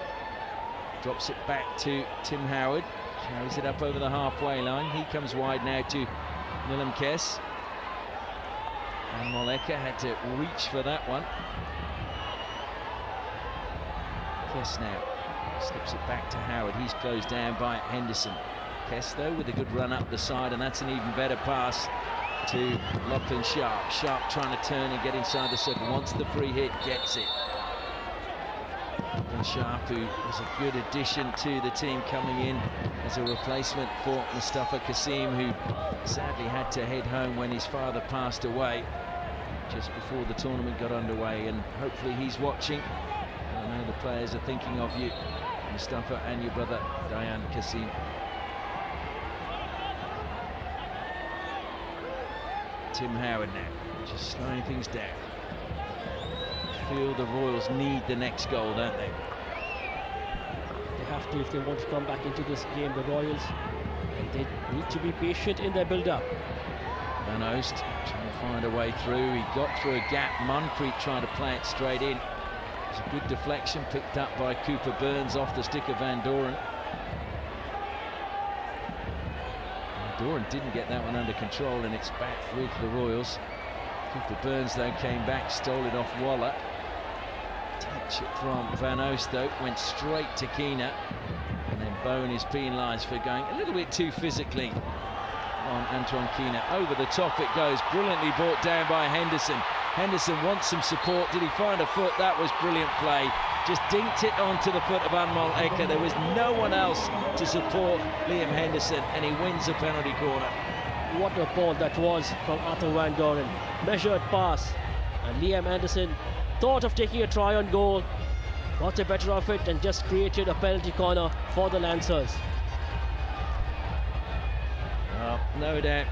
drops it back to Tim Howard, carries it up over the halfway line. He comes wide now to Nilan Kess, and Moleka had to reach for that one. Kess now slips it back to Howard. He's closed down by Henderson. Kess, though, with a good run up the side, and that's an even better pass to Lachlan Sharp. Sharp trying to turn and get inside the circle. Wants the free hit, gets it. Lachlan Sharp, who was a good addition to the team, coming in as a replacement for Mustafa Kasim, who sadly had to head home when his father passed away just before the tournament got underway. And hopefully he's watching. I know the players are thinking of you, Mustafa, and your brother Dayan Kasim. Tim Howard now, just slowing things down. I feel the Royals need the next goal, don't they? They have to if they want to come back into this game, the Royals. And they need to be patient in their build-up. Van Oost trying to find a way through. He got through a gap. Manpreet trying to play it straight in. It's a good deflection picked up by Cooper Burns off the stick of Van Doren. Doran didn't get that one under control, and it's back with the Royals. Cooper Burns, though, came back, stole it off Waller. Touch it from Van Oost, though, went straight to Keena. And then Boon is penalised for going a little bit too physically on Antoine Keena. Over the top it goes, brilliantly brought down by Henderson. Henderson wants some support. Did he find a foot? That was brilliant play. Just dinked it onto the foot of Anmol Eka. There was no one else to support Liam Henderson, and he wins the penalty corner. What a ball that was from Arthur Van Doren. Measured pass, and Liam Henderson thought of taking a try on goal, got the better of it, and just created a penalty corner for the Lancers. Well, no doubt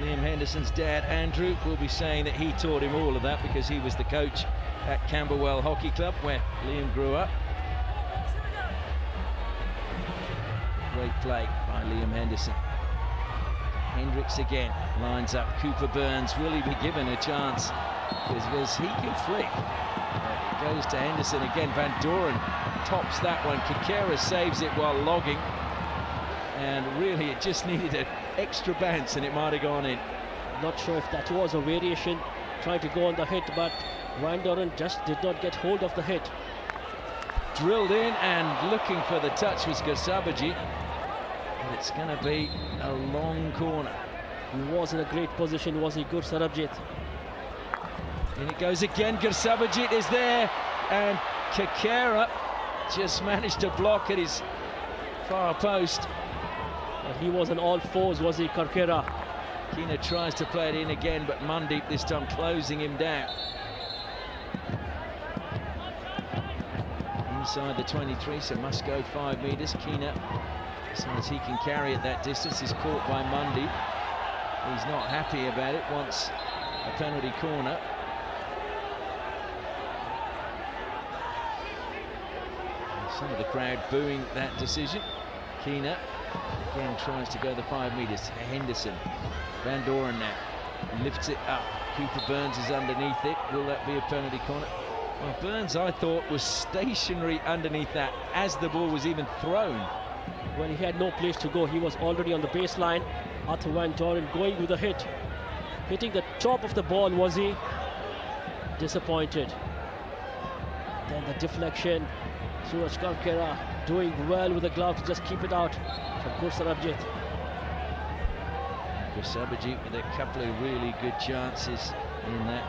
Liam Henderson's dad, Andrew, will be saying that he taught him all of that because he was the coach at Camberwell Hockey Club, where Liam grew up. Great play by Liam Henderson. Hendricks again lines up Cooper Burns. Will he be given a chance? Because he can flick. It goes to Henderson again. Van Doren tops that one. Kikera saves it while logging. And really, it just needed an extra bounce and it might have gone in. Not sure if that was a variation, trying to go on the hit, but Van Doren just did not get hold of the hit. Drilled in and looking for the touch was Gasabaji. And it's going to be a long corner. He was in a great position, was he? Good Sarabjit. In it goes again. Gasabaji is there, and Kikera just managed to block at his far post. And he was on all fours, was he, Karkera? Keena tries to play it in again, but Mandeep this time closing him down. Inside the 23, so must go 5 metres. Keena, as long as he can carry it that distance, is caught by Mandeep. He's not happy about it, wants a penalty corner. Some of the crowd booing that decision. Keena again tries to go the 5 metres. Henderson, Van Doren now lifts it up. Cooper Burns is underneath it. Will that be a penalty corner? Well, Burns, I thought, was stationary underneath that as the ball was even thrown. Well, he had no place to go. He was already on the baseline. Arthur Van Doren going with a hit. Hitting the top of the ball, was he? Disappointed. Then the deflection. Suraj Karkera doing well with the glove to just keep it out from Gursarabjit. Gursarabjit with a couple of really good chances in that.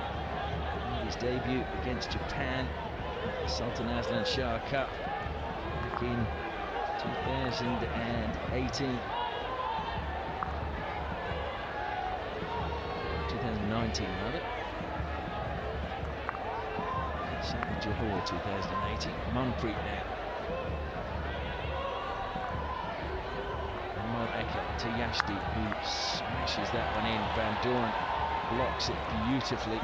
His debut against Japan at the Sultan Azlan Shah Cup back in 2018. 2019 rather. Johor 2018. Manpreet now. And Moecker to Yashdi, who smashes that one in. Van Doren blocks it beautifully.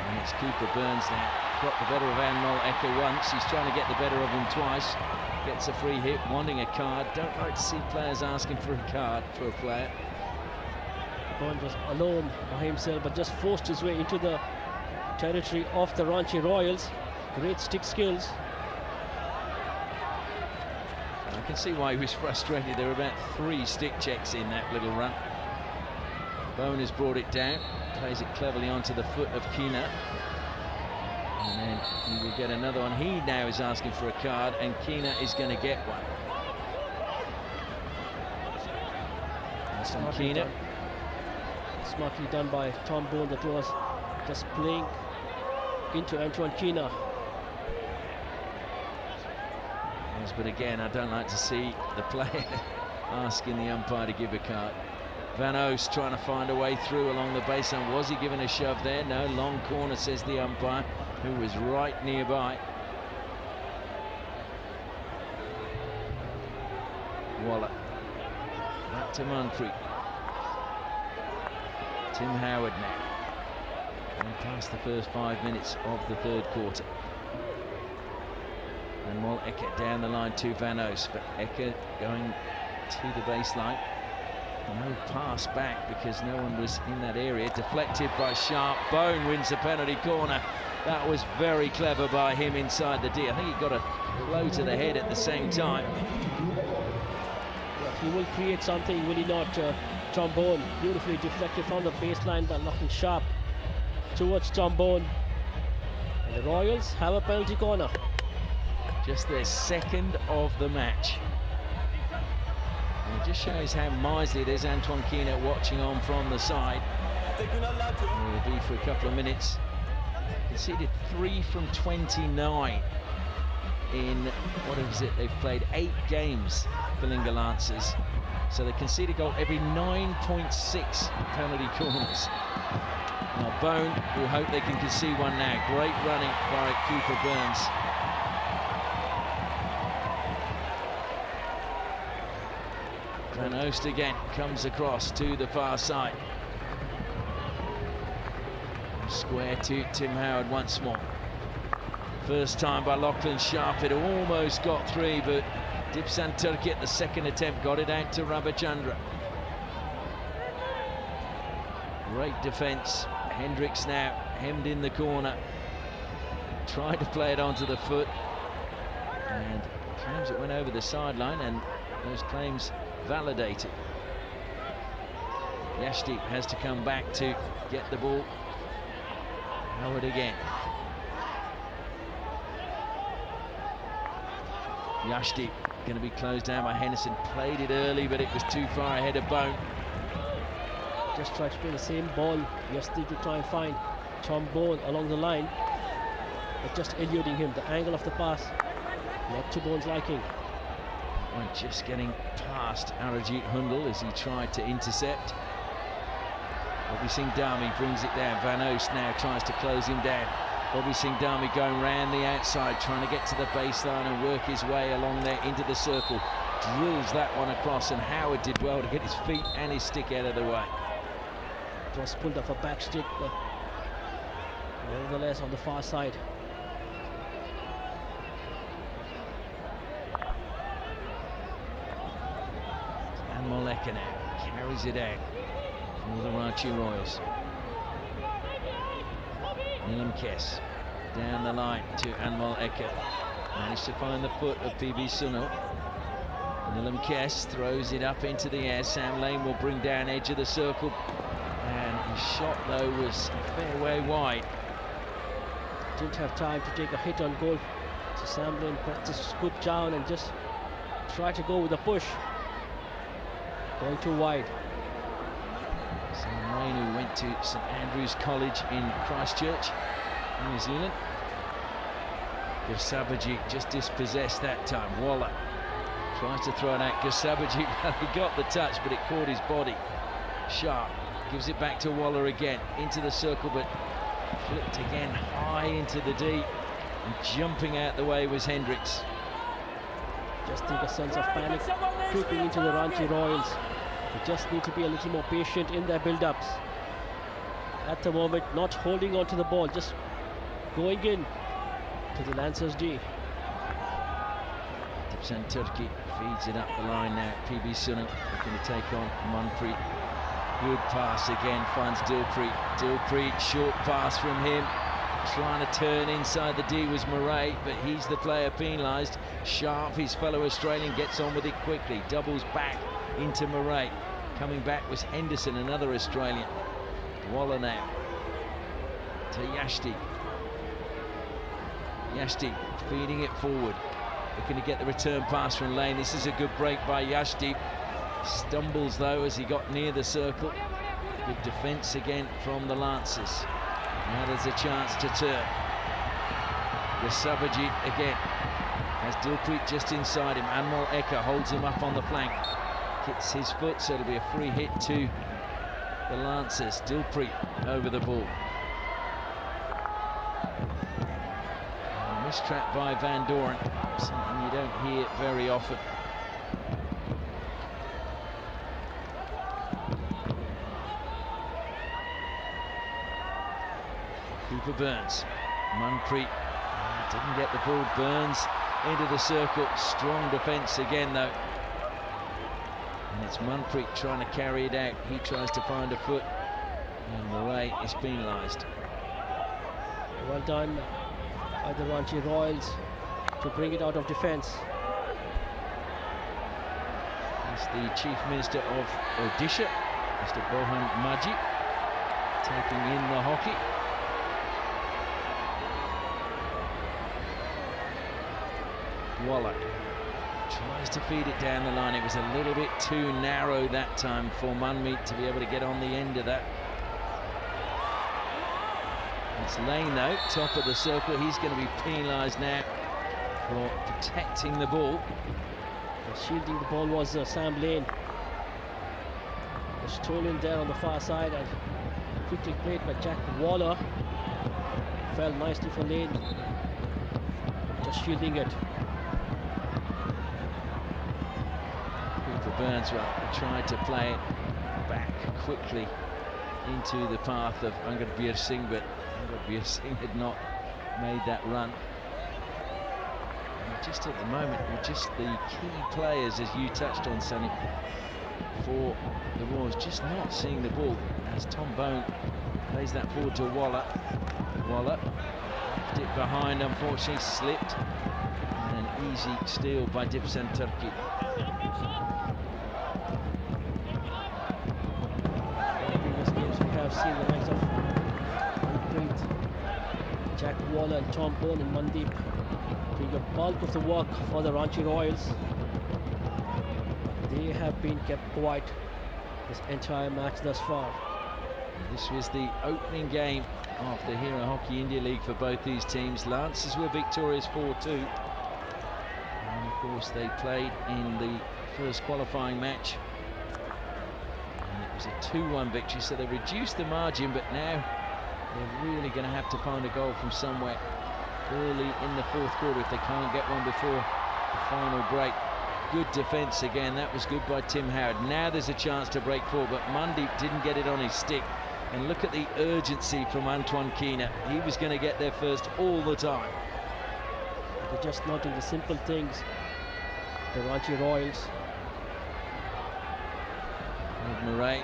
And it's Cooper Burns now. Got the better of Van Moecker once. He's trying to get the better of him twice. Gets a free hit, wanting a card. Don't like to see players asking for a card for a player. Burns was alone by himself, but just forced his way into the territory of the Ranchi Royals. Great stick skills. I can see why he was frustrated. There were about 3 stick checks in that little run. Boon has brought it down, plays it cleverly onto the foot of Keena. And then he will get another one. He now is asking for a card, and Keena is going to get one. That's on Keena. Smartly done by Tom Boon. That was just playing into Antoine Keena. Yes, but again, I don't like to see the player asking the umpire to give a card. Van Oost trying to find a way through along the baseline. Was he given a shove there? No, long corner, says the umpire, who was right nearby. Waller. Back to Manpreet. Tim Howard now. And past the first 5 minutes of the third quarter. And Mol Eckert down the line to Van Oost, but Eckert going to the baseline. No pass back because no one was in that area. Deflected by Sharp. Boon wins the penalty corner. That was very clever by him inside the D. I think he got a blow to the head at the same time. He will create something, will he not? Trombone beautifully deflected from the baseline by knocking Sharp towards Trombone. And the Royals have a penalty corner. Just their second of the match. And it just shows how miserly it is. Antoine Keena watching on from the side. It will be for a couple of minutes. Conceded 3 from 29 in, what is it, they've played 8 games, Kalinga Lancers. So they concede a goal every 9.6 penalty corners. Now Boon will hope they can concede one now. Great running by Cooper Burns. Van Oost again comes across to the far side. Square to Tim Howard once more. First time by Lachlan Sharp, it almost got through, but Dipsan Turki at the second attempt got it out to Rabachandra. Great defence. Hendricks now hemmed in the corner. Tried to play it onto the foot, and claims it went over the sideline, and those claims validated. Yashdeep has to come back to get the ball. Howard again. Yashdeep going to be closed down by Henderson. Played it early, but it was too far ahead of Boon. Just try to play the same ball. Yashdeep to try and find Tom Boon along the line, but just eluding him. The angle of the pass, not to Boon's liking. And just getting past Arajit Hundal as he tried to intercept. Bobby Singh Dami brings it down. Van Oost now tries to close him down. Bobby Singh Dami going round the outside, trying to get to the baseline and work his way along there into the circle. Drills that one across, and Howard did well to get his feet and his stick out of the way. It was pulled off a back stick, but nevertheless on the far side. And Moleka now carries it out for the Ranchi Royals. Nilam Kes down the line to Anmol Eka. Managed to find the foot of PB Sunil. Nilam Kes throws it up into the air. Sam Lane will bring down edge of the circle. And his shot, though, was a fair way wide. Didn't have time to take a hit on goal. So Sam Lane just scooped down and just tried to go with a push. Going too wide. Sam Lane, who went to St Andrews College in Christchurch, New Zealand. Gursabaji just dispossessed that time. Waller tries to throw it out. Gursabaji, he got the touch, but it caught his body. Sharp gives it back to Waller again, into the circle, but flipped again high into the deep, and jumping out the way was Hendricks. Just think a sense of panic creeping into the Ranchi Royals. They just need to be a little more patient in their build-ups. At the moment, not holding on to the ball, just going in to the Lancers D. Dipsan Turki feeds it up the line now. PB Sunil looking to take on Manpreet. Good pass again, finds Dilpreet. Dilpreet, short pass from him. Trying to turn inside the D was Murray, but he's the player penalised. Sharp, his fellow Australian, gets on with it quickly. Doubles back into Murray. Coming back was Henderson, another Australian. Waller now to Yashdeep. Yashdeep feeding it forward. Looking to get the return pass from Lane. This is a good break by Yashdeep. Stumbles though as he got near the circle. Good defence again from the Lancers. Now there's a chance to turn. Gursabaji again has Dilpreet just inside him. Anmol Eka holds him up on the flank. Hits his foot, so it'll be a free hit to the Lancers. Dilpreet over the ball. Mistrap by Van Doren, something you don't hear very often. Cooper Burns. Manpreet didn't get the ball. Burns into the circle. Strong defence again though. And it's Manpreet trying to carry it out. He tries to find a foot, and Murray is penalised. Well done by the Ranchi Royals to bring it out of defence. It's the Chief Minister of Odisha, Mr. Bohan Maji, taking in the hockey. Waller tries to feed it down the line. It was a little bit too narrow that time for Manmeet to be able to get on the end of that. It's Lane though, top of the circle. He's going to be penalised now for protecting the ball. Shielding the ball was Sam Lane. Was stolen there on the far side and quickly played by Jack Waller. Fell nicely for Lane. Just shielding it. Burns, well, tried to play it back quickly into the path of Angarbir Singh, but Angarbir Singh had not made that run. And just at the moment, with just the key players, as you touched on, Sonny, for the Royals, just not seeing the ball as Tom Boon plays that forward to Waller. Waller left it behind, unfortunately slipped, and an easy steal by Dibson Turkey. Seen the likes of Manpreet, Jack Waller and Tom Boon and Mandeep doing a bulk of the work for the Ranchi Royals. They have been kept quiet this entire match thus far. This was the opening game of the Hero Hockey India League for both these teams. Lancers were victorious 4-2. And of course they played in the first qualifying match. It was a 2-1 victory, so they reduced the margin, but now they're really going to have to find a goal from somewhere early in the fourth quarter if they can't get one before the final break. Good defence again, that was good by Tim Howard. Now there's a chance to break forward, but Mandeep didn't get it on his stick. And look at the urgency from Antoine Keena. He was going to get there first all the time. They're just not doing the simple things, the Ranchi Royals. Murray.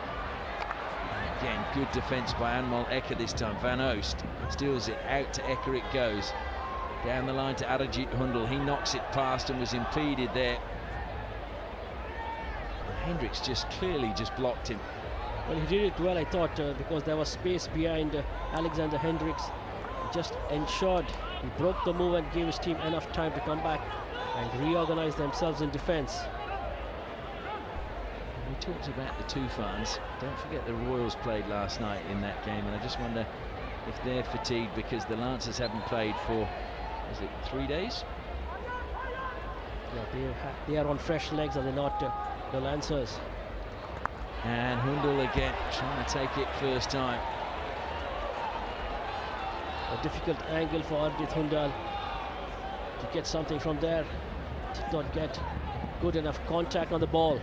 Again, good defence by Anmol Eka this time. Van Oost steals it out to Eka, it goes. Down the line to Arajit Hundal. He knocks it past and was impeded there. Hendricks just clearly just blocked him. Well, he did it well, I thought, because there was space behind Alexander Hendricks. He just ensured he broke the move and gave his team enough time to come back and reorganize themselves in defence. We talked about the TOOFANS. Don't forget the Royals played last night in that game, and I just wonder if they're fatigued because the Lancers haven't played for, is it 3 days? Yeah, they are on fresh legs, are they not, the Lancers? And Hundal again trying to take it first time. A difficult angle for Arjit Hundal to get something from there. Did not get good enough contact on the ball.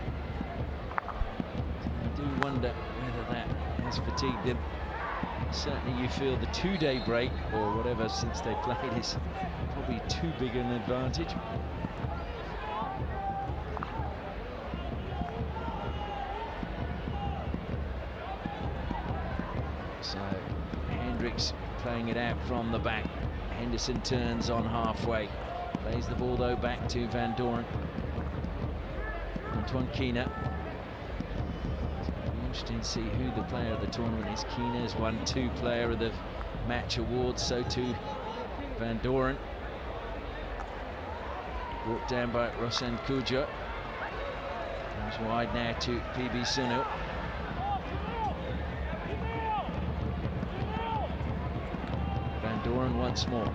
I do wonder whether that has fatigued them. Certainly you feel the 2-day break or whatever since they played is probably too big an advantage. So Hendricks playing it out from the back. Henderson turns on halfway. Plays the ball though back to Van Doren. Antoine Keena. Interesting to see who the player of the tournament is. Keena has won 2 player of the match awards, so too Van Doren. Brought down by Roshan Kuja. Comes wide now to PB Sunil. Van Doren once more.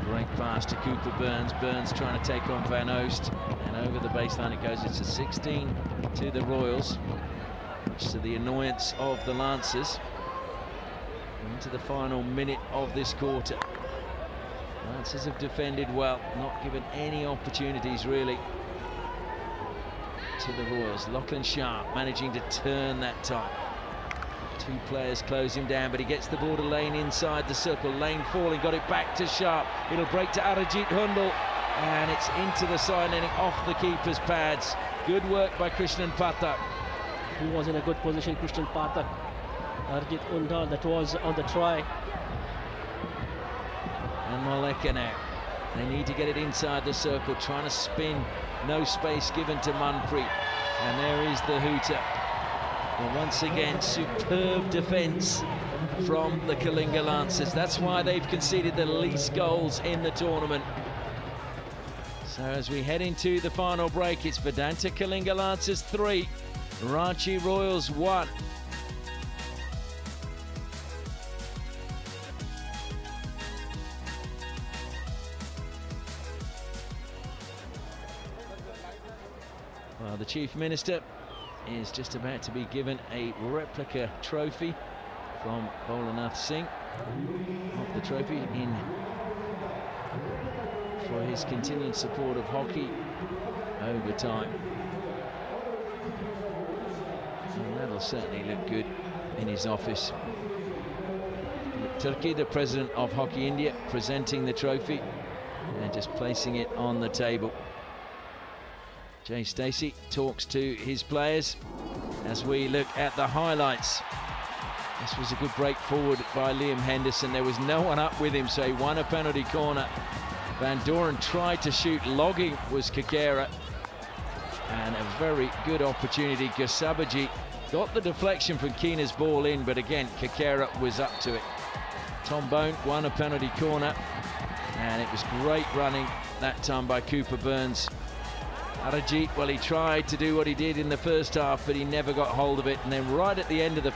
Break pass to Cooper Burns. Burns trying to take on Van Oost. And over the baseline it goes. It's a 16 to the Royals, much to the annoyance of the Lancers. Into the final minute of this quarter. Lancers have defended well, not given any opportunities really to the Royals. Lachlan Sharp managing to turn that time. 2 players close him down, but he gets the ball to Lane inside the circle. Lane falling, got it back to Sharp. It'll break to Arajit Hundal, and it's into the side netting off the keeper's pads. Good work by Krishnan Pathak. He was in a good position, Krishnan Pathak. Arjit Hundal, that was on the try. And Moleka now. They need to get it inside the circle, trying to spin. No space given to Manpreet. And there is the hooter. And once again, superb defence from the Kalinga Lancers. That's why they've conceded the least goals in the tournament. So as we head into the final break, it's Vedanta Kalinga Lancers 3, Ranchi Royals 1. Well, the Chief Minister is just about to be given a replica trophy from Bholanath Singh of the trophy in for his continued support of hockey over time. And that'll certainly look good in his office. Turkey, the president of Hockey India, presenting the trophy and just placing it on the table. Jay Stacey talks to his players as we look at the highlights. This was a good break forward by Liam Henderson. There was no one up with him, so he won a penalty corner. Van Doren tried to shoot, logging was Kakera. And a very good opportunity. Gasabaji got the deflection from Keena's ball in, but again, Kakera was up to it. Tom Boon won a penalty corner, and it was great running that time by Cooper Burns. Arajit, well, he tried to do what he did in the first half, but he never got hold of it. And then right at the end of the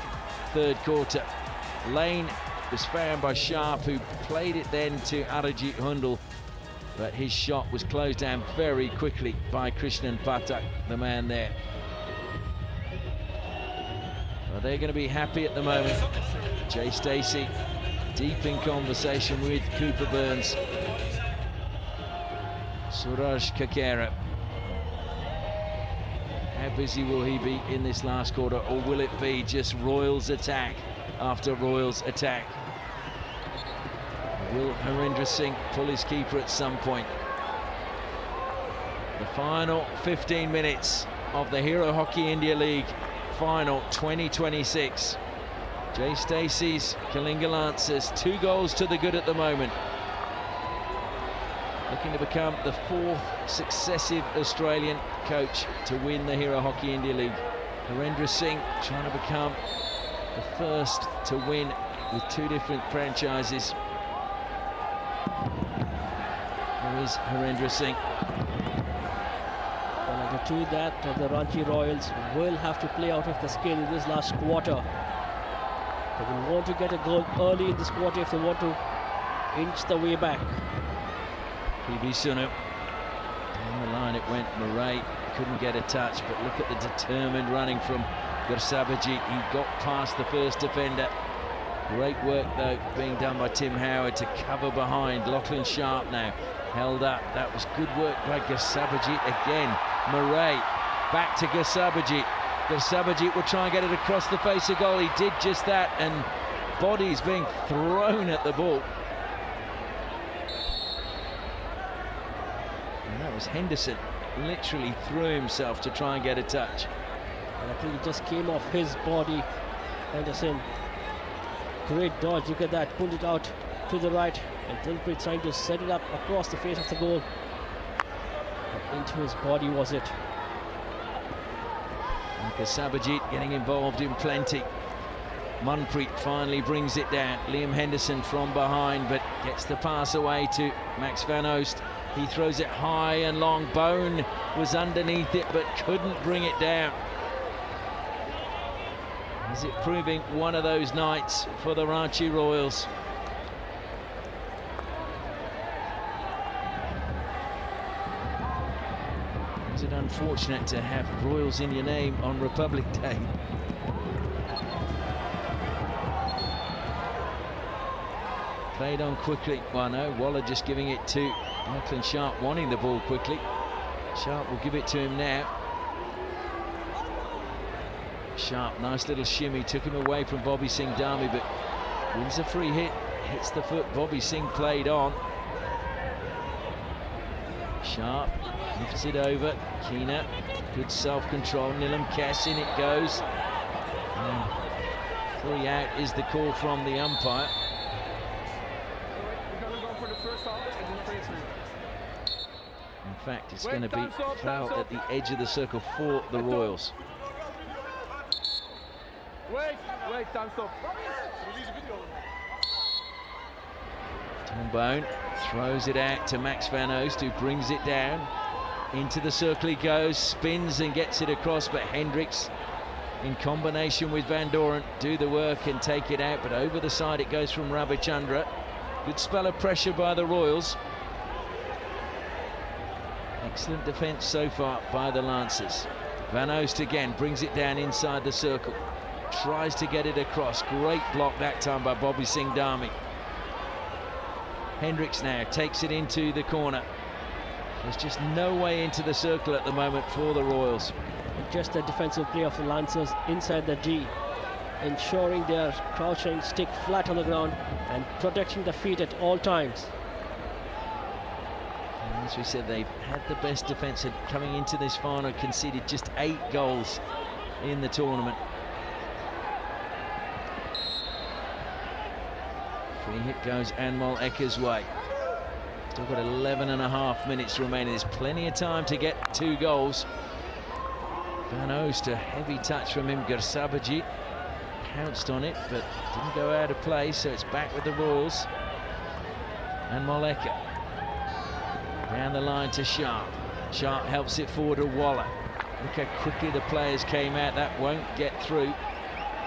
third quarter, Lane was found by Sharp, who played it then to Arajit Hundal, but his shot was closed down very quickly by Krishnan Pathak, the man there. Well, they're going to be happy at the moment. Jay Stacey deep in conversation with Cooper Burns. Suraj Kakera. How busy will he be in this last quarter, or will it be just Royals attack after Royals attack? Will Harendra Singh pull his keeper at some point? The final 15 minutes of the Hero Hockey India League final 2026. Jay Stacey's Kalinga Lancers, 2 goals to the good at the moment. Looking to become the 4th successive Australian coach to win the Hero Hockey India League. Harendra Singh trying to become the first to win with 2 different franchises. Here is Harendra Singh. Well, I can tell you that the Ranchi Royals will have to play out of the skin in this last quarter. They will want to get a goal early in this quarter if they want to inch the way back. PB Sunu. Down the line it went. Murray couldn't get a touch, but look at the determined running from Garsabaji. He got past the first defender. Great work, though, being done by Tim Howard to cover behind. Lachlan Sharp now held up. That was good work by Garsabaji again. Murray back to Garsabaji. Garsabaji will try and get it across the face of goal. He did just that, and bodies being thrown at the ball. And that was Henderson. Literally threw himself to try and get a touch. And I think it just came off his body. Henderson, great dodge, look at that, pulled it out to the right, and Dilpreet trying to set it up across the face of the goal. And into his body was it. Sabajit getting involved in plenty. Manpreet finally brings it down. Liam Henderson from behind, but gets the pass away to Max Van Oost. He throws it high and long. Boon was underneath it, but couldn't bring it down. Is it proving one of those nights for the Ranchi Royals? Is it unfortunate to have Royals in your name on Republic Day? Played on quickly. Well, no, Waller just giving it to Lachlan Sharp, wanting the ball quickly. Sharp will give it to him now. Sharp, nice little shimmy, took him away from Bobby Singh Dami, but wins a free hit, hits the foot. Bobby Singh played on. Sharp lifts it over. Keena, good self-control. Nilam Kess, in it goes. And 3 out is the call from the umpire. In fact, it's going to be foul at the edge of the circle for the Royals. Wait, time stop. Tom Boon throws it out to Max Van Oost, who brings it down. Into the circle he goes, spins and gets it across, but Hendricks, in combination with Van Doren, do the work and take it out, but over the side it goes from Ravichandra. Good spell of pressure by the Royals. Excellent defence so far by the Lancers. Van Oost again brings it down inside the circle. Tries to get it across. Great block that time by Bobby Singh Dami. Hendricks now takes it into the corner. There's just no way into the circle at the moment for the Royals. Just the defensive play of the Lancers inside the D, ensuring they are crouching, stick flat on the ground and protecting the feet at all times. And as we said, they've had the best defence coming into this final, conceded just 8 goals in the tournament. Free hit goes Anmol Ekka's way. Still got 11.5 minutes remaining. There's plenty of time to get 2 goals. Van Oost, a heavy touch from him. Gersabaji pounced on it, but didn't go out of play, so it's back with the Royals. Anmol Ekka down the line to Sharp. Sharp helps it forward to Waller. Look how quickly the players came out. That won't get through.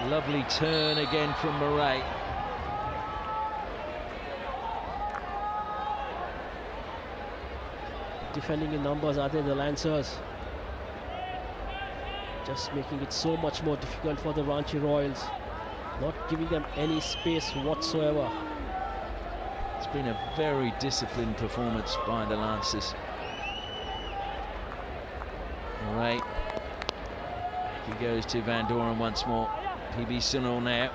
Lovely turn again from Murray. Defending in numbers, are they the Lancers? Just making it so much more difficult for the Ranchi Royals, not giving them any space whatsoever. It's been a very disciplined performance by the Lancers. Murray. He goes to Van Doren once more. PB Sunil now.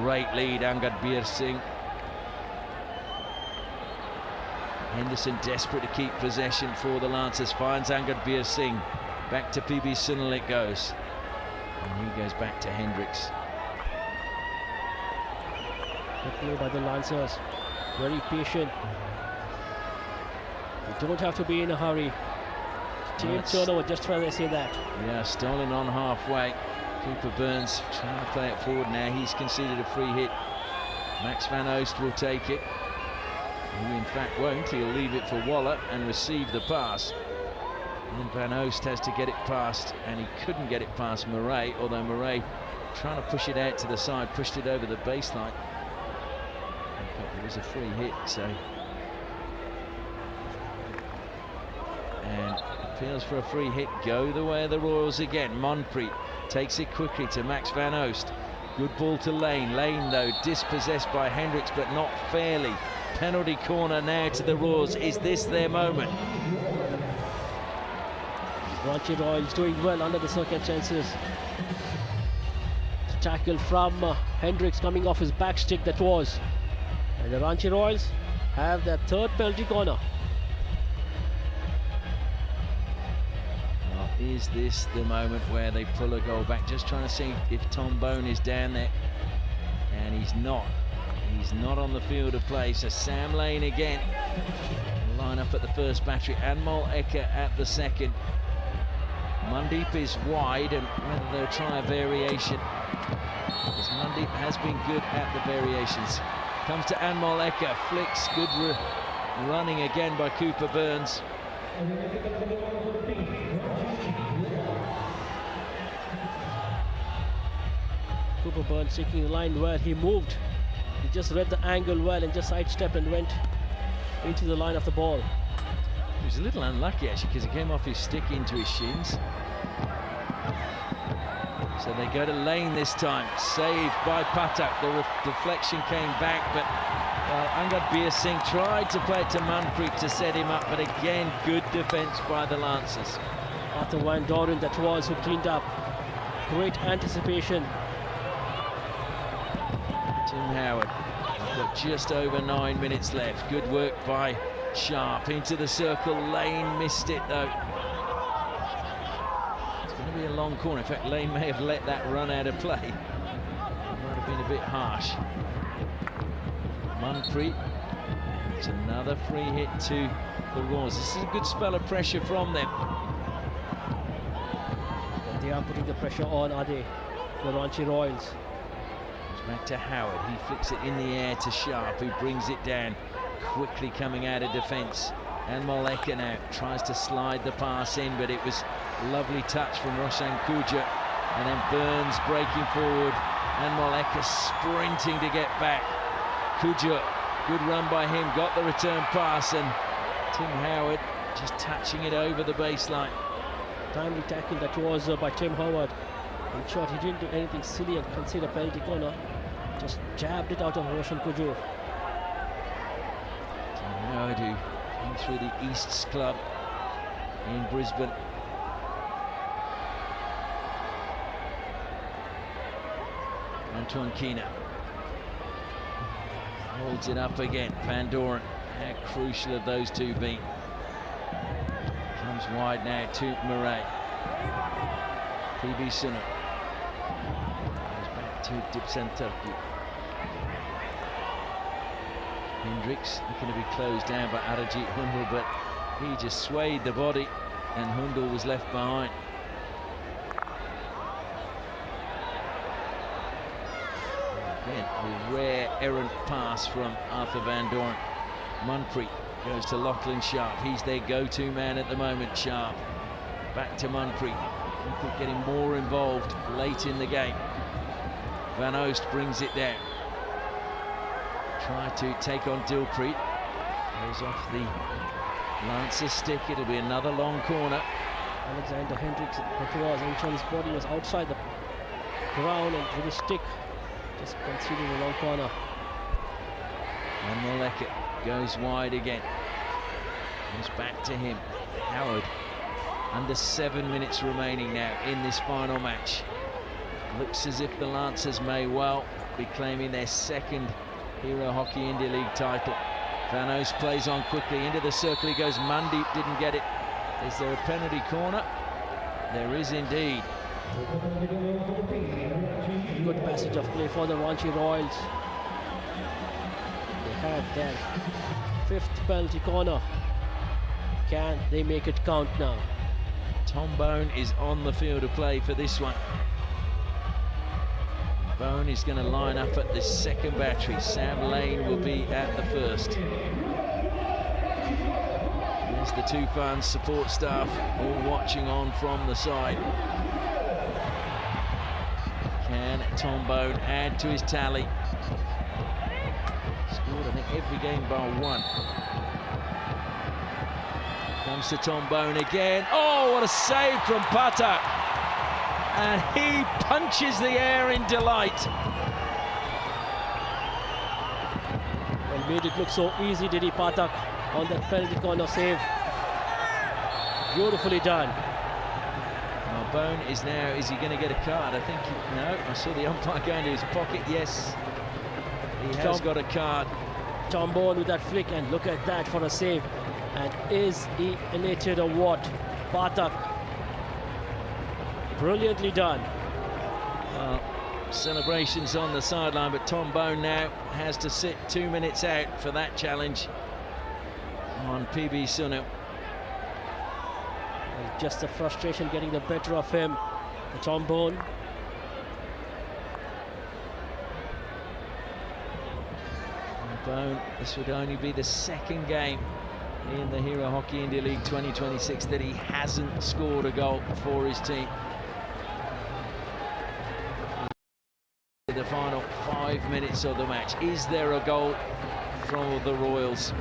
Great lead, Angad Bir Singh. Henderson desperate to keep possession for the Lancers. Finds Angad Bir Singh. Back to PB Sunil it goes. And he goes back to Hendricks. Good play by the Lancers. Very patient. You don't have to be in a hurry. Team turnover, just trying to say that. Yeah, stolen on halfway. Cooper Burns trying to play it forward now. He's conceded a free hit. Max Van Oost will take it. Who in fact won't. He'll leave it for Waller and receive the pass. And Van Oost has to get it past, and he couldn't get it past Murray, although Murray trying to push it out to the side, pushed it over the baseline. In fact, it was a free hit, so. And appeals for a free hit, go the way of the Royals again. Monpreet takes it quickly to Max Van Oost. Good ball to Lane. Lane, though, dispossessed by Hendricks, but not fairly. Penalty corner now to the Royals. Is this their moment? Ranchi Royals doing well under the circumstances. Tackle from Hendricks coming off his back stick, that was. And the Ranchi Royals have their 3rd penalty corner. Is this the moment where they pull a goal back? Just trying to see if Tom Boon is down there. And he's not. He's not on the field of play. So Sam Lane again. Line up at the first battery. Anmol Ekka at the second. Mandeep is wide, and whether they'll try a variation, because Mandeep has been good at the variations. Comes to Anmol Ekka, flicks, good running again by Cooper Burns. Cooper Burns taking the line well. He moved. He just read the angle well and just sidestepped and went into the line of the ball. He was a little unlucky actually, because he came off his stick into his shins. So they go to Lane this time, saved by Patak. The deflection came back, but Angad Bir Singh tried to play it to Manpreet to set him up, but again, good defence by the Lancers. Arthur Van Doren, that was, who cleaned up. Great anticipation. Tim Howard, we've got just over 9 minutes left. Good work by Sharp into the circle. Lane missed it though. It's going to be a long corner. In fact, Lane may have let that run out of play. It might have been a bit harsh. Manpreet. It's another free hit to the Royals. This is a good spell of pressure from them. They are putting the pressure on, are they? The Ranchi Royals. Back to Howard. He flicks it in the air to Sharp, who brings it down. Quickly coming out of defence. Anmol Ekka now tries to slide the pass in, but it was a lovely touch from Roshan Kuja. And then Burns breaking forward. Anmol Ekka sprinting to get back. Kuja, good run by him, got the return pass, and Tim Howard just touching it over the baseline. Timely tackle that was by Tim Howard. In short, he didn't do anything silly and concede a penalty corner. Just jabbed it out of Roshan Kuja. Tim Howard, who in through the Easts Club in Brisbane. Antoine Keener holds it up again. Van Doren, how crucial have those two been? Comes wide now to Murray. PB Sunil goes back to Dipsantarki. Hendricks looking to be closed down by Arajit Hundal, but he just swayed the body and Hundal was left behind. Again, a rare errant pass from Arthur Van Doren. Munpreet goes to Lachlan Sharp. He's their go-to man at the moment, Sharp. Back to Munpreet. Munpreet getting more involved late in the game. Van Oost brings it down. Try to take on Dilpreet. Goes off the Lancer stick. It'll be another long corner. Alexander Hendricks, his body was outside the ground, and with the stick just conceded a long corner. And Maleka goes wide again. Comes back to him. Howard. Under 7 minutes remaining now in this final match. Looks as if the Lancers may well be claiming their second Hero Hockey India League title. Van Oost plays on quickly into the circle. He goes Mandeep, didn't get it. Is there a penalty corner? There is indeed. Good passage of play for the Ranchi Royals. They have their 5th penalty corner. Can they make it count now? Tom Boon is on the field of play for this one. Boon is going to line up at the second battery. Sam Lane will be at the first. There's the TOOFANS support staff all watching on from the side. Can Tom Boon add to his tally? Scored, I think, every game bar one. Comes to Tom Boon again. Oh, what a save from Patak! And he punches the air in delight. Well, made it look so easy, did he, Patak, on that penalty corner save. Beautifully done. Well, Boon is now, is he going to get a card? I think, no, I saw the umpire go into his pocket. Yes, he has got a card. Tom Boon with that flick, and look at that for a save. And is he elated or what? Patak. Brilliantly done. Well, celebrations on the sideline, but Tom Boon now has to sit 2 minutes out for that challenge on PB Sunil. Just the frustration getting the better of him, Tom Boon. Boon, this would only be the second game in the Hero Hockey India League 2026 that he hasn't scored a goal for his team. The final 5 minutes of the match. Is there a goal from the Royals?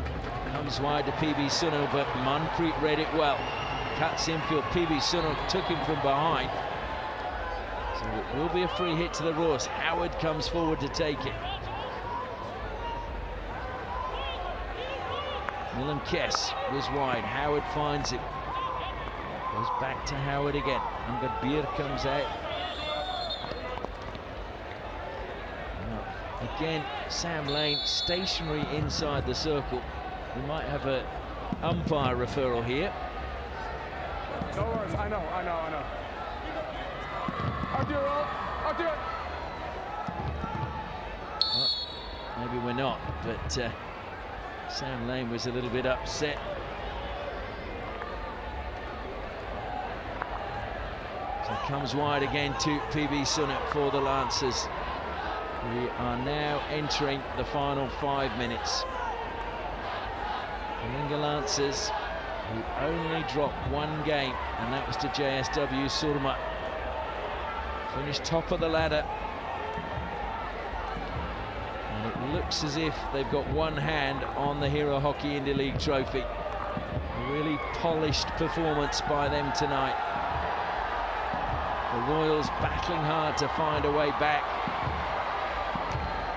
Comes wide to PB Sunil, but Munpreet read it well. Cuts infield. PB Sunil took him from behind. So it will be a free hit to the Royals. Howard comes forward to take it. Milan Kess was wide. Howard finds it. Goes back to Howard again. Beer comes out. Again, Sam Lane stationary inside the circle. We might have an umpire referral here. No worries, I know. I'll do it. Well, maybe we're not, but Sam Lane was a little bit upset. So it comes wide again to PB Sunil for the Lancers. We are now entering the final 5 minutes. Kalinga Lancers, who only dropped one game, and that was to JSW Surma. Finished top of the ladder. And it looks as if they've got one hand on the Hero Hockey India League trophy. A really polished performance by them tonight. The Royals battling hard to find a way back.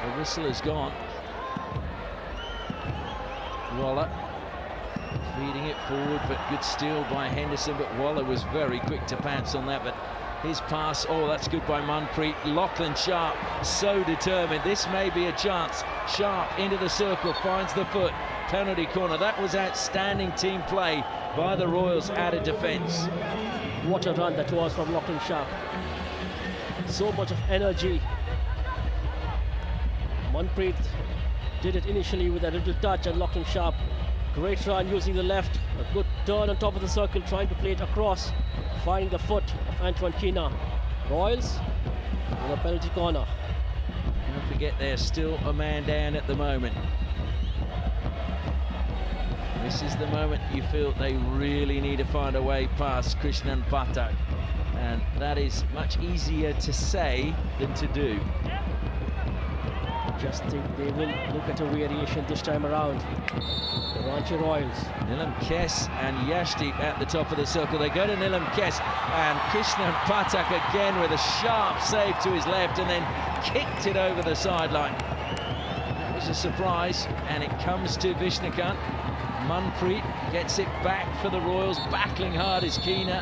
The whistle is gone. Waller Feeding it forward, but good steal by Henderson, but Waller was very quick to pounce on that, but his pass, oh, that's good by Manpreet. Lachlan Sharp, so determined. This may be a chance. Sharp into the circle, finds the foot. Penalty corner. That was outstanding team play by the Royals out of defence. What a run that was from Lachlan Sharp. So much of energy. Manpreet did it initially with a little touch, and Lachlan Sharp, great run using the left, a good turn on top of the circle, trying to play it across, finding the foot of Antoine Keena. Royals in a penalty corner. Don't forget there's still a man down at the moment. This is the moment you feel they really need to find a way past Krishnan Pathak, and that is much easier to say than to do. Just think they will look at a variation this time around. The Ranchi Royals. Nilam Kes and Yashdeep at the top of the circle. They go to Nilam Kes, and Krishnan Pathak again with a sharp save to his left, and then kicked it over the sideline. That was a surprise, and it comes to Vishnukant. Manpreet gets it back for the Royals, battling hard is Keena.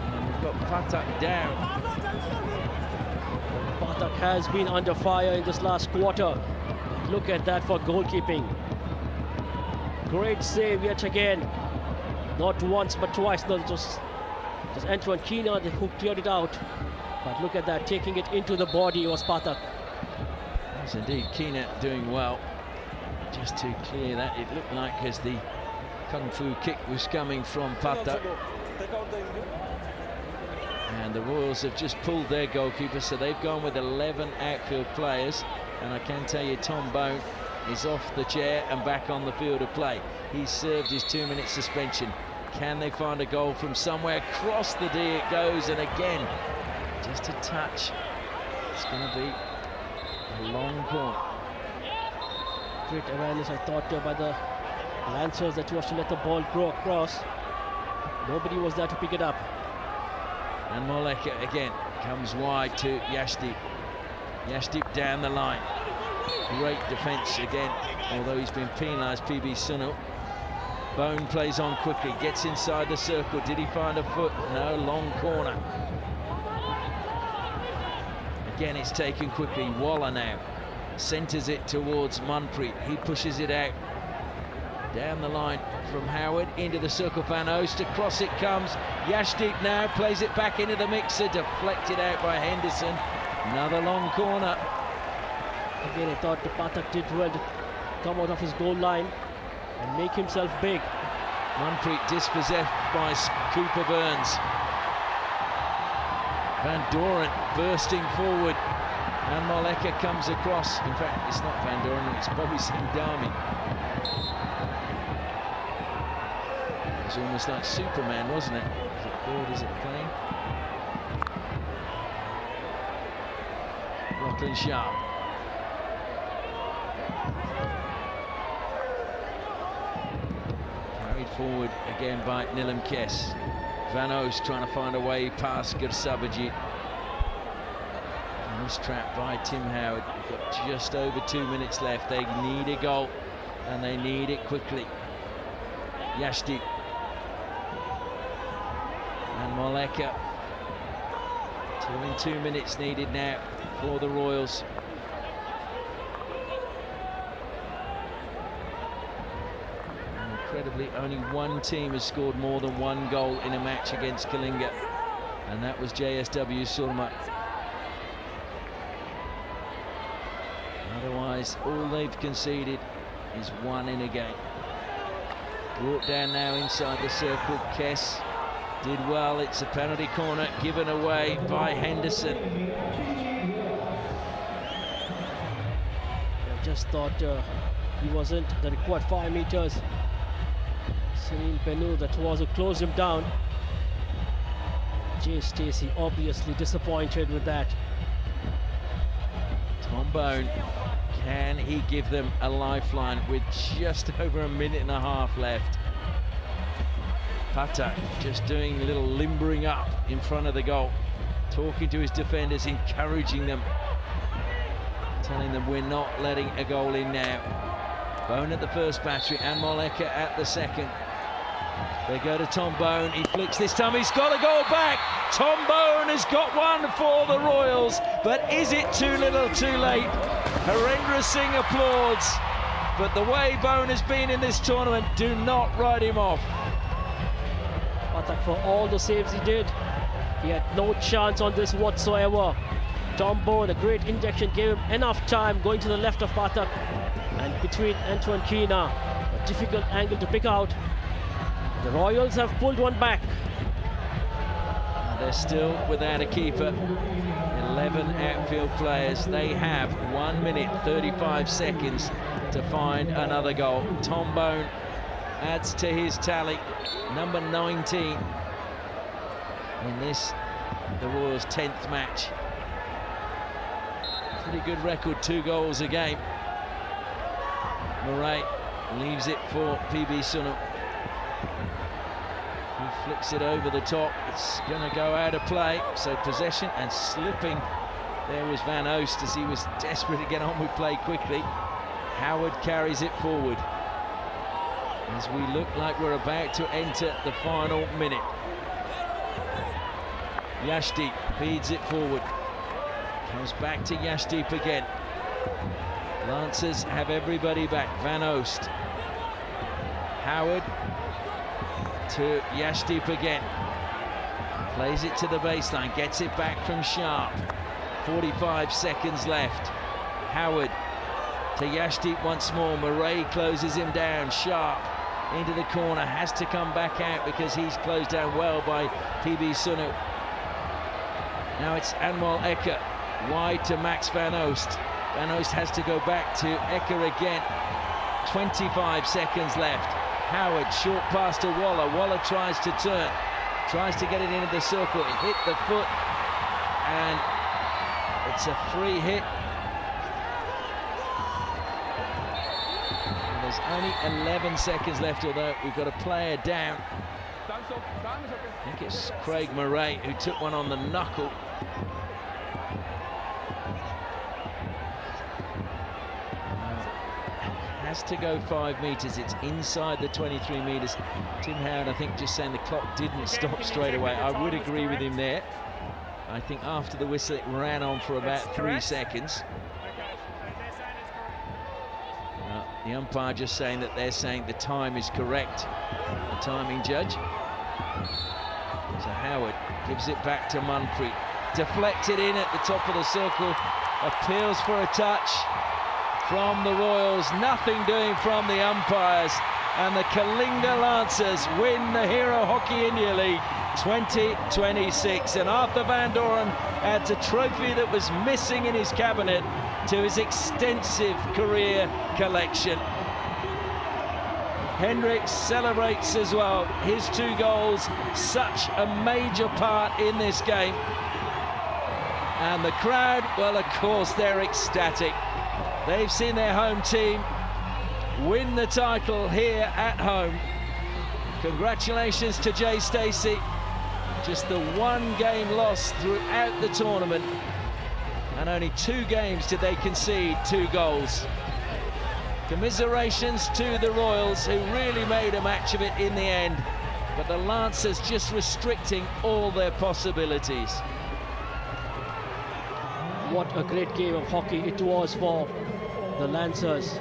And we've got Pathak down. Pathak has been under fire in this last quarter. Look at that for goalkeeping. Great save yet again. Not once but twice. No, it was Antoine Keena who cleared it out. But look at that, taking it into the body was Pathak. Yes, indeed, Keena doing well. Just to clear that, it looked like as the kung fu kick was coming from Pathak. And the Royals have just pulled their goalkeeper, so they've gone with 11 outfield players. And I can tell you Tom Boon is off the chair and back on the field of play. He's served his 2-minute suspension. Can they find a goal from somewhere? Across the D it goes, and again, just a touch. It's going to be a long corner. Great awareness, I thought, by the Lancers that was to let the ball go across. Nobody was there to pick it up. And Moleka again comes wide to Yashdeep. Yashdeep down the line. Great defence again, although he's been penalised, PB Sunil. Boon plays on quickly, gets inside the circle. Did he find a foot? No, long corner. Again, it's taken quickly. Waller now centres it towards Manpreet. He pushes it out. Down the line from Howard into the circle. Van Oost, across it comes. Yashdeep now plays it back into the mixer, deflected out by Henderson. Another long corner. Again, I thought the Pathak did well to come out of his goal line and make himself big. Manpreet dispossessed by Cooper Burns. Van Doren bursting forward, and Moleka comes across. In fact, it's not Van Doren, it's Bobby Singhdami. It was almost like Superman, wasn't it? Is it bird, is it plane? Lachlan Sharp. Carried forward again by Nilam Kes. Van Oost trying to find a way past Gersabajit. Trapped by Tim Howard. We've got just over 2 minutes left. They need a goal, and they need it quickly. Yashdeep and Moleka. 2 minutes needed now for the Royals. And incredibly, only one team has scored more than one goal in a match against Kalinga, and that was JSW Surma. Otherwise, all they've conceded is one in a game. Brought down now inside the circle. Kess did well. It's a penalty corner given away by Henderson. I just thought he wasn't the required 5 meters. Sunil Benu, that was who closed him down. Jay Stacey obviously disappointed with that. Tom Boon, can he give them a lifeline with just over 1.5 minutes left? Pathak just doing a little limbering up in front of the goal, talking to his defenders, encouraging them, telling them we're not letting a goal in now. Boon at the first battery, and Moleka at the second. They go to Tom Boon, he flicks this time, he's got to go back! Tom Boon has got one for the Royals, but is it too little too late? Harendra Singh applauds, but the way Boon has been in this tournament, do not write him off. Pathak, for all the saves he did, he had no chance on this whatsoever. Tom Boon, a great injection, gave him enough time going to the left of Pathak, and between Antoine Keena, a difficult angle to pick out. The Royals have pulled one back. They're still without a keeper. 11 outfield players. They have 1 minute 35 seconds to find another goal. Tom Boon adds to his tally, number 19 in this, the Royals' 10th match. Pretty good record, 2 goals a game. Murray leaves it for PB Sunu. He flicks it over the top. It's going to go out of play. So possession and slipping. There was Van Oost as he was desperate to get on with play quickly. Howard carries it forward as we look like we're about to enter the final minute. Yashdeep feeds it forward. Comes back to Yashdeep again. Lancers have everybody back. Van Oost. Howard to Yashdeep again. Plays it to the baseline, gets it back from Sharp. 45 seconds left. Howard to Yashdeep once more. Murray closes him down. Sharp into the corner, has to come back out because he's closed down well by PB Sunu. Now it's Anmol Ecker, wide to Max Van Oost. Van Oost has to go back to Ecker again. 25 seconds left. Howard, short pass to Waller. Waller tries to turn, tries to get it into the circle. It hit the foot, and it's a free hit. And there's only 11 seconds left, although we've got a player down. I think it's Craig Murray who took one on the knuckle. Has to go 5 meters. It's inside the 23 meters. Tim Howard, I think, just saying the clock didn't stop straight away. I would agree with him there. I think after the whistle it ran on for about 3 seconds. The umpire just saying that they're saying the time is correct, the timing judge. So Howard gives it back to Munpreet. Deflected in at the top of the circle. Appeals for a touch from the Royals, nothing doing from the umpires, and the Kalinga Lancers win the Hero Hockey India League 2026, and Arthur Van Doren adds a trophy that was missing in his cabinet to his extensive career collection. Hendricks celebrates as well, his 2 goals, such a major part in this game, and the crowd, well, of course, they're ecstatic. They've seen their home team win the title here at home. Congratulations to Jay Stacey. Just the 1 game loss throughout the tournament, and only 2 games did they concede 2 goals. Commiserations to the Royals, who really made a match of it in the end, but the Lancers just restricting all their possibilities. What a great game of hockey it was for the Lancers.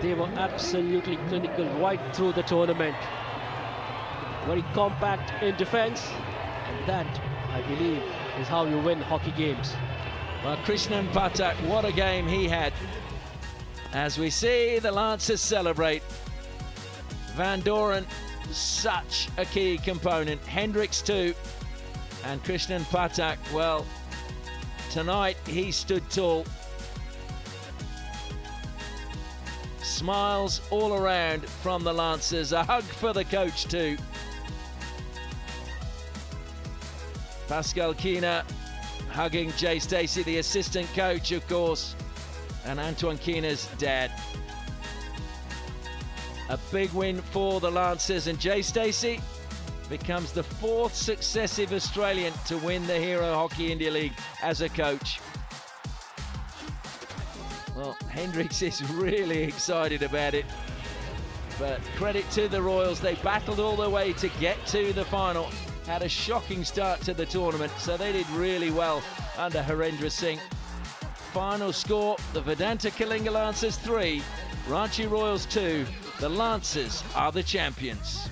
They were absolutely clinical right through the tournament. Very compact in defense, and that, I believe, is how you win hockey games. Well, Krishnan Pathak, what a game he had. As we see the Lancers celebrate. Van Doren, such a key component. Hendricks too. And Krishnan Pathak, well, tonight he stood tall. Smiles all around from the Lancers. A hug for the coach too. Pascal Keena hugging Jay Stacey, the assistant coach, of course, and Antoine Keena's dad. A big win for the Lancers, and Jay Stacey becomes the 4th successive Australian to win the Hero Hockey India League as a coach. Well, Hendricks is really excited about it. But credit to the Royals, they battled all the way to get to the final. Had a shocking start to the tournament, so they did really well under Harendra Singh. Final score, the Vedanta Kalinga Lancers 3, Ranchi Royals 2. The Lancers are the champions.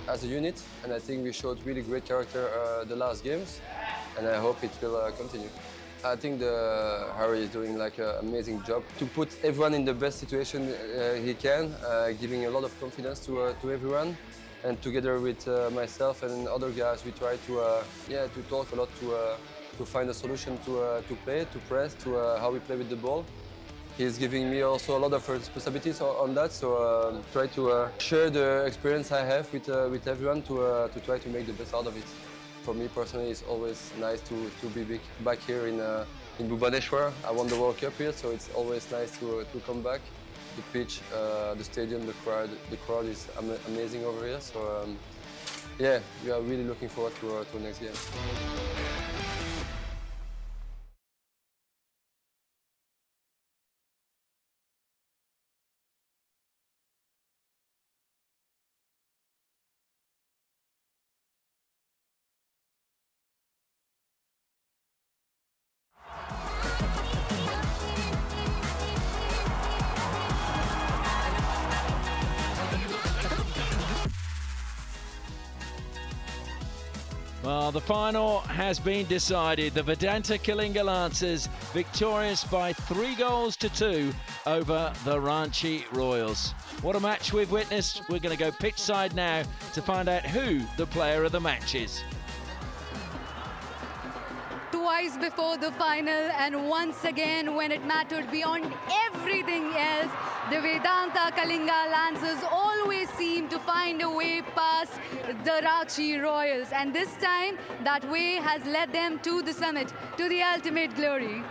As a unit, and I think we showed really great character the last games, and I hope it will continue. I think Harry is doing like an amazing job to put everyone in the best situation he can, giving a lot of confidence to everyone. And together with myself and other guys, we try to talk a lot to find a solution to play, to press, to how we play with the ball. He's giving me also a lot of responsibilities on that, so try to share the experience I have with everyone to try to make the best out of it. For me personally, it's always nice to be back here in Bhubaneswar. I won the World Cup here, so it's always nice to come back. The pitch, the stadium, the crowd is amazing over here. So yeah, we are really looking forward to next game. Well, the final has been decided. The Vedanta Kalinga Lancers victorious by 3-2 over the Ranchi Royals. What a match we've witnessed. We're going to go pitch side now to find out who the player of the match is. Twice before the final and once again when it mattered beyond everything else, the Vedanta Kalinga Lancers always seem to find a way past the Ranchi Royals, and this time that way has led them to the summit, to the ultimate glory.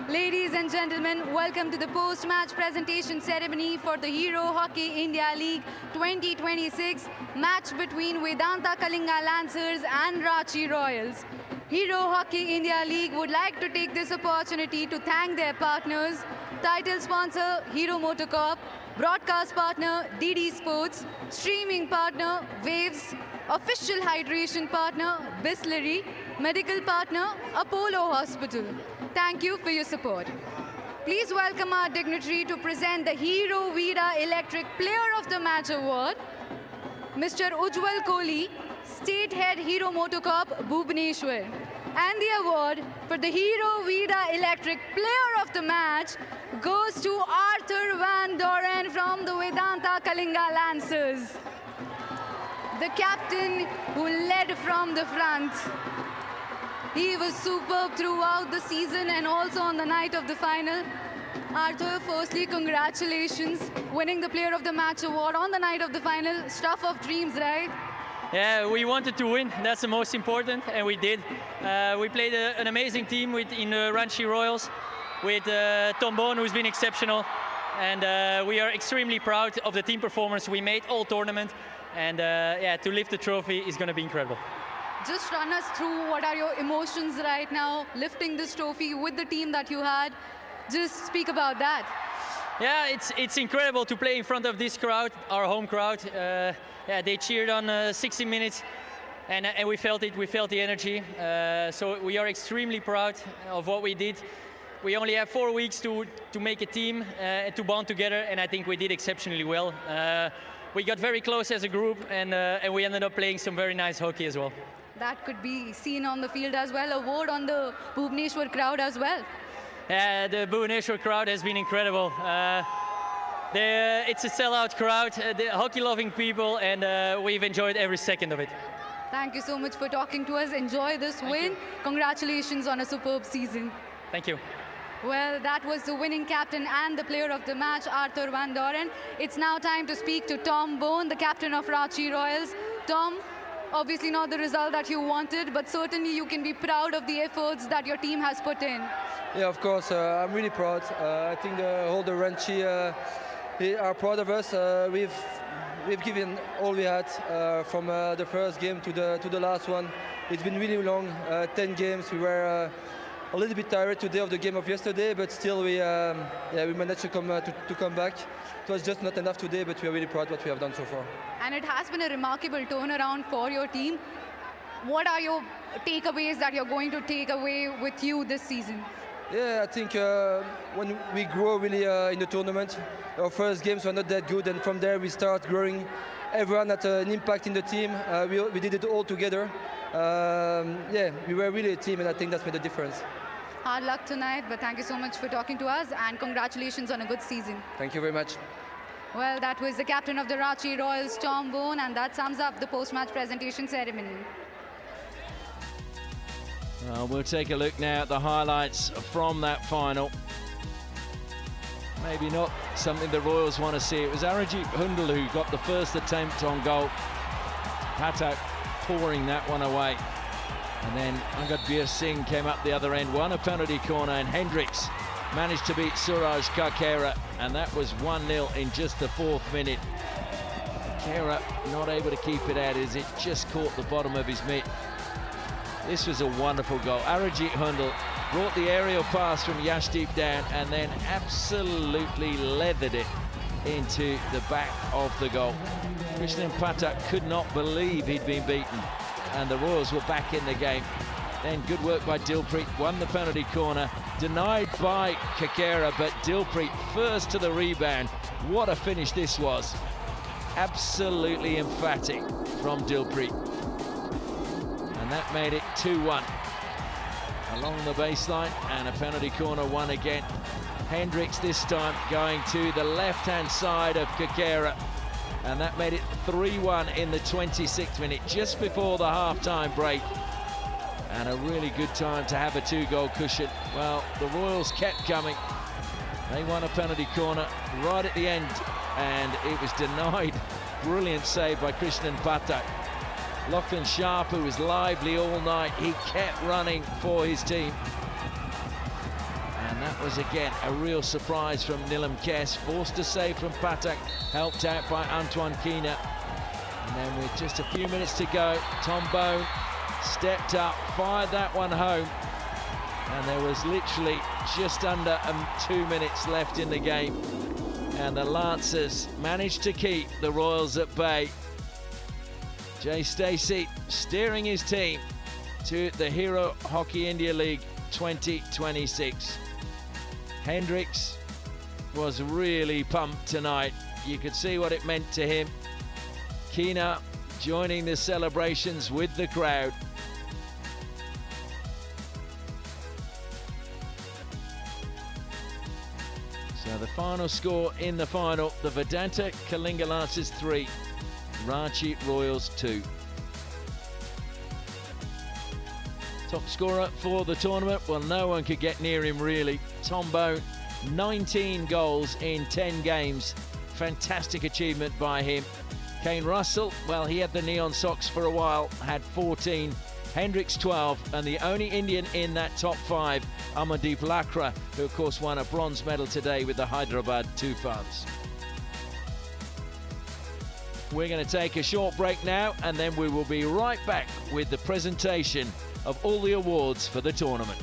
Ladies and gentlemen, welcome to the post-match presentation ceremony for the Hero Hockey India League 2026 match between Vedanta Kalinga Lancers and Ranchi Royals. Hero Hockey India League would like to take this opportunity to thank their partners, title sponsor Hero Motorcorp, broadcast partner DD Sports, streaming partner Waves, official hydration partner Bisleri, medical partner Apollo Hospital. Thank you for your support. Please welcome our dignitary to present the Hero Vida Electric Player of the Match Award, Mr. Ujjwal Kohli, State Head Hero Motocorp, Bhubaneswar. And the award for the Hero Vida Electric Player of the Match goes to Arthur Van Doren from the Vedanta Kalinga Lancers. The captain who led from the front. He was superb throughout the season and also on the night of the final. Arthur, firstly, congratulations, winning the Player of the Match award on the night of the final. Stuff of dreams, right? Yeah, we wanted to win. That's the most important, and we did. We played an amazing team in the Ranchi Royals with Tom Boon, who's been exceptional. And we are extremely proud of the team performance we made all tournament. And yeah, to lift the trophy is going to be incredible. Just run us through what are your emotions right now, lifting this trophy with the team that you had. Just speak about that. Yeah, it's incredible to play in front of this crowd, our home crowd. Yeah, they cheered on 60 minutes, and we felt it. We felt the energy. So we are extremely proud of what we did. We only have 4 weeks to make a team and to bond together, and I think we did exceptionally well. We got very close as a group, and we ended up playing some very nice hockey as well. That could be seen on the field as well. A word on the Bhubaneswar crowd as well. Yeah, the Bhubaneswar crowd has been incredible. It's a sellout crowd, hockey-loving people, and we've enjoyed every second of it. Thank you so much for talking to us. Enjoy this win. Congratulations on a superb season. Thank you. Well, that was the winning captain and the player of the match, Arthur Van Doren. It's now time to speak to Tom Boon, the captain of Ranchi Royals. Tom, obviously not the result that you wanted, but certainly you can be proud of the efforts that your team has put in. Yeah, of course, I'm really proud. I think all the Ranchi are proud of us. We've given all we had from the first game to the last one. It's been really long, 10 games. We were a little bit tired today of the game of yesterday, but still we managed to come back. It was just not enough today, but we are really proud of what we have done so far. And it has been a remarkable turnaround for your team. What are your takeaways that you're going to take away with you this season? Yeah, I think when we grow really in the tournament, our first games were not that good, and from there we start growing. Everyone had an impact in the team. We did it all together. Yeah, we were really a team, and I think that's made a difference. Hard luck tonight, but thank you so much for talking to us, and congratulations on a good season. Thank you very much. Well, that was the captain of the Ranchi Royals, Tom Boon, and that sums up the post-match presentation ceremony. We'll take a look now at the highlights from that final. Maybe not something the Royals want to see. It was Arijit Hundal who got the first attempt on goal. Patak pouring that one away. And then Angad Bir Singh came up the other end, won a penalty corner, and Hendricks managed to beat Suraj Kakera, and that was 1-0 in just the 4th minute. Kakera not able to keep it out as it just caught the bottom of his mitt. This was a wonderful goal. Arijit Hundal brought the aerial pass from Yashdeep down and then absolutely leathered it into the back of the goal. Krishnan Patak could not believe he'd been beaten, and the Royals were back in the game. Then good work by Dilpreet, won the penalty corner, denied by Kakera, but Dilpreet first to the rebound. What a finish this was. Absolutely emphatic from Dilpreet. And that made it 2-1. Along the baseline, and a penalty corner won again. Hendricks this time going to the left-hand side of Kakera. And that made it 3-1 in the 26th minute, just before the half-time break. And a really good time to have a 2-goal cushion. Well, the Royals kept coming. They won a penalty corner right at the end, and it was denied. Brilliant save by Krishnan Patak. Lachlan Sharp, who was lively all night, he kept running for his team. And that was, again, a real surprise from Nilam Kes. Forced a save from Patak, helped out by Antoine Kina. And then with just a few minutes to go, Tom Boon stepped up, fired that one home. And there was literally just under 2 minutes left in the game. And the Lancers managed to keep the Royals at bay. Jay Stacey steering his team to the Hero Hockey India League 2026. Hendricks was really pumped tonight. You could see what it meant to him. Kina joining the celebrations with the crowd. So the final score in the final, the Vedanta Kalinga Lancers 3, Ranchi Royals 2. Top scorer for the tournament, well, no one could get near him really. Tom Boon, 19 goals in 10 games. Fantastic achievement by him. Kane Russell, well, he had the neon socks for a while, had 14. Hendricks 12, and the only Indian in that top 5, Amandeep Lakra, who of course won a bronze medal today with the Hyderabad TOOFANS. We're going to take a short break now, and then we will be right back with the presentation of all the awards for the tournament.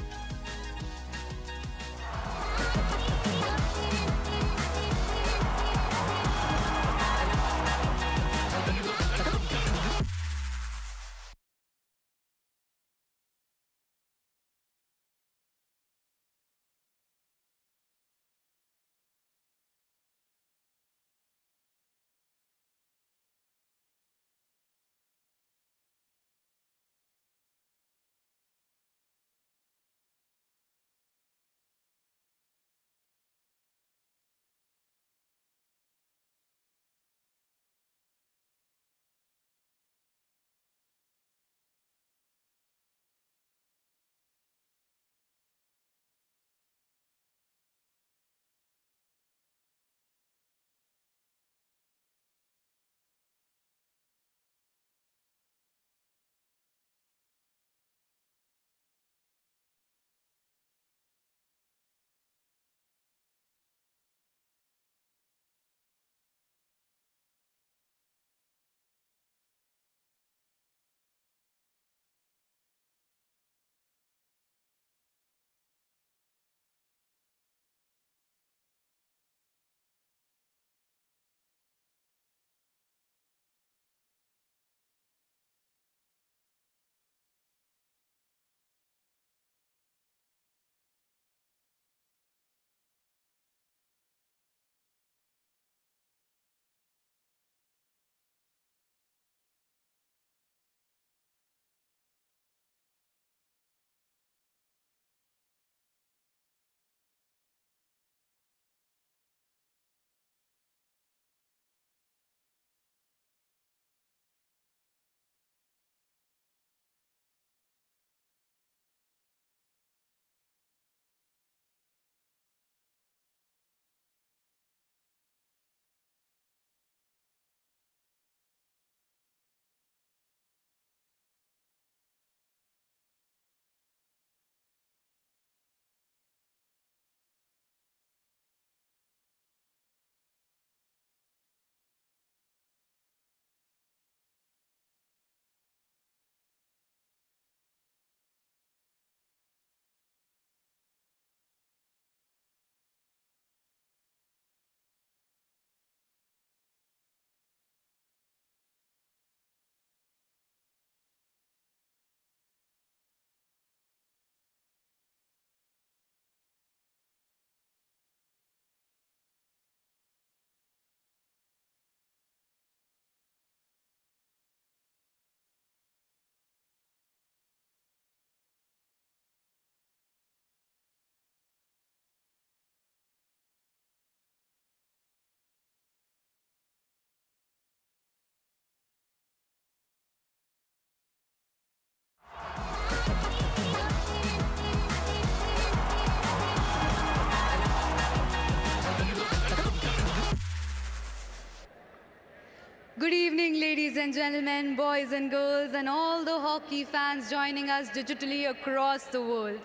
Good evening, ladies and gentlemen, boys and girls, and all the hockey fans joining us digitally across the world.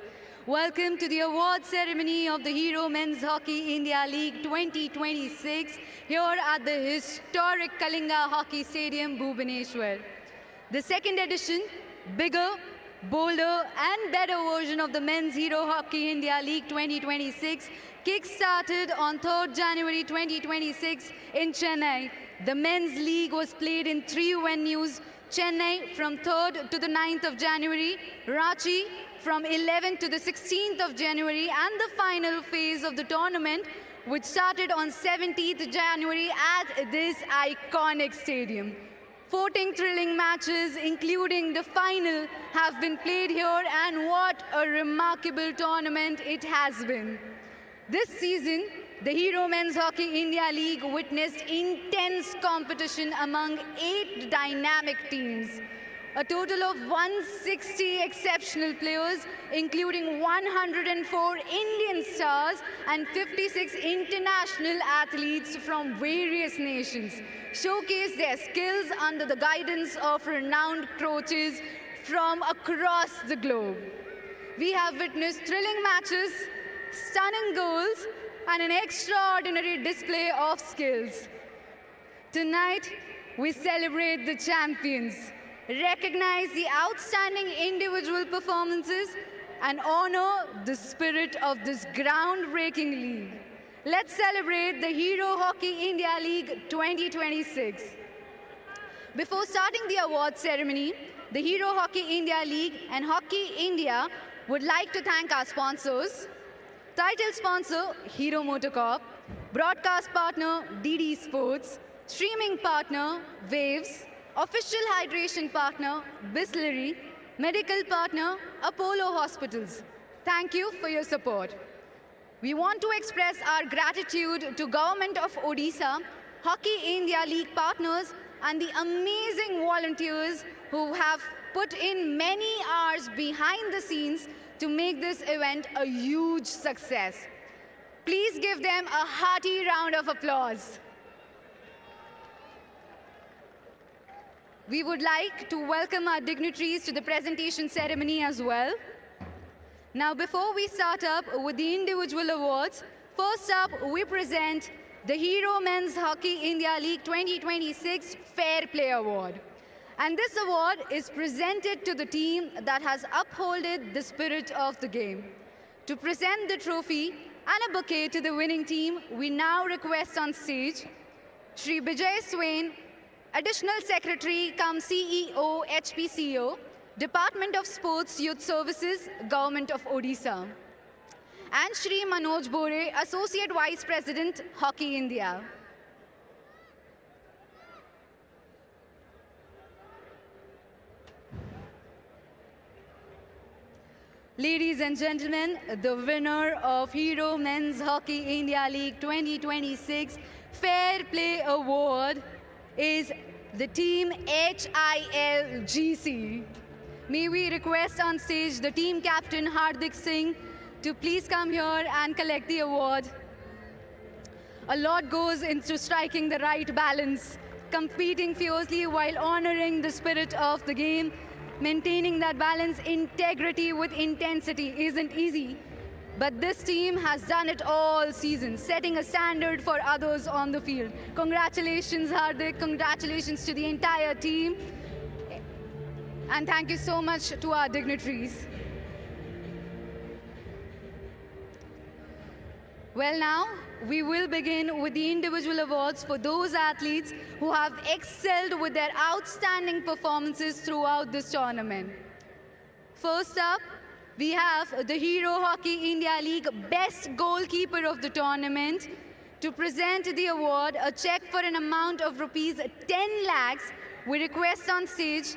Welcome to the award ceremony of the Hero Men's Hockey India League 2026 here at the historic Kalinga Hockey Stadium, Bhubaneswar. The second edition, bigger, bolder, and better version of the Men's Hero Hockey India League 2026 kick-started on 3rd January 2026 in Chennai. The men's league was played in 3 venues: Chennai from 3rd to the 9th of January, Ranchi from 11th to the 16th of January, and the final phase of the tournament, which started on 17th January at this iconic stadium. 14 thrilling matches, including the final, have been played here, and what a remarkable tournament it has been. This season, the Hero Men's Hockey India League witnessed intense competition among 8 dynamic teams. A total of 160 exceptional players, including 104 Indian stars and 56 international athletes from various nations, showcased their skills under the guidance of renowned coaches from across the globe. We have witnessed thrilling matches, stunning goals, and an extraordinary display of skills. Tonight, we celebrate the champions, recognize the outstanding individual performances, and honor the spirit of this groundbreaking league. Let's celebrate the Hero Hockey India League 2026. Before starting the award ceremony, the Hero Hockey India League and Hockey India would like to thank our sponsors. Title sponsor, Hero Motorcorp. Broadcast partner, DD Sports. Streaming partner, Waves. Official hydration partner, Bisleri. Medical partner, Apollo Hospitals. Thank you for your support. We want to express our gratitude to Government of Odisha, Hockey India League partners, and the amazing volunteers who have put in many hours behind the scenes to make this event a huge success. Please give them a hearty round of applause. We would like to welcome our dignitaries to the presentation ceremony as well. Now, before we start up with the individual awards, first up, we present the Hero Men's Hockey India League 2026 Fair Play Award. And this award is presented to the team that has upholded the spirit of the game. To present the trophy and a bouquet to the winning team, we now request on stage Shri Bijay Swain, Additional Secretary cum CEO, HPCO, Department of Sports Youth Services, Government of Odisha, and Shri Manoj Bore, Associate Vice President, Hockey India. Ladies and gentlemen, the winner of Hero Men's Hockey India League 2026 Fair Play Award is the team HILGC. May we request on stage the team captain Hardik Singh to please come here and collect the award. A lot goes into striking the right balance, competing fiercely while honoring the spirit of the game. Maintaining that balance, integrity with intensity isn't easy. But this team has done it all season, setting a standard for others on the field. Congratulations, Hardik. Congratulations to the entire team. And thank you so much to our dignitaries. Well, now, we will begin with the individual awards for those athletes who have excelled with their outstanding performances throughout this tournament. First up, we have the Hero Hockey India League Best Goalkeeper of the tournament. To present the award, a check for an amount of rupees 10 lakhs, we request on stage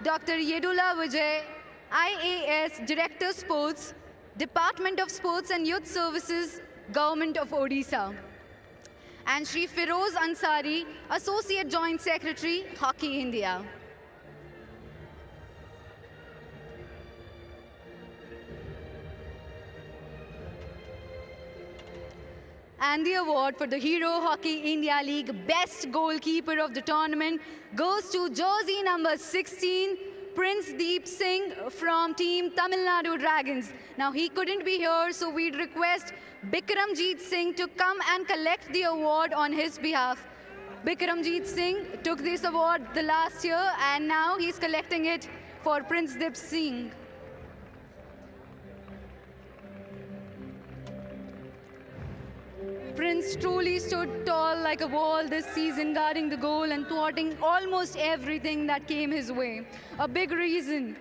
Dr. Yedula Vijay, IAS Director Sports, Department of Sports and Youth Services, Government of Odisha, and Shri Firoz Ansari, Associate Joint Secretary, Hockey India. And the award for the Hero Hockey India League Best Goalkeeper of the tournament goes to jersey number 16, Prince Deep Singh from Team Tamil Nadu Dragons. Now, he couldn't be here, so we'd request Bikramjeet Singh to come and collect the award on his behalf. Bikramjeet Singh took this award the last year, and now he's collecting it for Prince Deep Singh. Prince truly stood tall like a wall this season, guarding the goal and thwarting almost everything that came his way. A big reason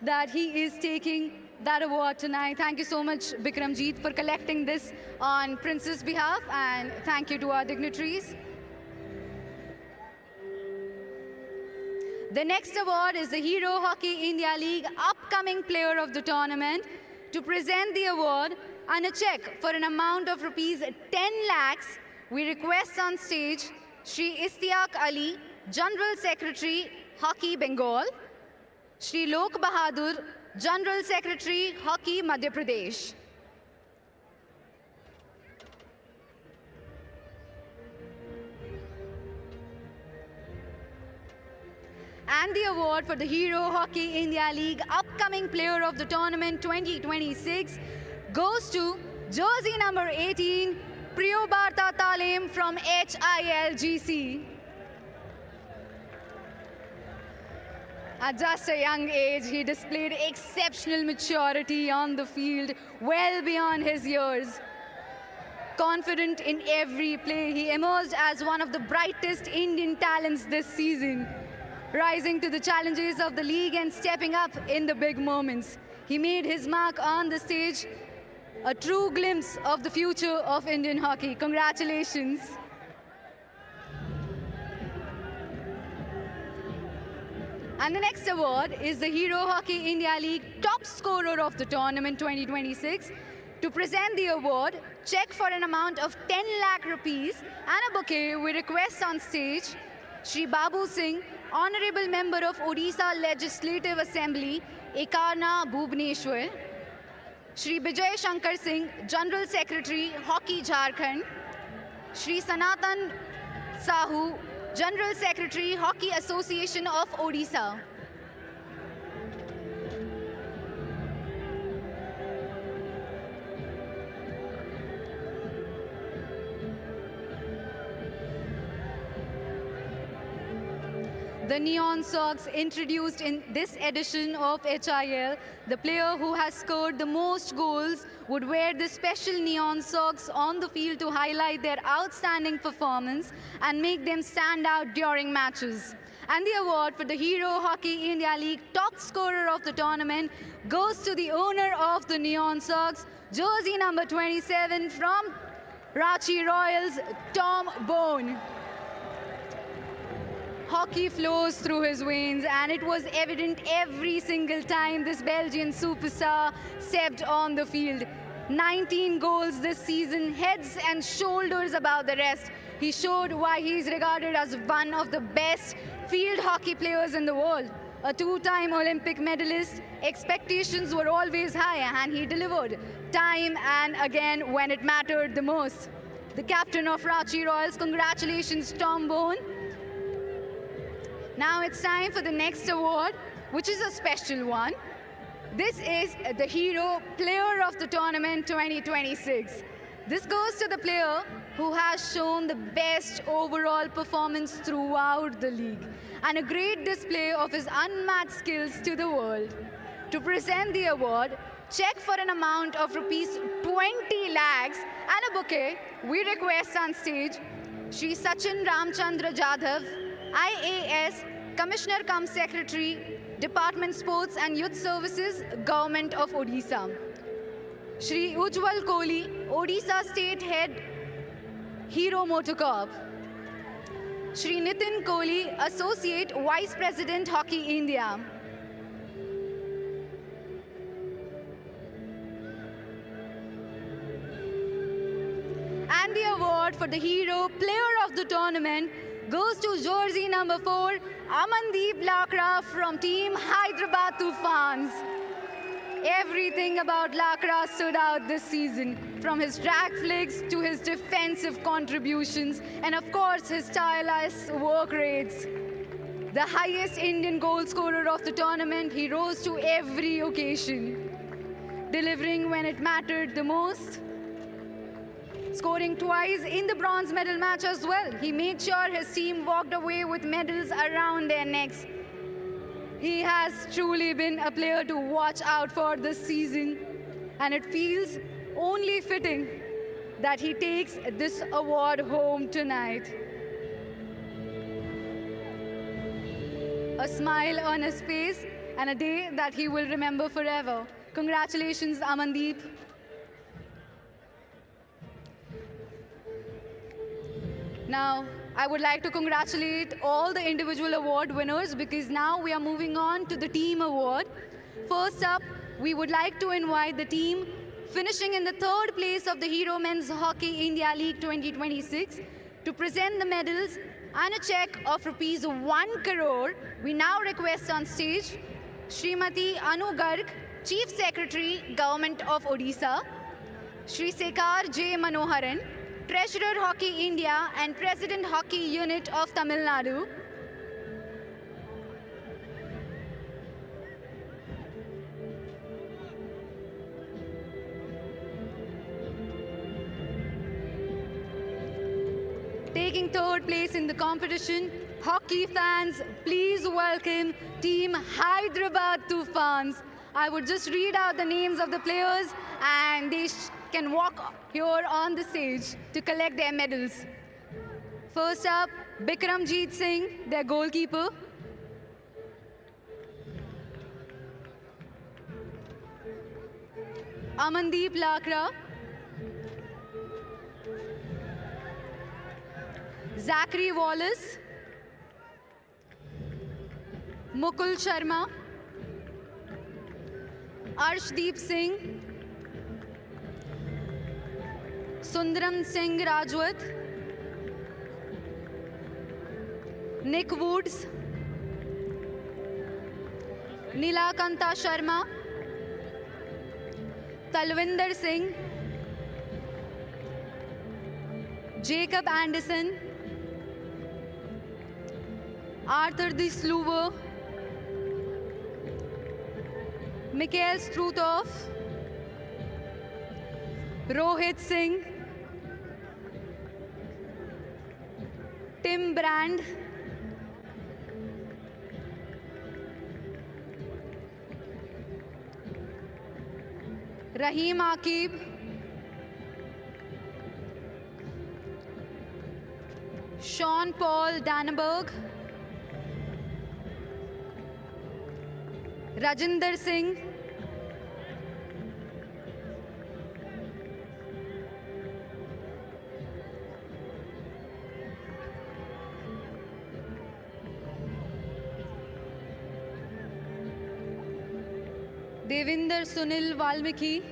that he is taking that award tonight. Thank you so much, Bikramjeet, for collecting this on Prince's behalf, and thank you to our dignitaries. The next award is the Hero Hockey India League Upcoming Player of the Tournament. To present the award and a check for an amount of rupees 10 lakhs, we request on stage Shri Istiaq Ali, General Secretary, Hockey Bengal, Shri Lok Bahadur, General Secretary, Hockey Madhya Pradesh. And the award for the Hero Hockey India League Upcoming Player of the Tournament 2026 goes to jersey number 18, Priyobarta Talim from HILGC. At just a young age, he displayed exceptional maturity on the field, well beyond his years. Confident in every play, he emerged as one of the brightest Indian talents this season, rising to the challenges of the league and stepping up in the big moments. He made his mark on the stage, a true glimpse of the future of Indian hockey. Congratulations. And the next award is the Hero Hockey India League Top Scorer of the Tournament 2026. To present the award, check for an amount of 10 lakh rupees and a bouquet, we request on stage Shri Babu Singh, Honorable Member of Odisha Legislative Assembly, Ekarna Bhubaneswar, Shri Bijay Shankar Singh, General Secretary, Hockey Jharkhand, Shri Sanatan Sahu, General Secretary, Hockey Association of Odisha. The Neon Socks introduced in this edition of HIL. The player who has scored the most goals would wear the special Neon Socks on the field to highlight their outstanding performance and make them stand out during matches. And the award for the Hero Hockey India League Top Scorer of the Tournament goes to the owner of the Neon Socks, jersey number 27 from Ranchi Royals, Tom Boon. Hockey flows through his veins, and it was evident every single time this Belgian superstar stepped on the field. 19 goals this season, heads and shoulders above the rest. He showed why he's regarded as one of the best field hockey players in the world. A two-time Olympic medalist, expectations were always high, and he delivered time and again when it mattered the most. The captain of Ranchi Royals, congratulations, Tom Boon. Now it's time for the next award, which is a special one. This is the Hero Player of the Tournament 2026. This goes to the player who has shown the best overall performance throughout the league and a great display of his unmatched skills to the world. To present the award, check for an amount of rupees 20 lakhs and a bouquet, we request on stage Shri Sachin Ramchandra Jadhav, IAS, Commissioner cum Secretary, Department Sports and Youth Services, Government of Odisha. Shri Ujjwal Kohli, Odisha State Head, Hero Motocorp. Shri Nitin Kohli, Associate Vice President, Hockey India. And the award for the Hero Player of the Tournament goes to jersey number 4, Amandeep Lakra from Team Hyderabad Toofans. Everything about Lakra stood out this season, from his drag flicks to his defensive contributions, and of course his tireless work rates. The highest Indian goal scorer of the tournament, he rose to every occasion, delivering when it mattered the most, scoring twice in the bronze medal match as well. He made sure his team walked away with medals around their necks. He has truly been a player to watch out for this season, and it feels only fitting that he takes this award home tonight. A smile on his face and a day that he will remember forever. Congratulations, Amandeep. Now, I would like to congratulate all the individual award winners because now we are moving on to the team award. First up, we would like to invite the team finishing in the third place of the Hero Men's Hockey India League 2026 to present the medals and a check of rupees 1 crore. We now request on stage Srimati Anu Garg, Chief Secretary, Government of Odisha, Shri Sekar J. Manoharan, Treasurer Hockey India and President Hockey Unit of Tamil Nadu. Taking third place in the competition, hockey fans, please welcome Team Hyderabad TOOFANS. I would just read out the names of the players and they can walk here on the stage to collect their medals. First up, Bikramjeet Singh, their goalkeeper. Amandeep Lakra. Zachary Wallace. Mukul Sharma. Arshdeep Singh. Sundaram Singh Rajwat, Nick Woods, Nilakanta Sharma, Talvinder Singh, Jacob Anderson, Arthur De Sluver, Mikhail Strutov, Rohit Singh, Tim Brand, Rahim Akib, Sean Paul Danneberg, Rajinder Singh, Devinder Sunil Valmiki,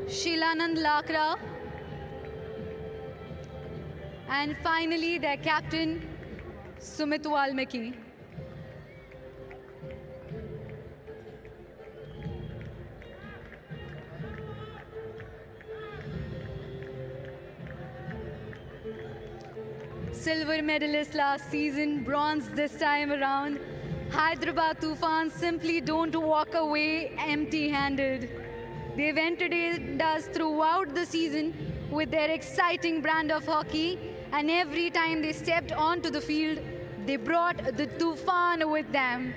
Shilanand Lakra, and finally their captain, Sumit Valmiki. Silver medalist last season, bronze this time around. Hyderabad TOOFANS simply don't walk away empty-handed. They've entertained us throughout the season with their exciting brand of hockey, and every time they stepped onto the field, they brought the Toofan with them.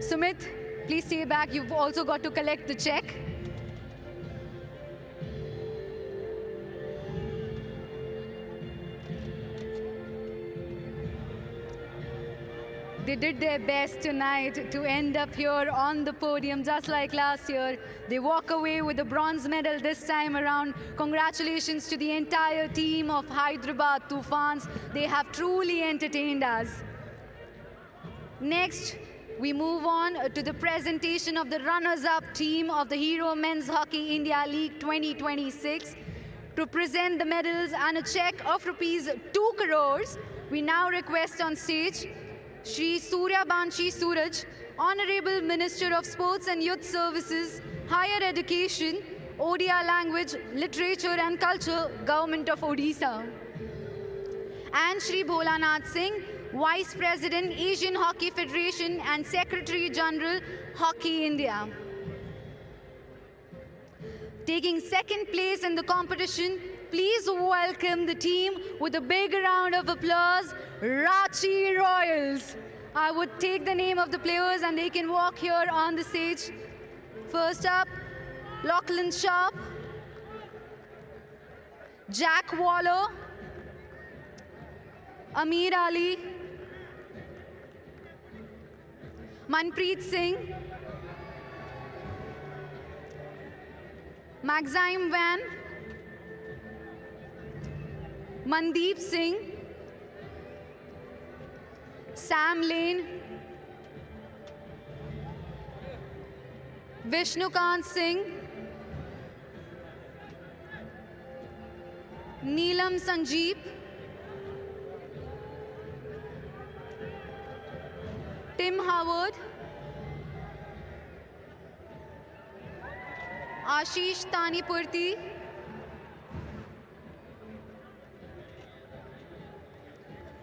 Sumit, please stay back. You've also got to collect the check. They did their best tonight to end up here on the podium, just like last year. They walk away with a bronze medal this time around. Congratulations to the entire team of Hyderabad TOOFANS. They have truly entertained us. Next, we move on to the presentation of the runners-up team of the Hero Men's Hockey India League 2026. To present the medals and a check of rupees 2 crores, we now request on stage Shri Surya Banshi Suraj, Honorable Minister of Sports and Youth Services, Higher Education, Odia Language, Literature and Culture, Government of Odisha. And Shri Bholanath Singh, Vice President, Asian Hockey Federation and Secretary General, Hockey India. Taking second place in the competition, please welcome the team with a big round of applause, Ranchi Royals. I would take the name of the players and they can walk here on the stage. First up, Lachlan Sharp, Jack Waller, Amir Ali, Manpreet Singh, Maxime Van, Mandeep Singh, Sam Lane, Vishnukant Singh, Neelam Sanjeev, Tim Howard, Ashish Tanipurti,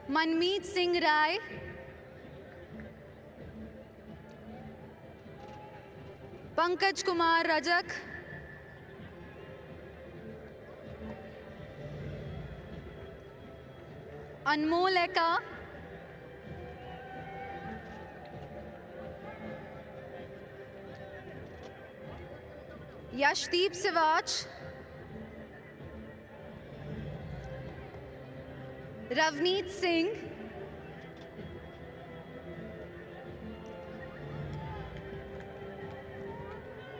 Manmeet Singh Rai, Pankaj Kumar Rajak, Anmol Eka, Yashdeep Sivach, Ravneet Singh,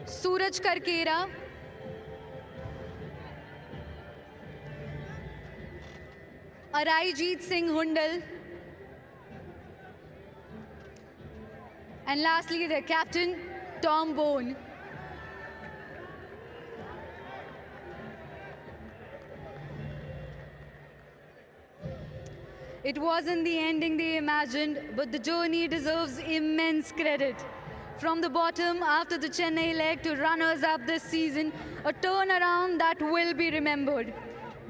Suraj Karkera, Araijit Singh Hundal, and lastly the captain Tom Boon. It wasn't the ending they imagined, but the journey deserves immense credit. From the bottom after the Chennai leg to runners-up this season, a turnaround that will be remembered.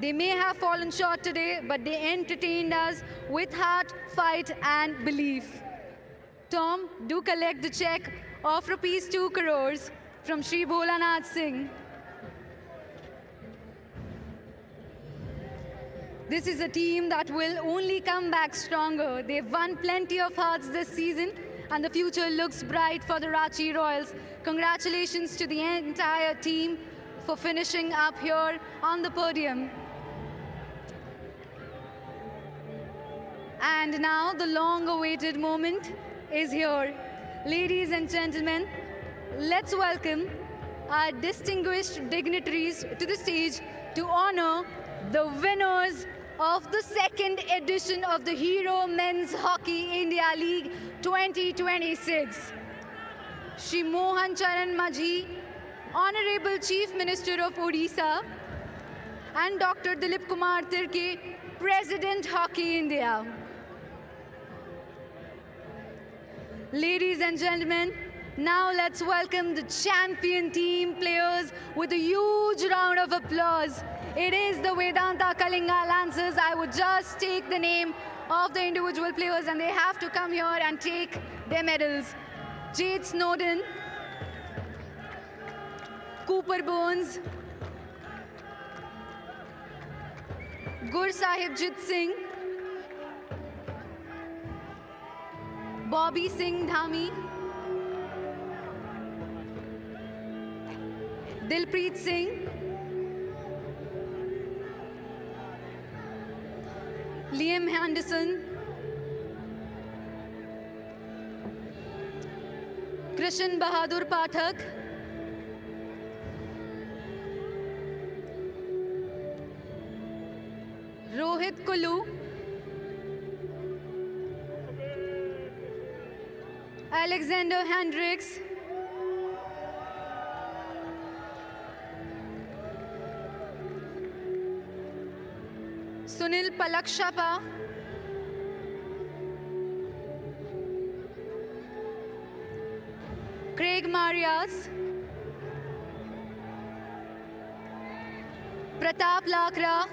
They may have fallen short today, but they entertained us with heart, fight and belief. Tom, do collect the check of ₹2 crores from Shri Bholanath Singh. This is a team that will only come back stronger. They've won plenty of hearts this season, and the future looks bright for the Ranchi Royals. Congratulations to the entire team for finishing up here on the podium. And now the long-awaited moment is here. Ladies and gentlemen, let's welcome our distinguished dignitaries to the stage to honor the winners of the second edition of the Hero Men's Hockey India League 2026. Shri Mohan Charan Majhi, Honorable Chief Minister of Odisha, and Dr. Dilip Kumar Tirke, President Hockey India. Ladies and gentlemen, now let's welcome the champion team players with a huge round of applause. It is the Vedanta Kalinga Lancers. I would just take the name of the individual players and they have to come here and take their medals. Jade Snowden, Cooper Bones, Gur Sahibjit Singh, Bobby Singh Dhami, Dilpreet Singh, Liam Henderson, Krishan Bahadur Pathak, Rohit Kulu, Alexander Hendricks, Sunil Palakshapa, Craig Marias, Pratap Lakra,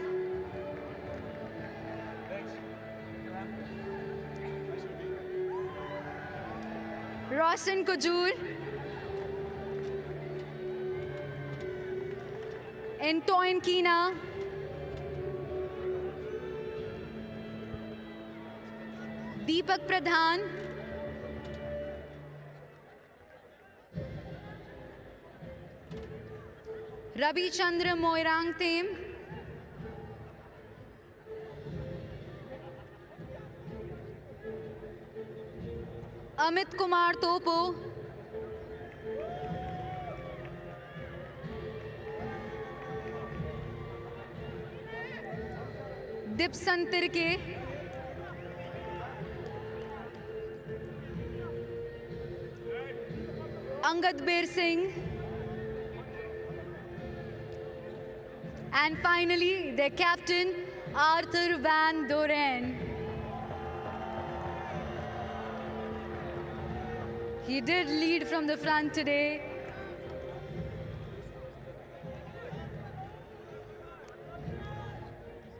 Roshan Kujur, Antoine Kina, Deepak Pradhan, Ravi Chandra Moirangthem, Amit Kumar Topo, Dipsantir ke. Angad Bir Singh. And finally, their captain, Arthur van Doren. He did lead from the front today.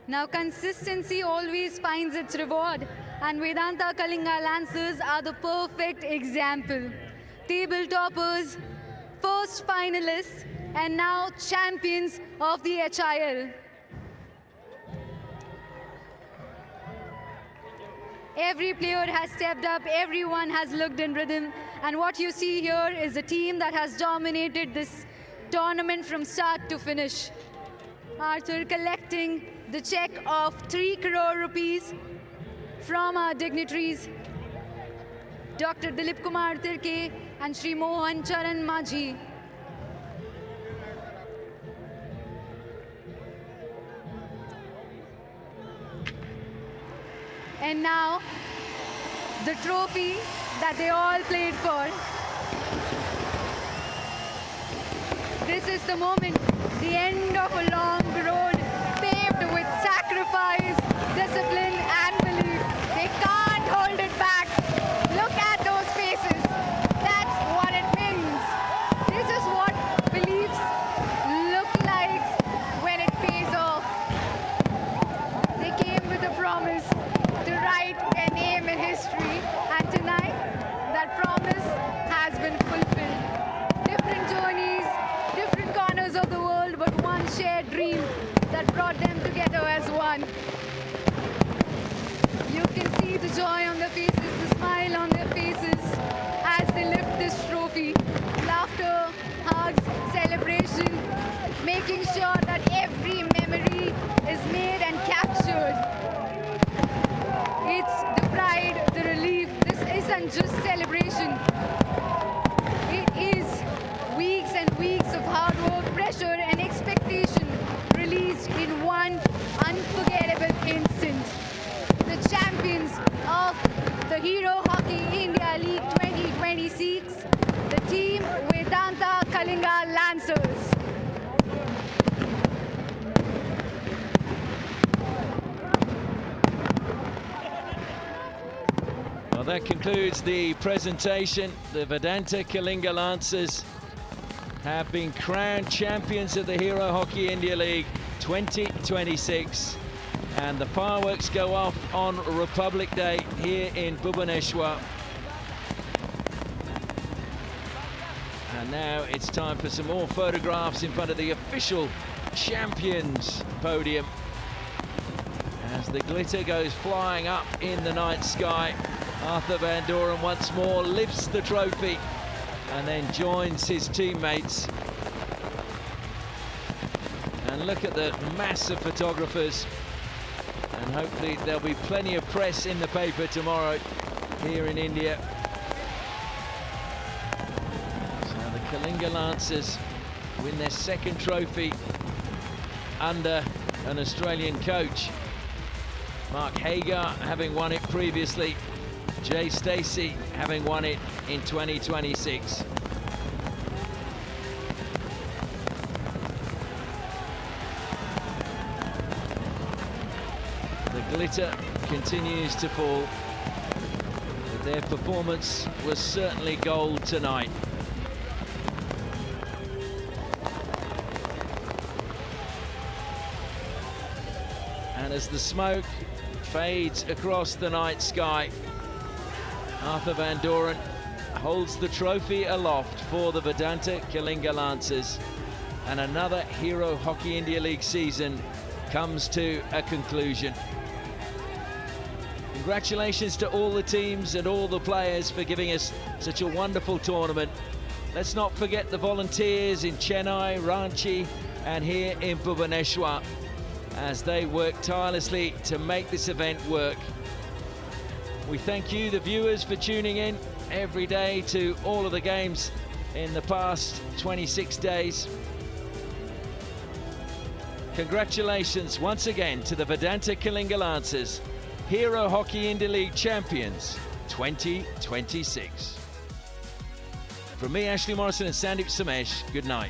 Now, consistency always finds its reward, and Vedanta Kalinga Lancers are the perfect example. Table toppers, first finalists, and now champions of the HIL. Every player has stepped up, everyone has looked in rhythm, and what you see here is a team that has dominated this tournament from start to finish. Arthur collecting the check of 3 crore rupees from our dignitaries, Dr. Dilip Kumar Tirke and Shri Mohan Charan Majhi. And now, the trophy that they all played for. This is the moment, the end of a long road paved with sacrifice, discipline, and belief. They can't hold it back. Look at those faces. That's what it means. This is what beliefs look like when it pays off. They came with a promise to write their name in history, and tonight that promise has been fulfilled. Different journeys, different corners of the world, but one shared dream that brought them together as one. You can see the joy on their faces, the smile on their faces as they lift this trophy. Laughter, hugs, celebration, making sure that every memory is made and captured. It's the pride, the relief. This isn't just celebration. It is weeks and weeks of hard work, pressure, and expectation released in one unforgettable instant. The champions of the Hero Hockey India League 2026, the team Vedanta Kalinga Lancers. Well, that concludes the presentation. The Vedanta Kalinga Lancers have been crowned champions of the Hero Hockey India League 2026. And the fireworks go off on Republic Day here in Bhubaneswar. And now it's time for some more photographs in front of the official champions podium. As the glitter goes flying up in the night sky, Arthur van Doren once more lifts the trophy and then joins his teammates. And look at the mass of photographers. And hopefully there'll be plenty of press in the paper tomorrow here in India. So the Kalinga Lancers win their second trophy under an Australian coach. Mark Hagar having won it previously, Jay Stacey having won it in 2026. The glitter continues to fall, but their performance was certainly gold tonight. And as the smoke fades across the night sky, Arthur van Doren holds the trophy aloft for the Vedanta Kalinga Lancers, and another Hero Hockey India League season comes to a conclusion. Congratulations to all the teams and all the players for giving us such a wonderful tournament. Let's not forget the volunteers in Chennai, Ranchi, and here in Bhubaneswar, as they work tirelessly to make this event work. We thank you, the viewers, for tuning in every day to all of the games in the past 26 days. Congratulations once again to the Vedanta Kalinga Lancers, Hero Hockey Indy League champions 2026. From me, Ashley Morrison and Sandeep Samesh, good night.